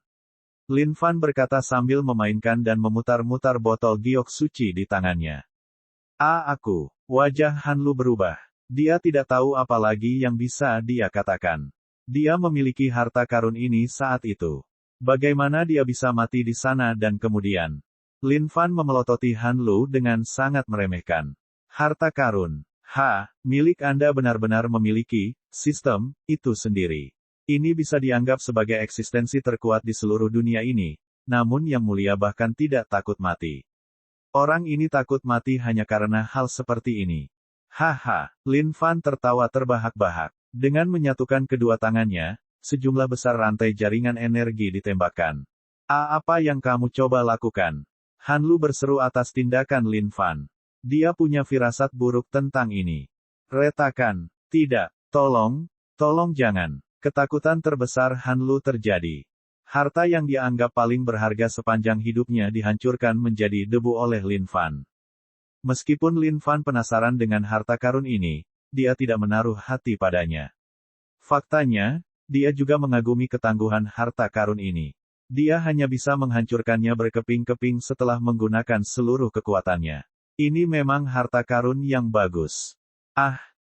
Lin Fan berkata sambil memainkan dan memutar-mutar botol giok suci di tangannya. Aku. Wajah Han Lu berubah. Dia tidak tahu apa lagi yang bisa dia katakan. Dia memiliki harta karun ini saat itu. Bagaimana dia bisa mati di sana dan kemudian? Lin Fan memelototi Han Lu dengan sangat meremehkan. Harta karun. Milik Anda benar-benar memiliki sistem itu sendiri. Ini bisa dianggap sebagai eksistensi terkuat di seluruh dunia ini, namun Yang Mulia bahkan tidak takut mati. Orang ini takut mati hanya karena hal seperti ini. Lin Fan tertawa terbahak-bahak. Dengan menyatukan kedua tangannya, sejumlah besar rantai jaringan energi ditembakkan. Apa yang kamu coba lakukan? Han Lu berseru atas tindakan Lin Fan. Dia punya firasat buruk tentang ini. Retakan. Tidak. Tolong jangan. Ketakutan terbesar Han Lu terjadi. Harta yang dia anggap paling berharga sepanjang hidupnya dihancurkan menjadi debu oleh Lin Fan. Meskipun Lin Fan penasaran dengan harta karun ini, dia tidak menaruh hati padanya. Faktanya, dia juga mengagumi ketangguhan harta karun ini. Dia hanya bisa menghancurkannya berkeping-keping setelah menggunakan seluruh kekuatannya. Ini memang harta karun yang bagus.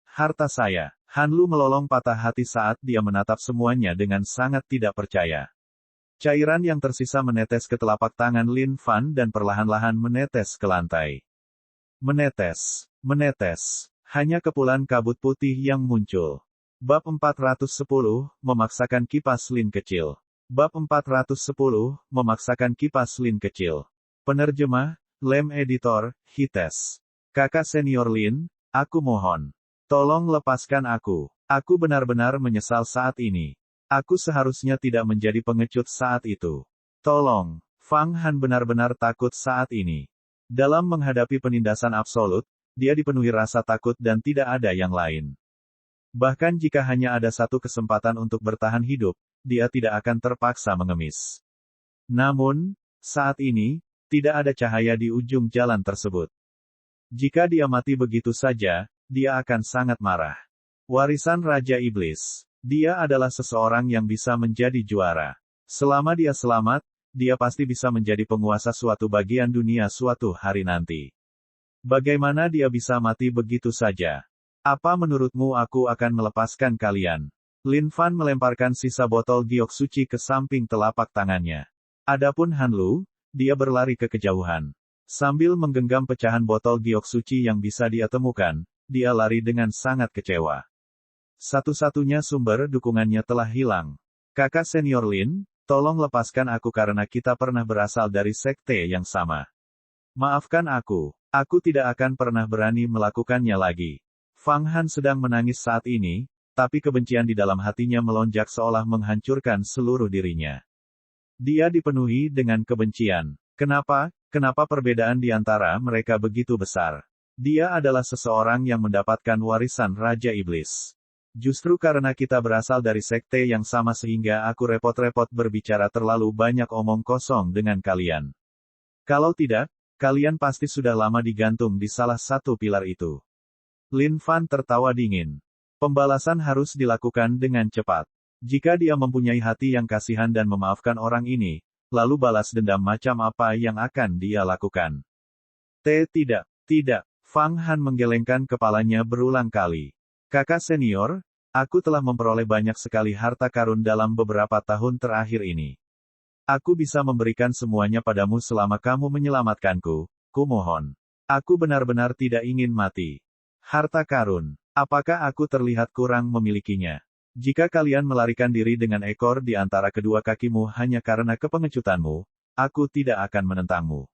Harta saya. Han Lu melolong patah hati saat dia menatap semuanya dengan sangat tidak percaya. Cairan yang tersisa menetes ke telapak tangan Lin Fan dan perlahan-lahan menetes ke lantai. Menetes. Hanya kepulan kabut putih yang muncul. Bab 410, memaksakan kipas Lin kecil. Bab 410, memaksakan kipas Lin kecil. Penerjemah, Lem Editor, Hites. Kakak senior Lin, aku mohon. Tolong lepaskan aku. Aku benar-benar menyesal saat ini. Aku seharusnya tidak menjadi pengecut saat itu. Tolong. Fang Han benar-benar takut saat ini. Dalam menghadapi penindasan absolut, dia dipenuhi rasa takut dan tidak ada yang lain. Bahkan jika hanya ada satu kesempatan untuk bertahan hidup, dia tidak akan terpaksa mengemis. Namun, saat ini, tidak ada cahaya di ujung jalan tersebut. Jika dia mati begitu saja, dia akan sangat marah. Warisan Raja Iblis. Dia adalah seseorang yang bisa menjadi juara. Selama dia selamat, dia pasti bisa menjadi penguasa suatu bagian dunia suatu hari nanti. Bagaimana dia bisa mati begitu saja? Apa menurutmu aku akan melepaskan kalian? Lin Fan melemparkan sisa botol giok suci ke samping telapak tangannya. Adapun Han Lu, dia berlari ke kejauhan. Sambil menggenggam pecahan botol giok suci yang bisa dia temukan, dia lari dengan sangat kecewa. Satu-satunya sumber dukungannya telah hilang. Kakak senior Lin, tolong lepaskan aku karena kita pernah berasal dari sekte yang sama. Maafkan aku tidak akan pernah berani melakukannya lagi. Fang Han sedang menangis saat ini, tapi kebencian di dalam hatinya melonjak seolah menghancurkan seluruh dirinya. Dia dipenuhi dengan kebencian. Kenapa perbedaan di antara mereka begitu besar? Dia adalah seseorang yang mendapatkan warisan Raja Iblis. Justru karena kita berasal dari sekte yang sama sehingga aku repot-repot berbicara terlalu banyak omong kosong dengan kalian. Kalau tidak, kalian pasti sudah lama digantung di salah satu pilar itu. Lin Fan tertawa dingin. Pembalasan harus dilakukan dengan cepat. Jika dia mempunyai hati yang kasihan dan memaafkan orang ini, lalu balas dendam macam apa yang akan dia lakukan? Tidak. Fang Han menggelengkan kepalanya berulang kali. Kakak senior, aku telah memperoleh banyak sekali harta karun dalam beberapa tahun terakhir ini. Aku bisa memberikan semuanya padamu selama kamu menyelamatkanku, kumohon. Aku benar-benar tidak ingin mati. Harta karun, apakah aku terlihat kurang memilikinya? Jika kalian melarikan diri dengan ekor di antara kedua kakimu hanya karena kepengecutanmu, aku tidak akan menentangmu.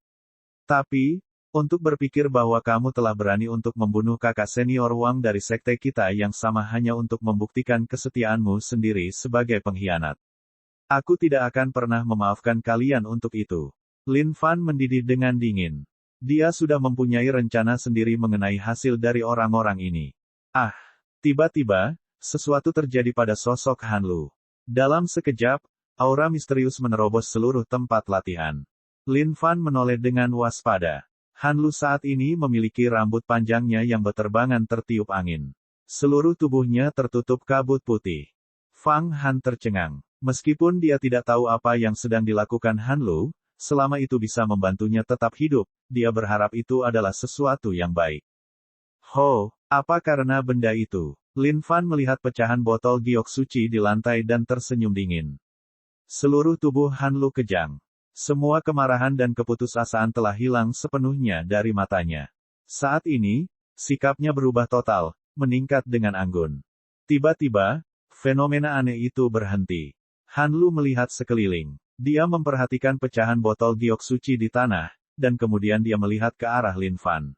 Tapi, untuk berpikir bahwa kamu telah berani untuk membunuh kakak senior Wang dari sekte kita yang sama hanya untuk membuktikan kesetiaanmu sendiri sebagai pengkhianat. Aku tidak akan pernah memaafkan kalian untuk itu. Lin Fan mendidih dengan dingin. Dia sudah mempunyai rencana sendiri mengenai hasil dari orang-orang ini. Tiba-tiba, sesuatu terjadi pada sosok Han Lu. Dalam sekejap, aura misterius menerobos seluruh tempat latihan. Lin Fan menoleh dengan waspada. Han Lu saat ini memiliki rambut panjangnya yang beterbangan tertiup angin. Seluruh tubuhnya tertutup kabut putih. Fang Han tercengang. Meskipun dia tidak tahu apa yang sedang dilakukan Han Lu, selama itu bisa membantunya tetap hidup, dia berharap itu adalah sesuatu yang baik. Apa karena benda itu? Lin Fan melihat pecahan botol giok suci di lantai dan tersenyum dingin. Seluruh tubuh Han Lu kejang. Semua kemarahan dan keputusasaan telah hilang sepenuhnya dari matanya. Saat ini, sikapnya berubah total, meningkat dengan anggun. Tiba-tiba, fenomena aneh itu berhenti. Han Lu melihat sekeliling. Dia memperhatikan pecahan botol giok suci di tanah, dan kemudian dia melihat ke arah Lin Fan.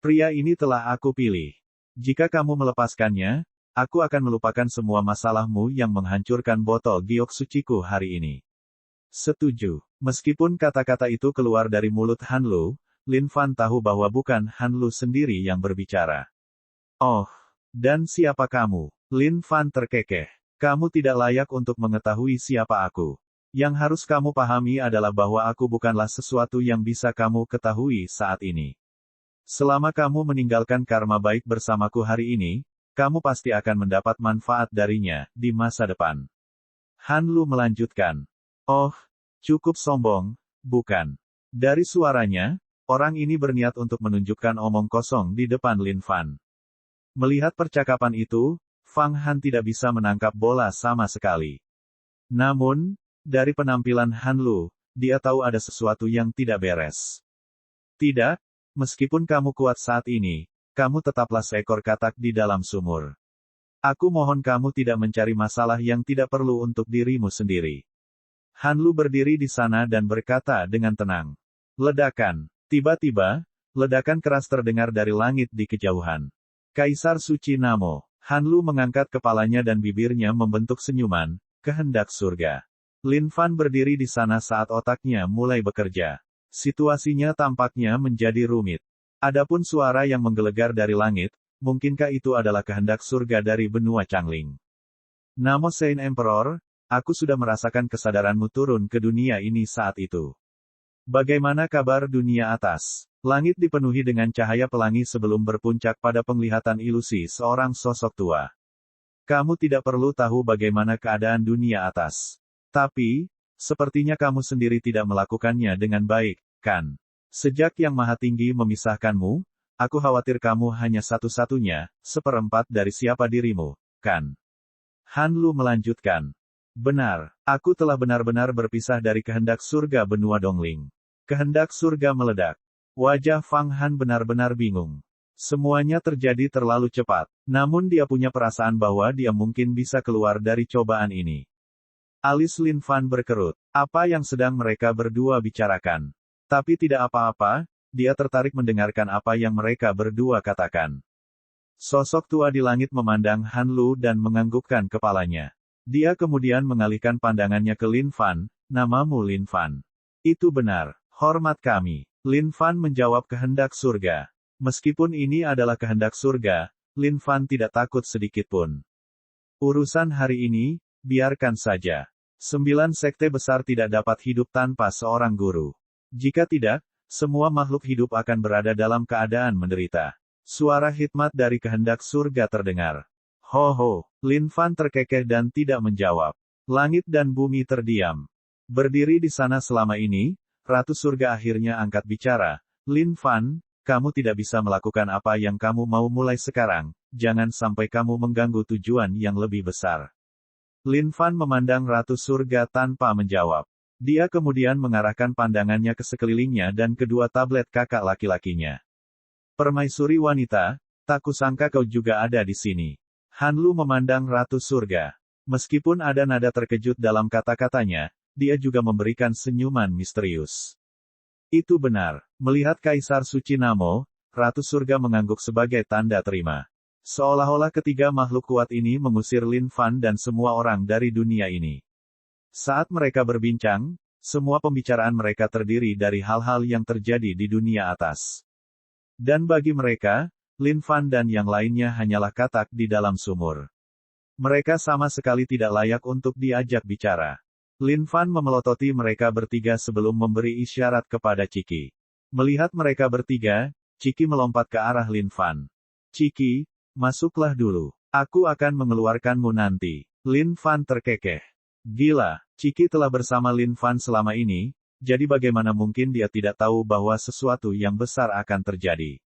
Pria ini telah aku pilih. Jika kamu melepaskannya, aku akan melupakan semua masalahmu yang menghancurkan botol giok suciku hari ini. Setuju. Meskipun kata-kata itu keluar dari mulut Han Lu, Lin Fan tahu bahwa bukan Han Lu sendiri yang berbicara. Dan siapa kamu? Lin Fan terkekeh. Kamu tidak layak untuk mengetahui siapa aku. Yang harus kamu pahami adalah bahwa aku bukanlah sesuatu yang bisa kamu ketahui saat ini. Selama kamu meninggalkan karma baik bersamaku hari ini, kamu pasti akan mendapat manfaat darinya di masa depan. Han Lu melanjutkan. Cukup sombong, bukan? Dari suaranya, orang ini berniat untuk menunjukkan omong kosong di depan Lin Fan. Melihat percakapan itu, Fang Han tidak bisa menangkap bola sama sekali. Namun, dari penampilan Han Lu, dia tahu ada sesuatu yang tidak beres. Tidak, meskipun kamu kuat saat ini, kamu tetaplah seekor katak di dalam sumur. Aku mohon kamu tidak mencari masalah yang tidak perlu untuk dirimu sendiri. Han Lu berdiri di sana dan berkata dengan tenang. Ledakan. Tiba-tiba, ledakan keras terdengar dari langit di kejauhan. Kaisar Suci Namo. Han Lu mengangkat kepalanya dan bibirnya membentuk senyuman, kehendak surga. Lin Fan berdiri di sana saat otaknya mulai bekerja. Situasinya tampaknya menjadi rumit. Adapun suara yang menggelegar dari langit, mungkinkah itu adalah kehendak surga dari benua Changling? Namo Saint Emperor, aku sudah merasakan kesadaranmu turun ke dunia ini saat itu. Bagaimana kabar dunia atas? Langit dipenuhi dengan cahaya pelangi sebelum berpuncak pada penglihatan ilusi seorang sosok tua. Kamu tidak perlu tahu bagaimana keadaan dunia atas. Tapi, sepertinya kamu sendiri tidak melakukannya dengan baik, kan? Sejak Yang Maha Tinggi memisahkanmu, aku khawatir kamu hanya satu-satunya, seperempat dari siapa dirimu, kan? Han Lu melanjutkan. Benar, aku telah benar-benar berpisah dari kehendak surga benua Dongling. Kehendak surga meledak. Wajah Fang Han benar-benar bingung. Semuanya terjadi terlalu cepat. Namun dia punya perasaan bahwa dia mungkin bisa keluar dari cobaan ini. Alis Lin Fan berkerut. Apa yang sedang mereka berdua bicarakan? Tapi tidak apa-apa, dia tertarik mendengarkan apa yang mereka berdua katakan. Sosok tua di langit memandang Han Lu dan menganggukkan kepalanya. Dia kemudian mengalihkan pandangannya ke Lin Fan, namamu Lin Fan. Itu benar, hormat kami. Lin Fan menjawab kehendak surga. Meskipun ini adalah kehendak surga, Lin Fan tidak takut sedikitpun. Urusan hari ini, biarkan saja. 9 sekte besar tidak dapat hidup tanpa seorang guru. Jika tidak, semua makhluk hidup akan berada dalam keadaan menderita. Suara hikmat dari kehendak surga terdengar. Ho ho, Lin Fan terkekeh dan tidak menjawab. Langit dan bumi terdiam. Berdiri di sana selama ini, Ratu Surga akhirnya angkat bicara. Lin Fan, kamu tidak bisa melakukan apa yang kamu mau mulai sekarang, jangan sampai kamu mengganggu tujuan yang lebih besar. Lin Fan memandang Ratu Surga tanpa menjawab. Dia kemudian mengarahkan pandangannya ke sekelilingnya dan kedua tablet kakak laki-lakinya. Permaisuri wanita, tak kusangka kau juga ada di sini. Han Lu memandang Ratu Surga. Meskipun ada nada terkejut dalam kata-katanya, dia juga memberikan senyuman misterius. Itu benar. Melihat Kaisar Suci Namo, Ratu Surga mengangguk sebagai tanda terima. Seolah-olah ketiga makhluk kuat ini mengusir Lin Fan dan semua orang dari dunia ini. Saat mereka berbincang, semua pembicaraan mereka terdiri dari hal-hal yang terjadi di dunia atas. Dan bagi mereka, Lin Fan dan yang lainnya hanyalah katak di dalam sumur. Mereka sama sekali tidak layak untuk diajak bicara. Lin Fan memelototi mereka bertiga sebelum memberi isyarat kepada Ciki. Melihat mereka bertiga, Ciki melompat ke arah Lin Fan. Ciki, masuklah dulu. Aku akan mengeluarkanmu nanti. Lin Fan terkekeh. Gila, Ciki telah bersama Lin Fan selama ini, jadi bagaimana mungkin dia tidak tahu bahwa sesuatu yang besar akan terjadi.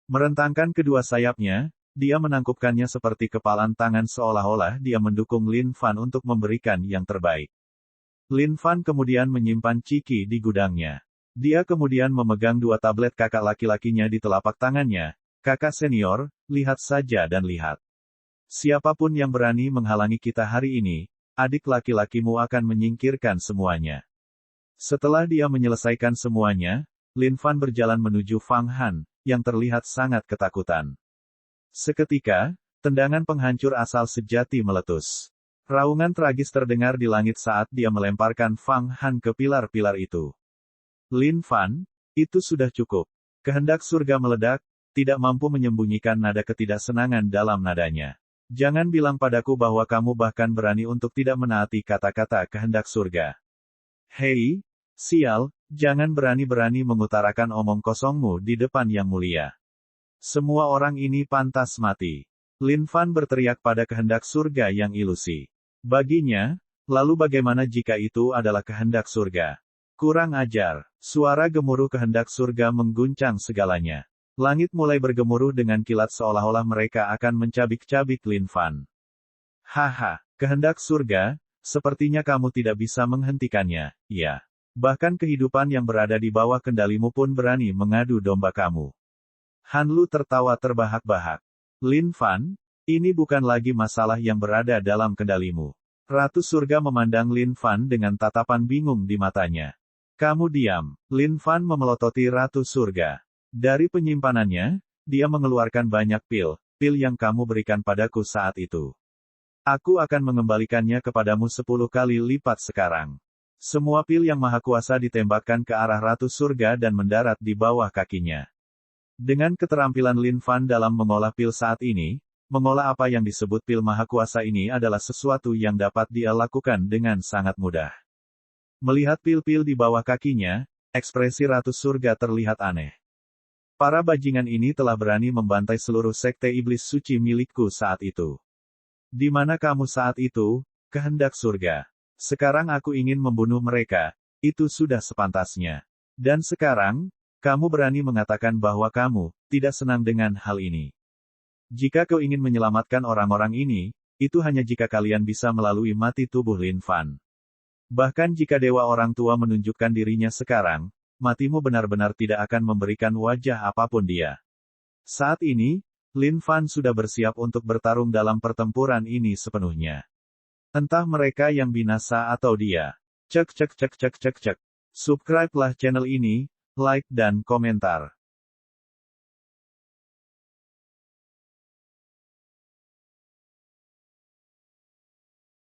Merentangkan kedua sayapnya, dia menangkupkannya seperti kepalan tangan seolah-olah dia mendukung Lin Fan untuk memberikan yang terbaik. Lin Fan kemudian menyimpan Ciki di gudangnya. Dia kemudian memegang dua tablet kakak laki-lakinya di telapak tangannya. Kakak senior, lihat saja dan lihat. Siapapun yang berani menghalangi kita hari ini, adik laki-lakimu akan menyingkirkan semuanya. Setelah dia menyelesaikan semuanya, Lin Fan berjalan menuju Fang Han, yang terlihat sangat ketakutan. Seketika, tendangan penghancur asal sejati meletus. Raungan tragis terdengar di langit saat dia melemparkan Fang Han ke pilar-pilar itu. Lin Fan, itu sudah cukup. Kehendak surga meledak, tidak mampu menyembunyikan nada ketidaksenangan dalam nadanya. Jangan bilang padaku bahwa kamu bahkan berani untuk tidak menaati kata-kata kehendak surga. Hei, sial, jangan berani-berani mengutarakan omong kosongmu di depan yang mulia. Semua orang ini pantas mati. Lin Fan berteriak pada kehendak surga yang ilusi. Baginya, lalu bagaimana jika itu adalah kehendak surga? Kurang ajar. Suara gemuruh kehendak surga mengguncang segalanya. Langit mulai bergemuruh dengan kilat seolah-olah mereka akan mencabik-cabik Lin Fan. Haha, kehendak surga, sepertinya kamu tidak bisa menghentikannya, ya. Bahkan kehidupan yang berada di bawah kendalimu pun berani mengadu domba kamu. Han Lu tertawa terbahak-bahak. Lin Fan, ini bukan lagi masalah yang berada dalam kendalimu. Ratu Surga memandang Lin Fan dengan tatapan bingung di matanya. Kamu diam. Lin Fan memelototi Ratu Surga. Dari penyimpanannya, dia mengeluarkan banyak pil yang kamu berikan padaku saat itu. Aku akan mengembalikannya kepadamu 10 kali lipat sekarang. Semua pil yang maha kuasa ditembakkan ke arah Ratu Surga dan mendarat di bawah kakinya. Dengan keterampilan Lin Fan dalam mengolah pil saat ini, mengolah apa yang disebut pil maha kuasa ini adalah sesuatu yang dapat dia lakukan dengan sangat mudah. Melihat pil-pil di bawah kakinya, ekspresi Ratu Surga terlihat aneh. Para bajingan ini telah berani membantai seluruh sekte iblis suci milikku saat itu. Di mana kamu saat itu, kehendak surga? Sekarang aku ingin membunuh mereka, itu sudah sepantasnya. Dan sekarang, kamu berani mengatakan bahwa kamu tidak senang dengan hal ini. Jika kau ingin menyelamatkan orang-orang ini, itu hanya jika kalian bisa melalui mati tubuh Lin Fan. Bahkan jika Dewa Orang Tua menunjukkan dirinya sekarang, matimu benar-benar tidak akan memberikan wajah apapun dia. Saat ini, Lin Fan sudah bersiap untuk bertarung dalam pertempuran ini sepenuhnya. Entah mereka yang binasa atau dia. Cek. Subscribe-lah channel ini, like dan komentar.